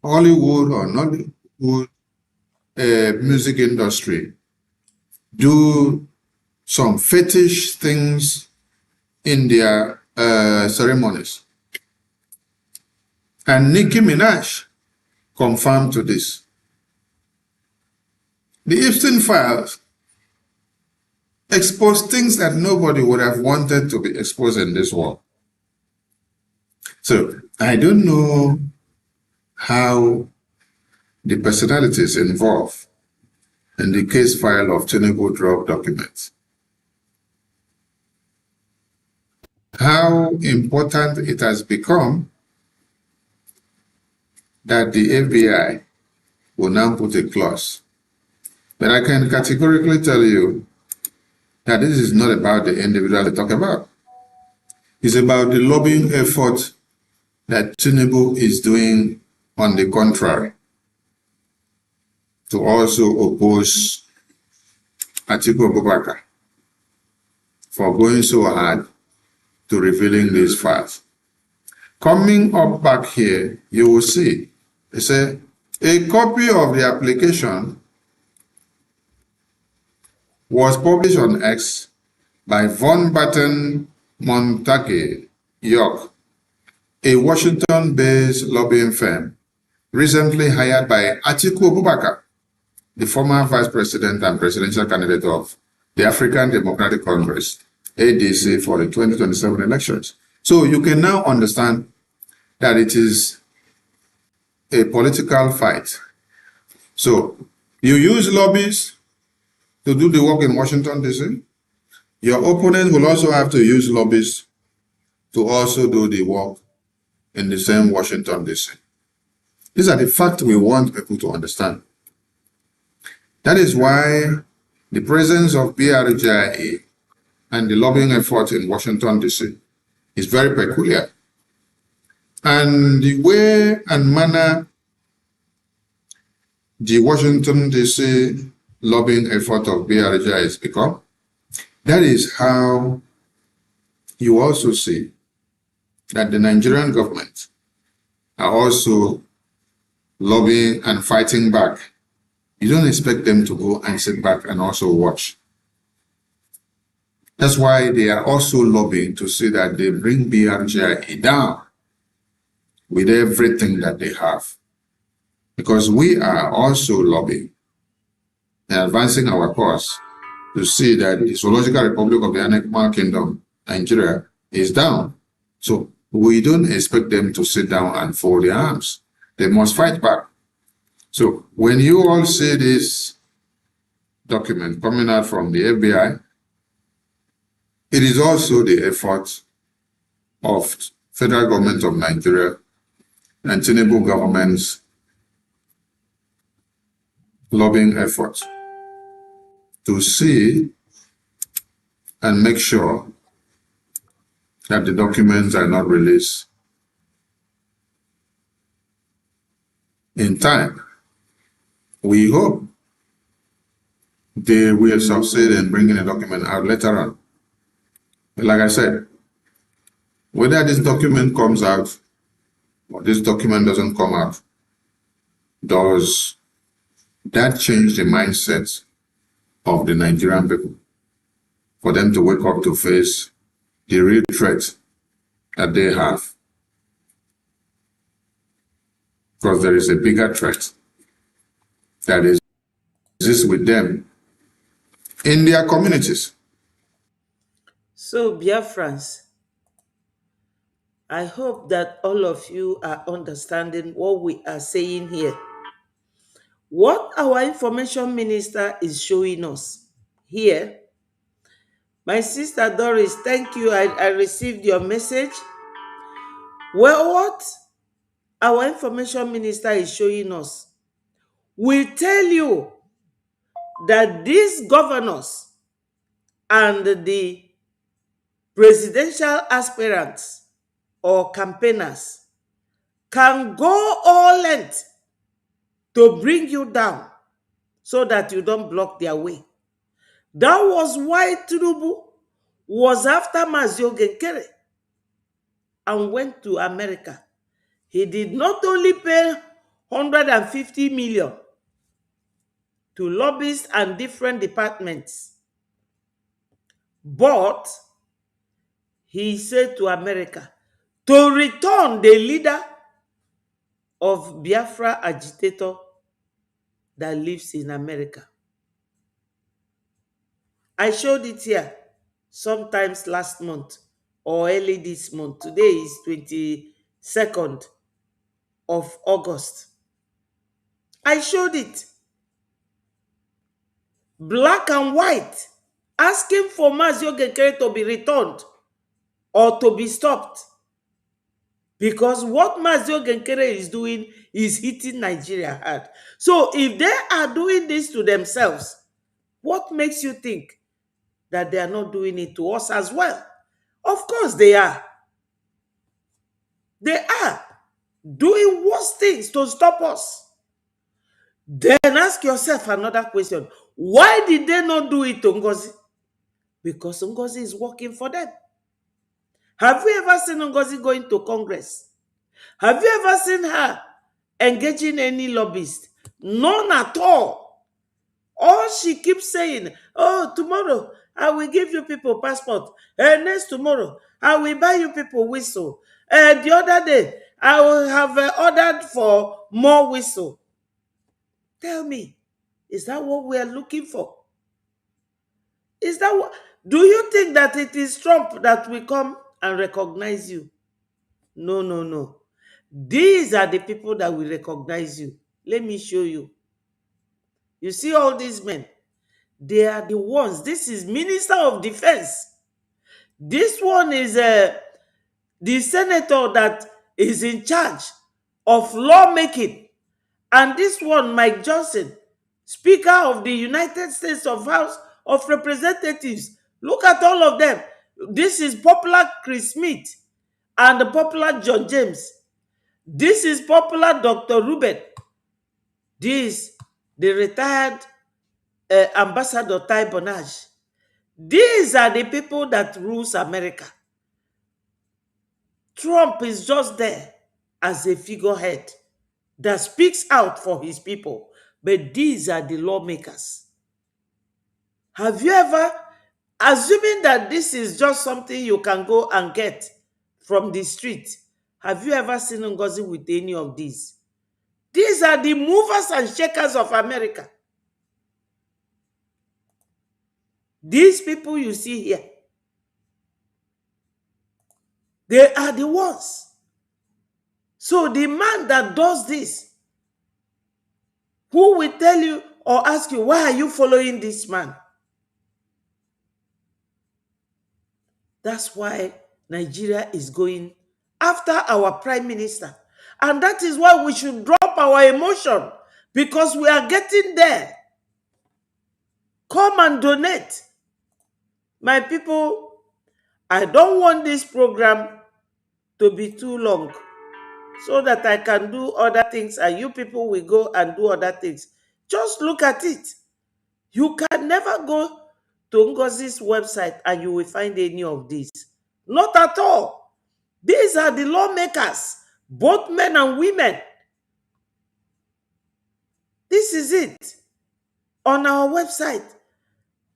Hollywood or Nollywood music industry do some fetish things in their ceremonies. And Nicki Minaj confirmed to this. The Epstein files exposed things that nobody would have wanted to be exposed in this world. So I don't know how the personalities involved in the case file of Tinubu drug documents, how important it has become that the FBI will now put a clause. But I can categorically tell you that this is not about the individual they talk about. It's about the lobbying effort that Tinubu is doing on the contrary to also oppose Atiku Abubakar for going so hard to revealing these files. Coming up back here, you will see, they say, a copy of the application was published on X by Von Batten Montague York, a Washington-based lobbying firm recently hired by Atiku Abubakar, the former vice president and presidential candidate of the African Democratic Congress, ADC, for the 2027 elections. So you can now understand that it is a political fight. So you use lobbies to do the work in Washington, D.C. Your opponent will also have to use lobbies to also do the work in the same Washington, D.C. These are the facts we want people to understand. That is why the presence of BRGIA and the lobbying effort in Washington, D.C. is very peculiar. And the way and manner the Washington, D.C. lobbying effort of BRGIA has become, that is how you also see that the Nigerian government are also lobbying and fighting back. You don't expect them to go and sit back and also watch. That's why they are also lobbying to see that they bring BRGIA down with everything that they have. Because we are also lobbying and advancing our cause to see that the Zoological Republic of the Animal Kingdom, Nigeria, is down. So we don't expect them to sit down and fold their arms. They must fight back. So when you all see this document coming out from the FBI, it is also the effort of federal government of Nigeria and Tinubu government's lobbying efforts to see and make sure that the documents are not released in time. We hope they will succeed in bringing a document out later on. But like I said, whether this document comes out or this document doesn't come out, does that change the mindset of the Nigerian people for them to wake up to face the real threat that they have? Because there is a bigger threat that exists with them in their communities. So, Biafrans, I hope that all of you are understanding what we are saying here. What our information minister is showing us here. My sister Doris, thank you. I received your message. Well, what our information minister is showing us will tell you that these governors and the presidential aspirants or campaigners can go all length to bring you down so that you don't block their way. That was why Tinubu was after Mazio Genkere and went to America. He did not only pay 150 million to lobbyists and different departments, but he said to America to return the leader of Biafra agitator that lives in America. I showed it here sometimes last month or early this month. Today is 22nd of August. I showed it. Black and white, asking for Mazio Gekere to be returned or to be stopped. Because what Mazio Gekere is doing is hitting Nigeria hard. So if they are doing this to themselves, what makes you think that they are not doing it to us as well? Of course they are. They are doing worse things to stop us. Then ask yourself another question. Why did they not do it to Ngozi? Because Ngozi is working for them. Have you ever seen Ngozi going to Congress? Have you ever seen her engaging any lobbyist? None at all. All she keeps saying, oh, tomorrow I will give you people passport. Next tomorrow I will buy you people whistle. The other day I will have ordered for more whistle. Tell me, is that what we are looking for? Is that what? Do you think that it is Trump that will come and recognize you? No, no, no. These are the people that will recognize you. Let me show you. You see all these men? They are the ones. This is Minister of Defense. This one is the senator that is in charge of lawmaking. And this one, Mike Johnson, Speaker of the United States of House of Representatives. Look at all of them. This is popular Chris Smith and the popular John James. This is popular Dr. Ruben. This, the retired Ambassador Tai Bonage. These are the people that rules America. Trump is just there as a figurehead that speaks out for his people. But these are the lawmakers. Have you ever, assuming that this is just something you can go and get from the street, have you ever seen Ngozi with any of these? These are the movers and shakers of America. These people you see here, they are the ones. So the man that does this, who will tell you or ask you, why are you following this man? That's why Nigeria is going after our prime minister. And that is why we should drop our emotion, because we are getting there. Come and donate. My people, I don't want this program to be too long so that I can do other things and you people will go and do other things. Just look at it. You can never go to Ngozi's website and you will find any of these. Not at all. These are the lawmakers, both men and women. This is it on our website.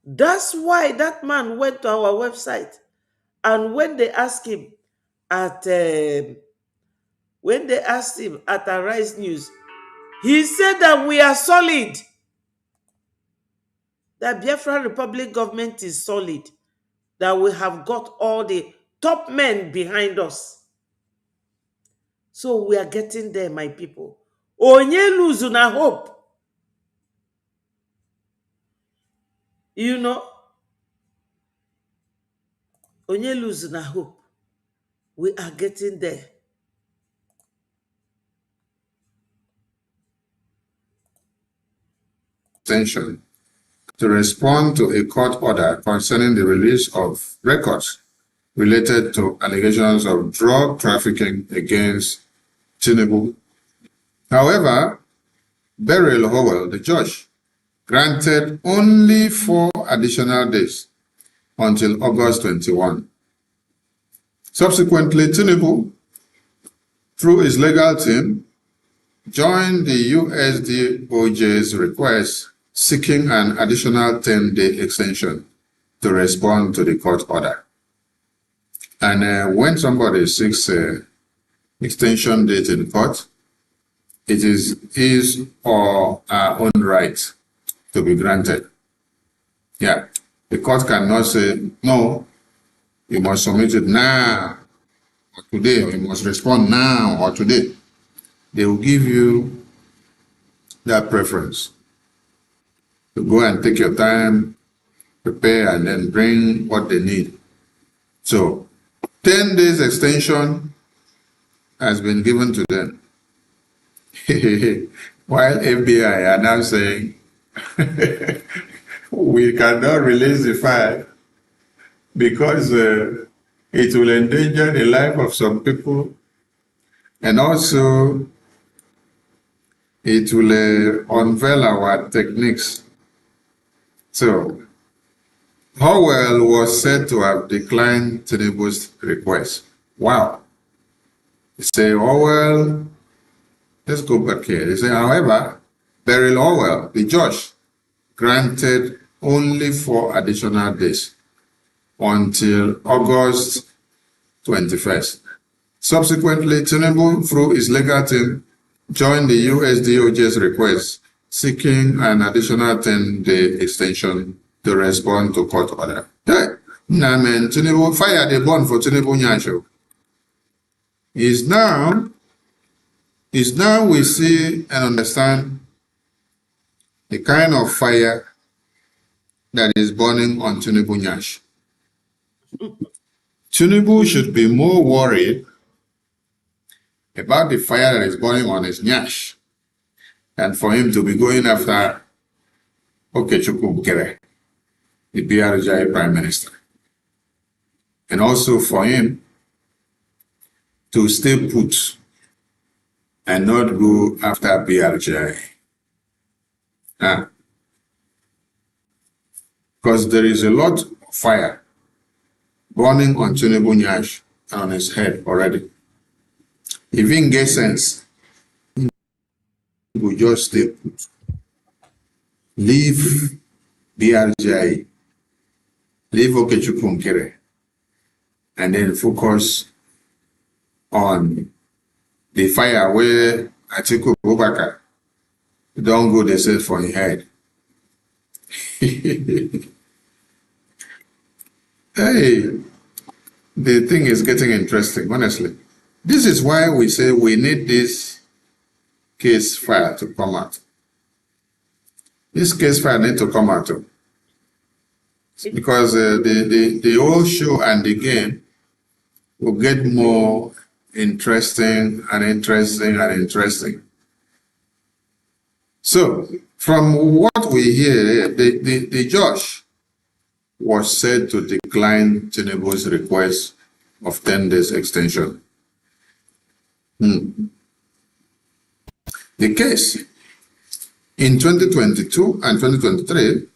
That's why that man went to our website, and when they asked him at Arise News, he said that we are solid. That Biafra Republic government is solid. That we have got all the top men behind us. So we are getting there, my people. Onye lose na hope. You know, onye lose na hope. We are getting there. Attention to respond to a court order concerning the release of records related to allegations of drug trafficking against Tinubu. However, Beryl Howell, the judge, granted only 4 additional days until August 21. Subsequently, Tinubu, through his legal team, joined the USDOJ's request seeking an additional 10-day extension to respond to the court order. And when somebody seeks extension date in court, it is his or our own right to be granted. Yeah. The court cannot say, no, you must submit it now or today, or you must respond now or today. They will give you that preference to go and take your time, prepare, and then bring what they need. So 10 days extension has been given to them. While FBI are now saying, we cannot release the file because it will endanger the life of some people, and also it will unveil our techniques. So Howell was said to have declined Tinubu's request. Wow. They say, Howell, let's go back here. They say, however, Beryl Howell, the judge, granted only 4 additional days until August 21st. Subsequently, Tinubu, through his legal team, joined the US DOJ's request, seeking an additional 10-day extension to respond to court order. Nah, man, Tinubu fired a bond for Tinubu Nyasho. Is now we see and understand the kind of fire that is burning on Tinubu Nyash. Tinubu should be more worried about the fire that is burning on his Nyash than for him to be going after Okechukwu Bukele, the BRJ Prime Minister. And also for him to stay put and not go after BRJ. Because there is a lot of fire burning on Tinubu Nyash and on his head already. If he gets sense, he will just stay put. Leave BRJ, leave Okechukwu Nkere, and then focus on the fire where Atiku Abubakar don't go, they said, for his head. Hey, the thing is getting interesting, honestly. This is why we say we need this case file to come out. This case file needs to come out. Because the whole show and the game will get more interesting and interesting and interesting. So, from what we hear, the judge was said to decline Tinubu's request of 10 days extension. The case in 2022 and 2023,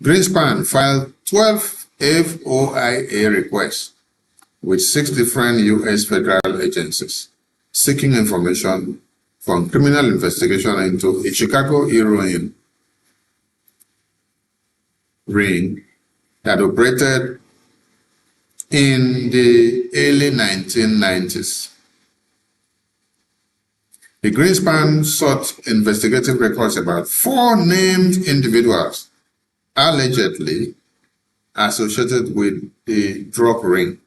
Greenspan filed 12 FOIA requests with 6 different U.S. federal agencies seeking information from criminal investigation into a Chicago heroin ring that operated in the early 1990s. The Greenspan sought investigative records about 4 named individuals allegedly associated with the drug ring,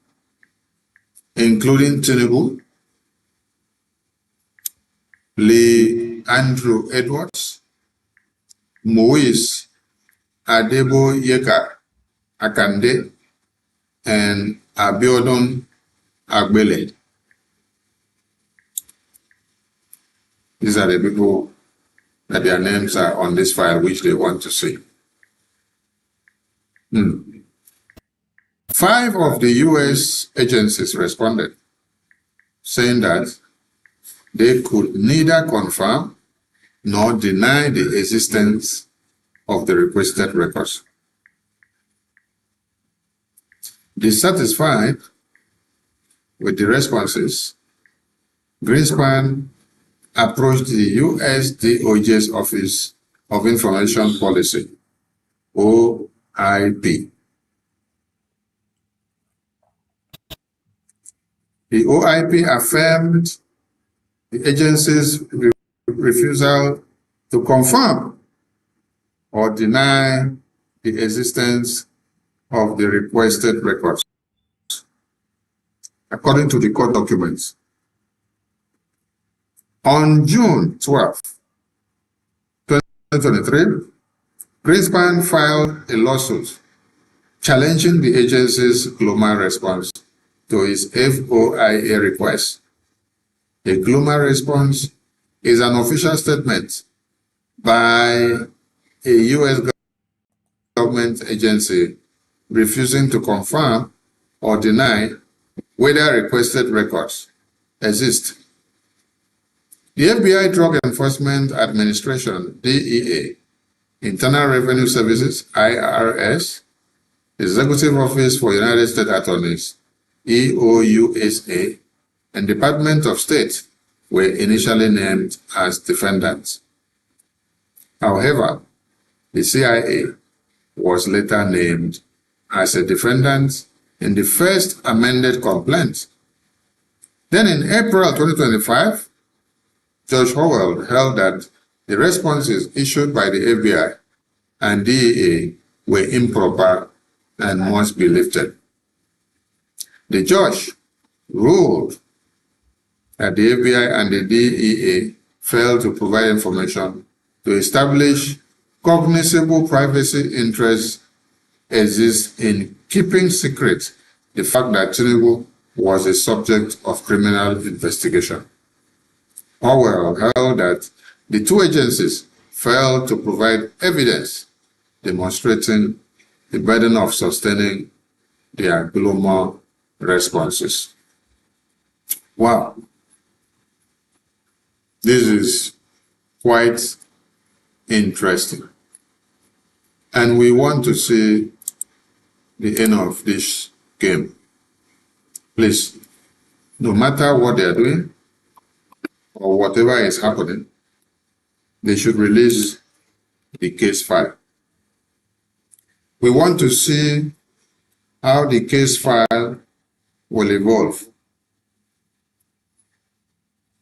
including Tinubu, Lee Andrew Edwards, Moise Adebo Yeka Akande, and Abiodun Agbele. These are the people that their names are on this file, which they want to see. 5 of the U.S. agencies responded, saying that they could neither confirm nor deny the existence of the requested records. Dissatisfied with the responses, Greenspan approached the U.S. DOJ's Office of Information Policy, OIP, The OIP affirmed the agency's refusal to confirm or deny the existence of the requested records. According to the court documents, on June 12, 2023, Greenspan filed a lawsuit challenging the agency's global response to its FOIA request. A global response is an official statement by a U.S. government agency refusing to confirm or deny whether requested records exist. The FBI Drug Enforcement Administration, DEA, Internal Revenue Services, IRS, Executive Office for United States Attorneys, EOUSA, and Department of State were initially named as defendants. However, the CIA was later named as a defendant in the first amended complaint. Then in April 2025, Judge Howell held that the responses issued by the FBI and DEA were improper and must be lifted. The judge ruled that the FBI and the DEA failed to provide information to establish cognizable privacy interests exist in keeping secret the fact that Tinubu was a subject of criminal investigation. Howell held that the two agencies failed to provide evidence demonstrating the burden of sustaining their global responses. Wow. This is quite interesting. And we want to see the end of this game. Please, no matter what they are doing or whatever is happening, they should release the case file. We want to see how the case file will evolve.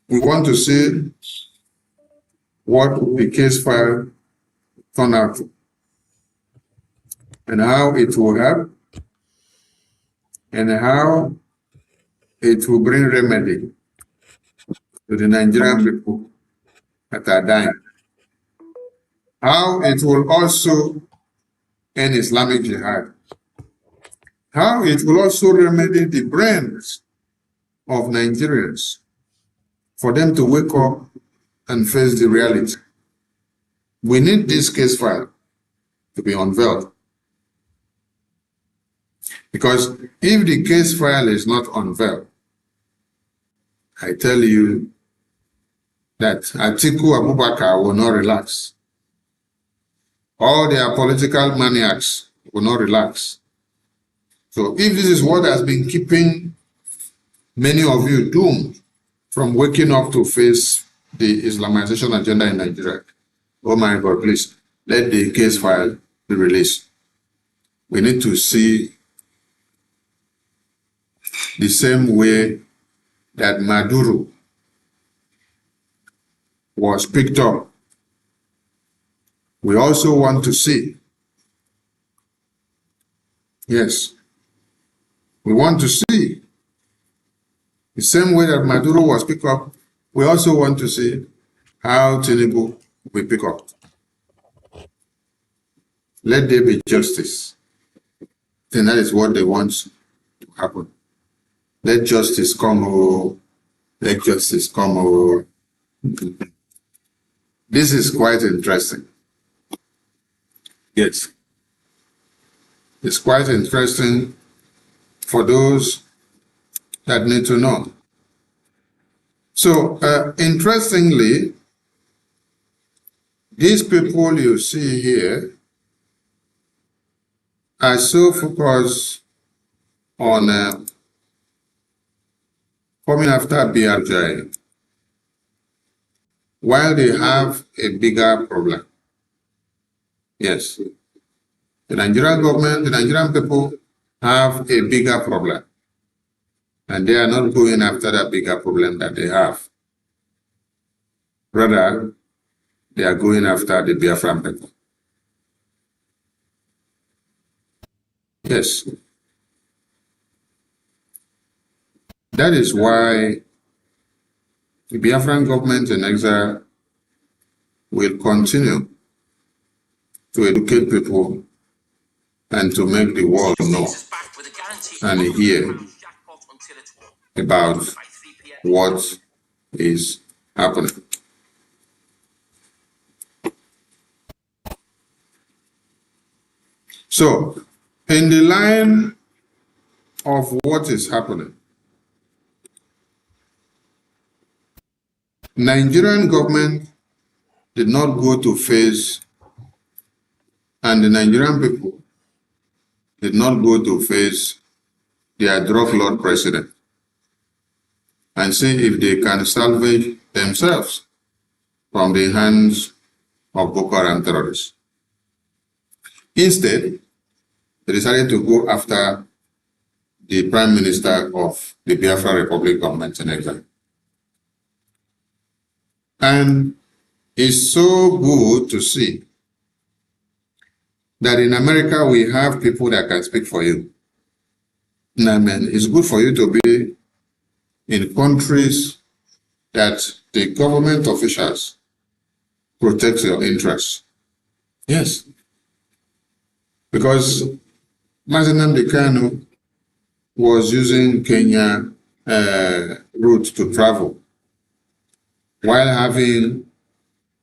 We want to see what the case file turn out to, and how it will help, and how it will bring remedy to the Nigerian people that are dying. How it will also end Islamic Jihad. How it will also remedy the brains of Nigerians for them to wake up and face the reality. We need this case file to be unveiled. Because if the case file is not unveiled, I tell you that Atiku Abubakar will not relax. All their political maniacs will not relax. So if this is what has been keeping many of you doomed from waking up to face the Islamization agenda in Nigeria, oh my God, please, let the case file be released. We need to see the same way that Maduro was picked up. We also want to see, yes, we want to see the same way that Maduro was picked up. We also want to see how Tinubu will pick up. Let there be justice. Then that is what they want to happen. Let justice come, oh, let justice come, oh. This is quite interesting. Yes. It's quite interesting for those that need to know. So, interestingly, these people you see here are so focused on coming after Biafra, while they have a bigger problem. Yes. The Nigerian government, the Nigerian people have a bigger problem. And they are not going after that bigger problem that they have. Rather, they are going after the Biafran people. Yes. That is why the Biafran government in exile will continue to educate people and to make the world know and hear about what is happening. So, in the line of what is happening, Nigerian government did not go to face, and the Nigerian people did not go to face their drug lord president and see if they can salvage themselves from the hands of Boko Haram terrorists. Instead, they decided to go after the Prime Minister of the Biafra Republic government in exile. And it's so good to see that in America we have people that can speak for you. I mean, it's good for you to be in countries that the government officials protect your interests. Yes. Because Mazenam Dekano was using Kenya route to travel while having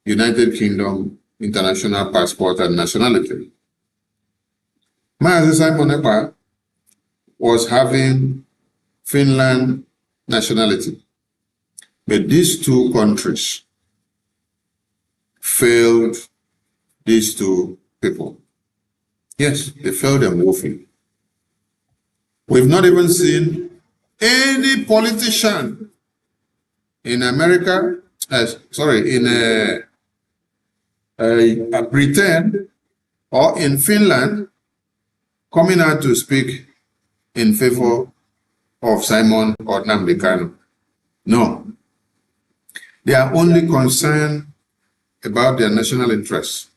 United Kingdom international passport and nationality. Mazi Simon Ekpa was having Finland nationality. But these two countries failed these two people. Yes, they failed them woefully. We've not even seen any politician in America, in Britain or in Finland coming out to speak in favor of Simon or Nnamdi Kanu. No. They are only concerned about their national interests.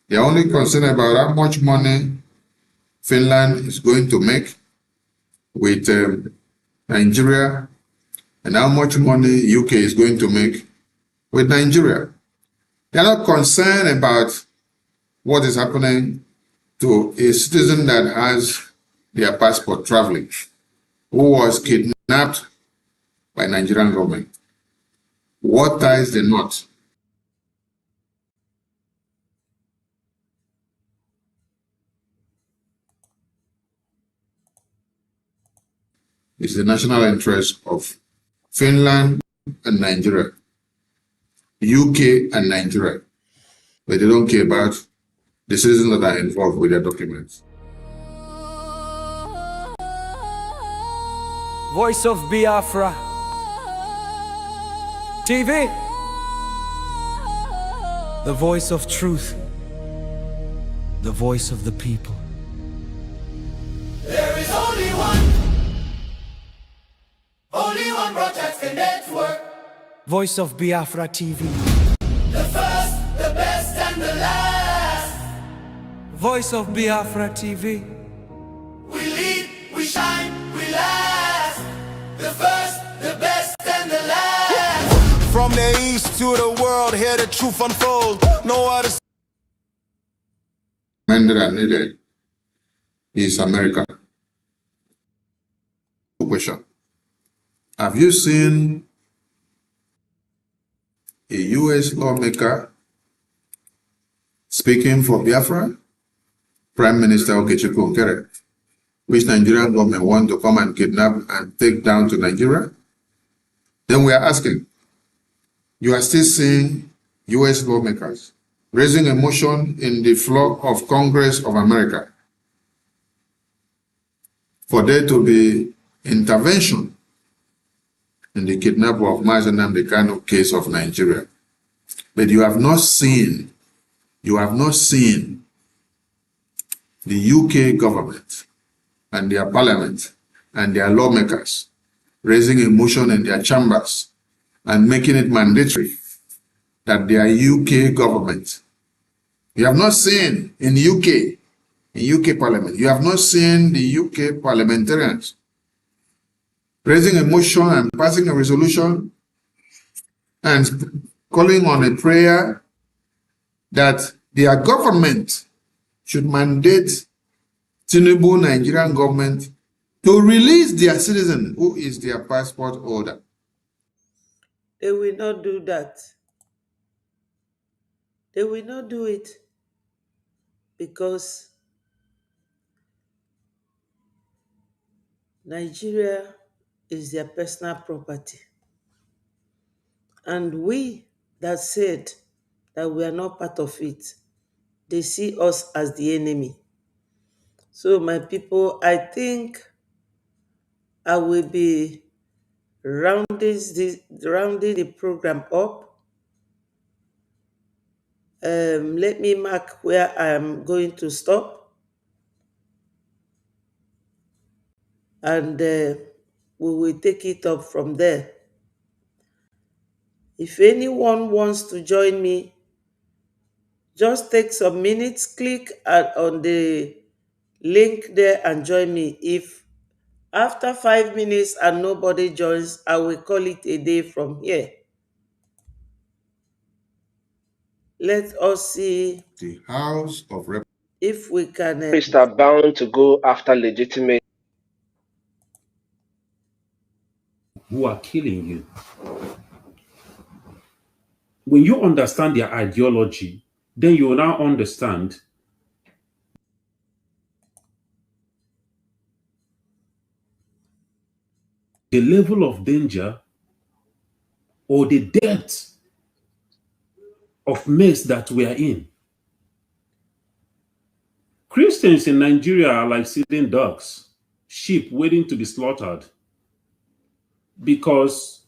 They are only concerned about how much money Finland is going to make with Nigeria and how much money UK is going to make with Nigeria. They are not concerned about what is happening to a citizen that has their passport traveling, who was kidnapped by Nigerian government. What ties the knot? Is the national interest of Finland and Nigeria, UK and Nigeria, but they don't care about the citizens that are involved with their documents. Voice of Biafra TV, the voice of truth, the voice of the people. There is only one broadcasting network. Voice of Biafra TV, The first, the best, and the last. Voice of Biafra TV. We lead, we shine, we last. The first, the best, and the last. From the east to the world, hear the truth unfold. No other Mandela needed is America. Question. Have you seen a US lawmaker speaking for Biafra? Prime Minister Okechukwu Nkere, which Nigerian government want to come and kidnap and take down to Nigeria? Then we are asking, you are still seeing US lawmakers raising a motion in the floor of Congress of America for there to be intervention in the kidnapping of Mazi Nnamdi Kanu case of Nigeria. But you have not seen the UK government and their parliament and their lawmakers raising a motion in their chambers and making it mandatory that their UK government, you have not seen in UK Parliament, you have not seen the UK parliamentarians raising a motion and passing a resolution and calling on a prayer that their government should mandate Tinubu Nigerian government to release their citizen who is their passport holder. They will not do that. They will not do it because Nigeria is their personal property. And we that said that we are not part of it, they see us as the enemy. So my people, I think I will be rounding the program up. Let me mark where I am going to stop. And we will take it up from there. If anyone wants to join me, just take some minutes, click on the link there and join me. If after 5 minutes and nobody joins, I will call it a day from here. Let us see The House of Representatives, if we can. Priests are bound to go after legitimate who are killing you. When you understand their ideology, then you will now understand the level of danger or the depth of mess that we are in. Christians in Nigeria are like sitting ducks, sheep waiting to be slaughtered, because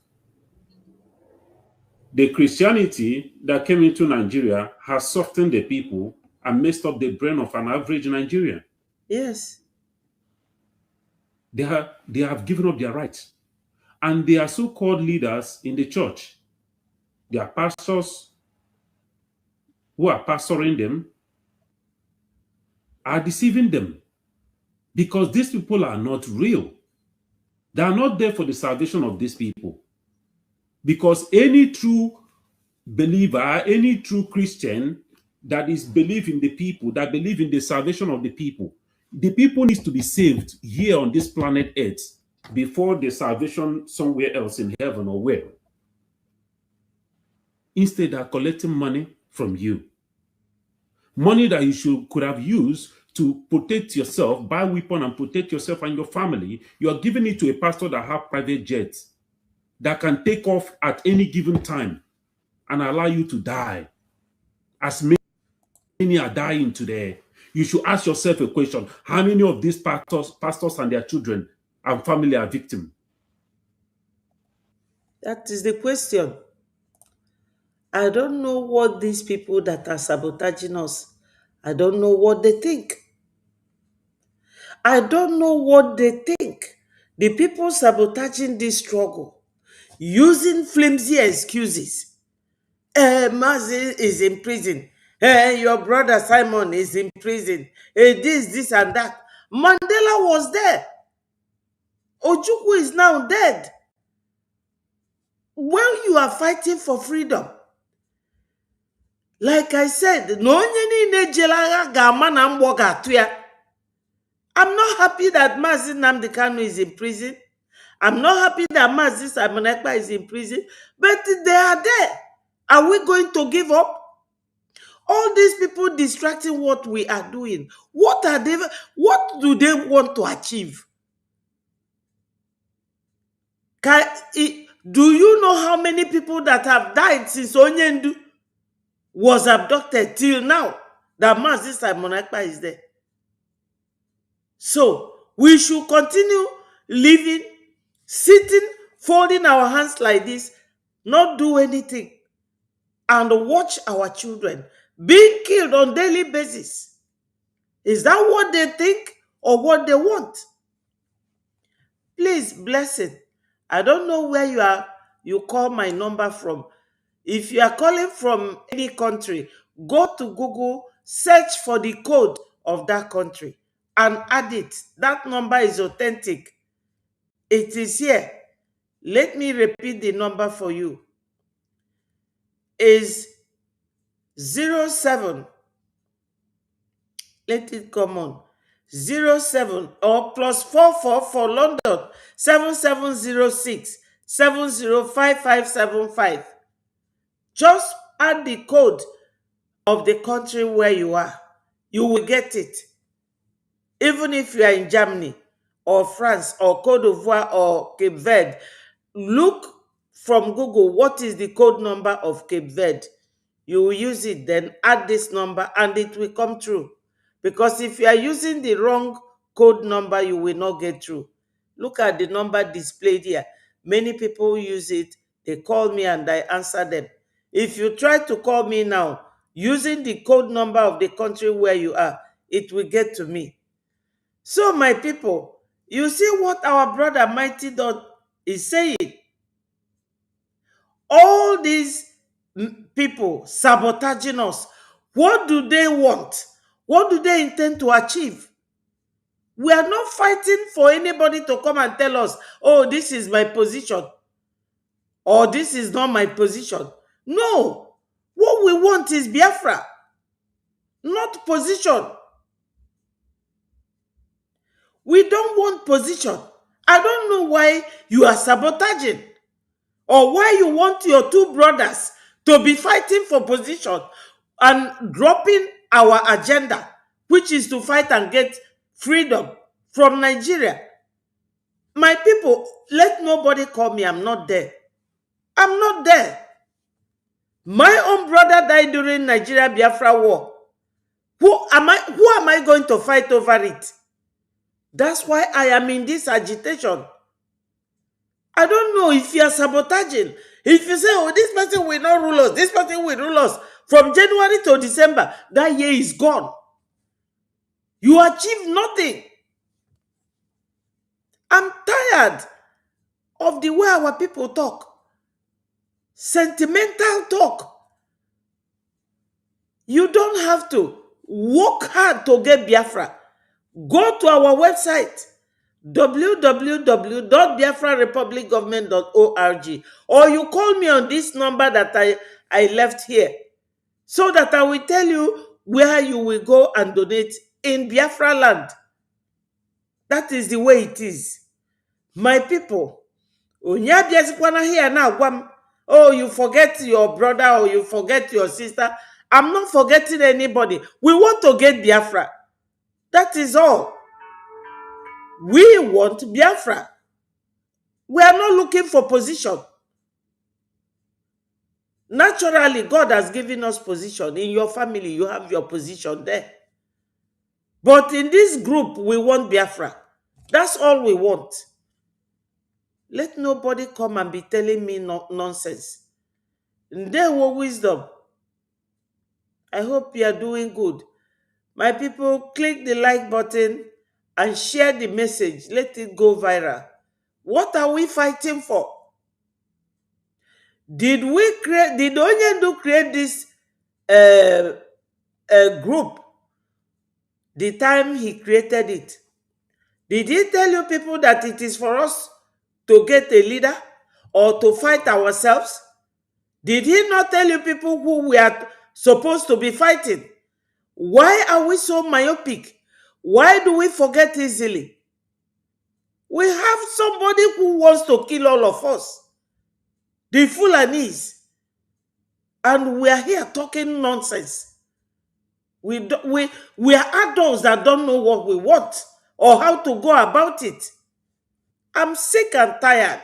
the Christianity that came into Nigeria has softened the people and messed up the brain of an average Nigerian. Yes. They have given up their rights. And they are so-called leaders in the church. They are pastors who are pastoring them, are deceiving them, because these people are not real. They are not there for the salvation of these people. Because any true believer, any true Christian that is believing the people, that believe in the salvation of the people needs to be saved here on this planet Earth before the salvation somewhere else in heaven or where. Instead, they are collecting money from you. Money that you could have used to protect yourself, buy weapon and protect yourself and your family. You are giving it to a pastor that have private jets that can take off at any given time and allow you to die. As many are dying today, you should ask yourself a question. How many of these pastors and their children and family are victims? That is the question. I don't know what these people that are sabotaging us, I don't know what they think. I don't know what they think. The people sabotaging this struggle, using flimsy excuses. Mazi is in prison. Your brother Simon is in prison. This and that. Mandela was there. Ojukwu is now dead. When you are fighting for freedom, like I said, no onye niile ga-ama na mgbọ ga-atụ ya. I'm not happy that Mazi Nnamdi Kanu is in prison. I'm not happy that Mazi Simon Ekpa is in prison. But they are there. Are we going to give up? All these people distracting what we are doing. What do they want to achieve? Do you know how many people that have died since Onyendu was abducted till now that Mazi Simon Ekpa is there? So we should continue living, sitting, folding our hands like this, not do anything, and watch our children being killed on a daily basis. Is that what they think or what they want? Please, Blessing, I don't know where you call my number from. If you are calling from any country, go to Google, search for the code of that country and add it. That number is authentic. It is here. Let me repeat the number for you. Is 07. Let it come on. 07 or +44 for London, 7706 705575. Just add the code of the country where you are. You will get it. Even if you are in Germany or France or Cote d'Ivoire or Cape Verde, look from Google what is the code number of Cape Verde. You will use it, then add this number and it will come true. Because if you are using the wrong code number, you will not get through. Look at the number displayed here. Many people use it. They call me and I answer them. If you try to call me now using the code number of the country where you are, it will get to me. So, my people, you see what our brother Mighty Dot is saying. All these people sabotaging us, what do they want? What do they intend to achieve? We are not fighting for anybody to come and tell us, oh, this is my position, or this is not my position. No. What we want is Biafra, not position. We don't want position. I don't know why you are sabotaging, or why you want your two brothers to be fighting for position and dropping our agenda, which is to fight and get freedom from Nigeria. My people, let nobody call me. I'm not there. I'm not there. My own brother died during Nigeria Biafra war. Who am I going to fight over it? That's why I am in this agitation. I don't know if you are sabotaging. If you say, oh, this person will not rule us, this person will rule us, from January to December, that year is gone. You achieve nothing. I'm tired of the way our people talk. Sentimental talk. You don't have to work hard to get Biafra. Go to our website, www.biafrarepublicgovernment.org, or you call me on this number that I left here, so that I will tell you where you will go and donate in Biafra land. That is the way it is. My people, here now, oh, you forget your brother or you forget your sister. I'm not forgetting anybody. We want to get Biafra. That is all. We want Biafra. We are not looking for position. Naturally, God has given us position. In your family, you have your position there. But in this group, we want Biafra. That's all we want. Let nobody come and be telling me nonsense. There were wisdom. I hope you are doing good. My people, click the like button and share the message. Let it go viral. What are we fighting for? Did Onyendu create this group the time he created it? Did he tell you people that it is for us to get a leader or to fight ourselves? Did he not tell you people who we are supposed to be fighting? Why are we so myopic? Why do we forget easily? We have somebody who wants to kill all of us, the Fulanis, and we are here talking nonsense. We are adults that don't know what we want or how to go about it. I'm sick and tired.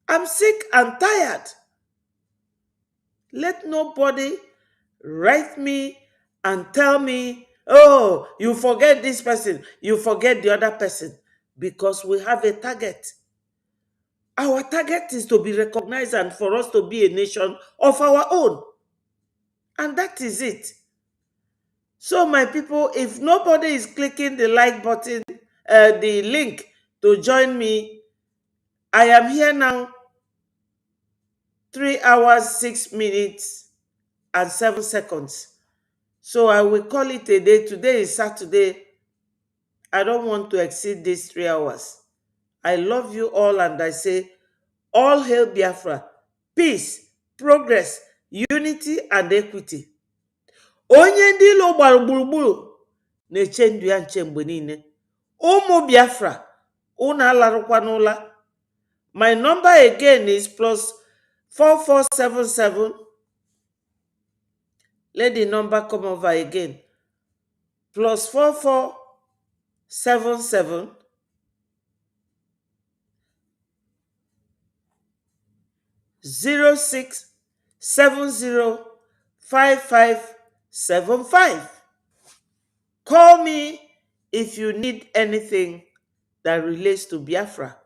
I'm sick and tired. Let nobody write me and tell me, oh, you forget this person, you forget the other person, because we have a target. Our target is to be recognized and for us to be a nation of our own. And that is it. So, my people, if nobody is clicking the like button, the link to join me. I am here now, 3 hours, 6 minutes, and 7 seconds. So I will call it a day. Today is Saturday. I don't want to exceed these 3 hours. I love you all, and I say, all hail Biafra, peace, progress, unity, and equity. Onye ndị ilo gbara gburugburu na-eche ndụ ya nche mgbe niile. Ụmụ Biafra, unu alarụkwa n'ụla. My number again is +4477. Let the number come over again. +4477 06705575. Call me if you need anything that relates to Biafra.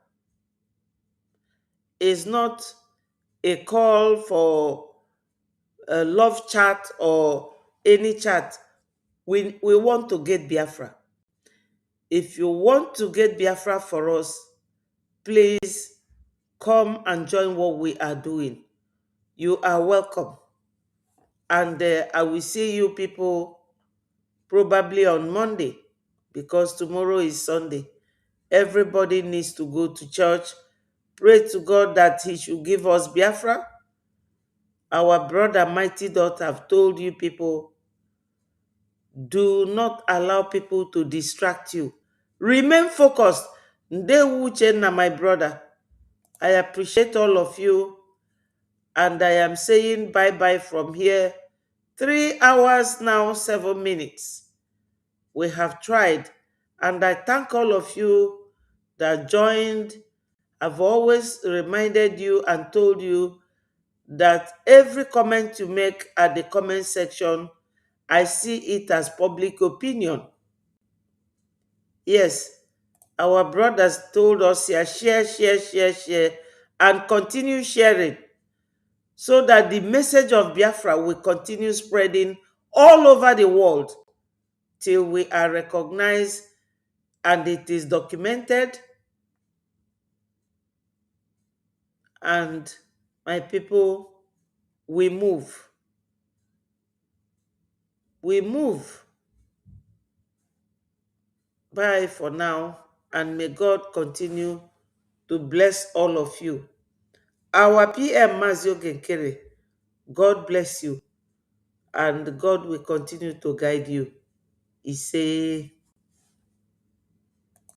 It's not a call for a love chat or any chat. We want to get Biafra. If you want to get Biafra for us, please come and join what we are doing. You are welcome. And I will see you people probably on Monday, because tomorrow is Sunday. Everybody needs to go to church. Pray to God that He should give us Biafra. Our brother Mighty Dot have told you people, do not allow people to distract you. Remain focused. Ndewu Uchenna, my brother. I appreciate all of you. And I am saying bye-bye from here. 3 hours now, 7 minutes. We have tried. And I thank all of you that joined. I've always reminded you and told you that every comment you make at the comment section, I see it as public opinion. Yes, our brothers told us here, share, and continue sharing, so that the message of Biafra will continue spreading all over the world till we are recognized and it is documented. And my people, we move. We move. Bye for now, and may God continue to bless all of you. Our PM Mazio Genkere, God bless you, and God will continue to guide you. He say,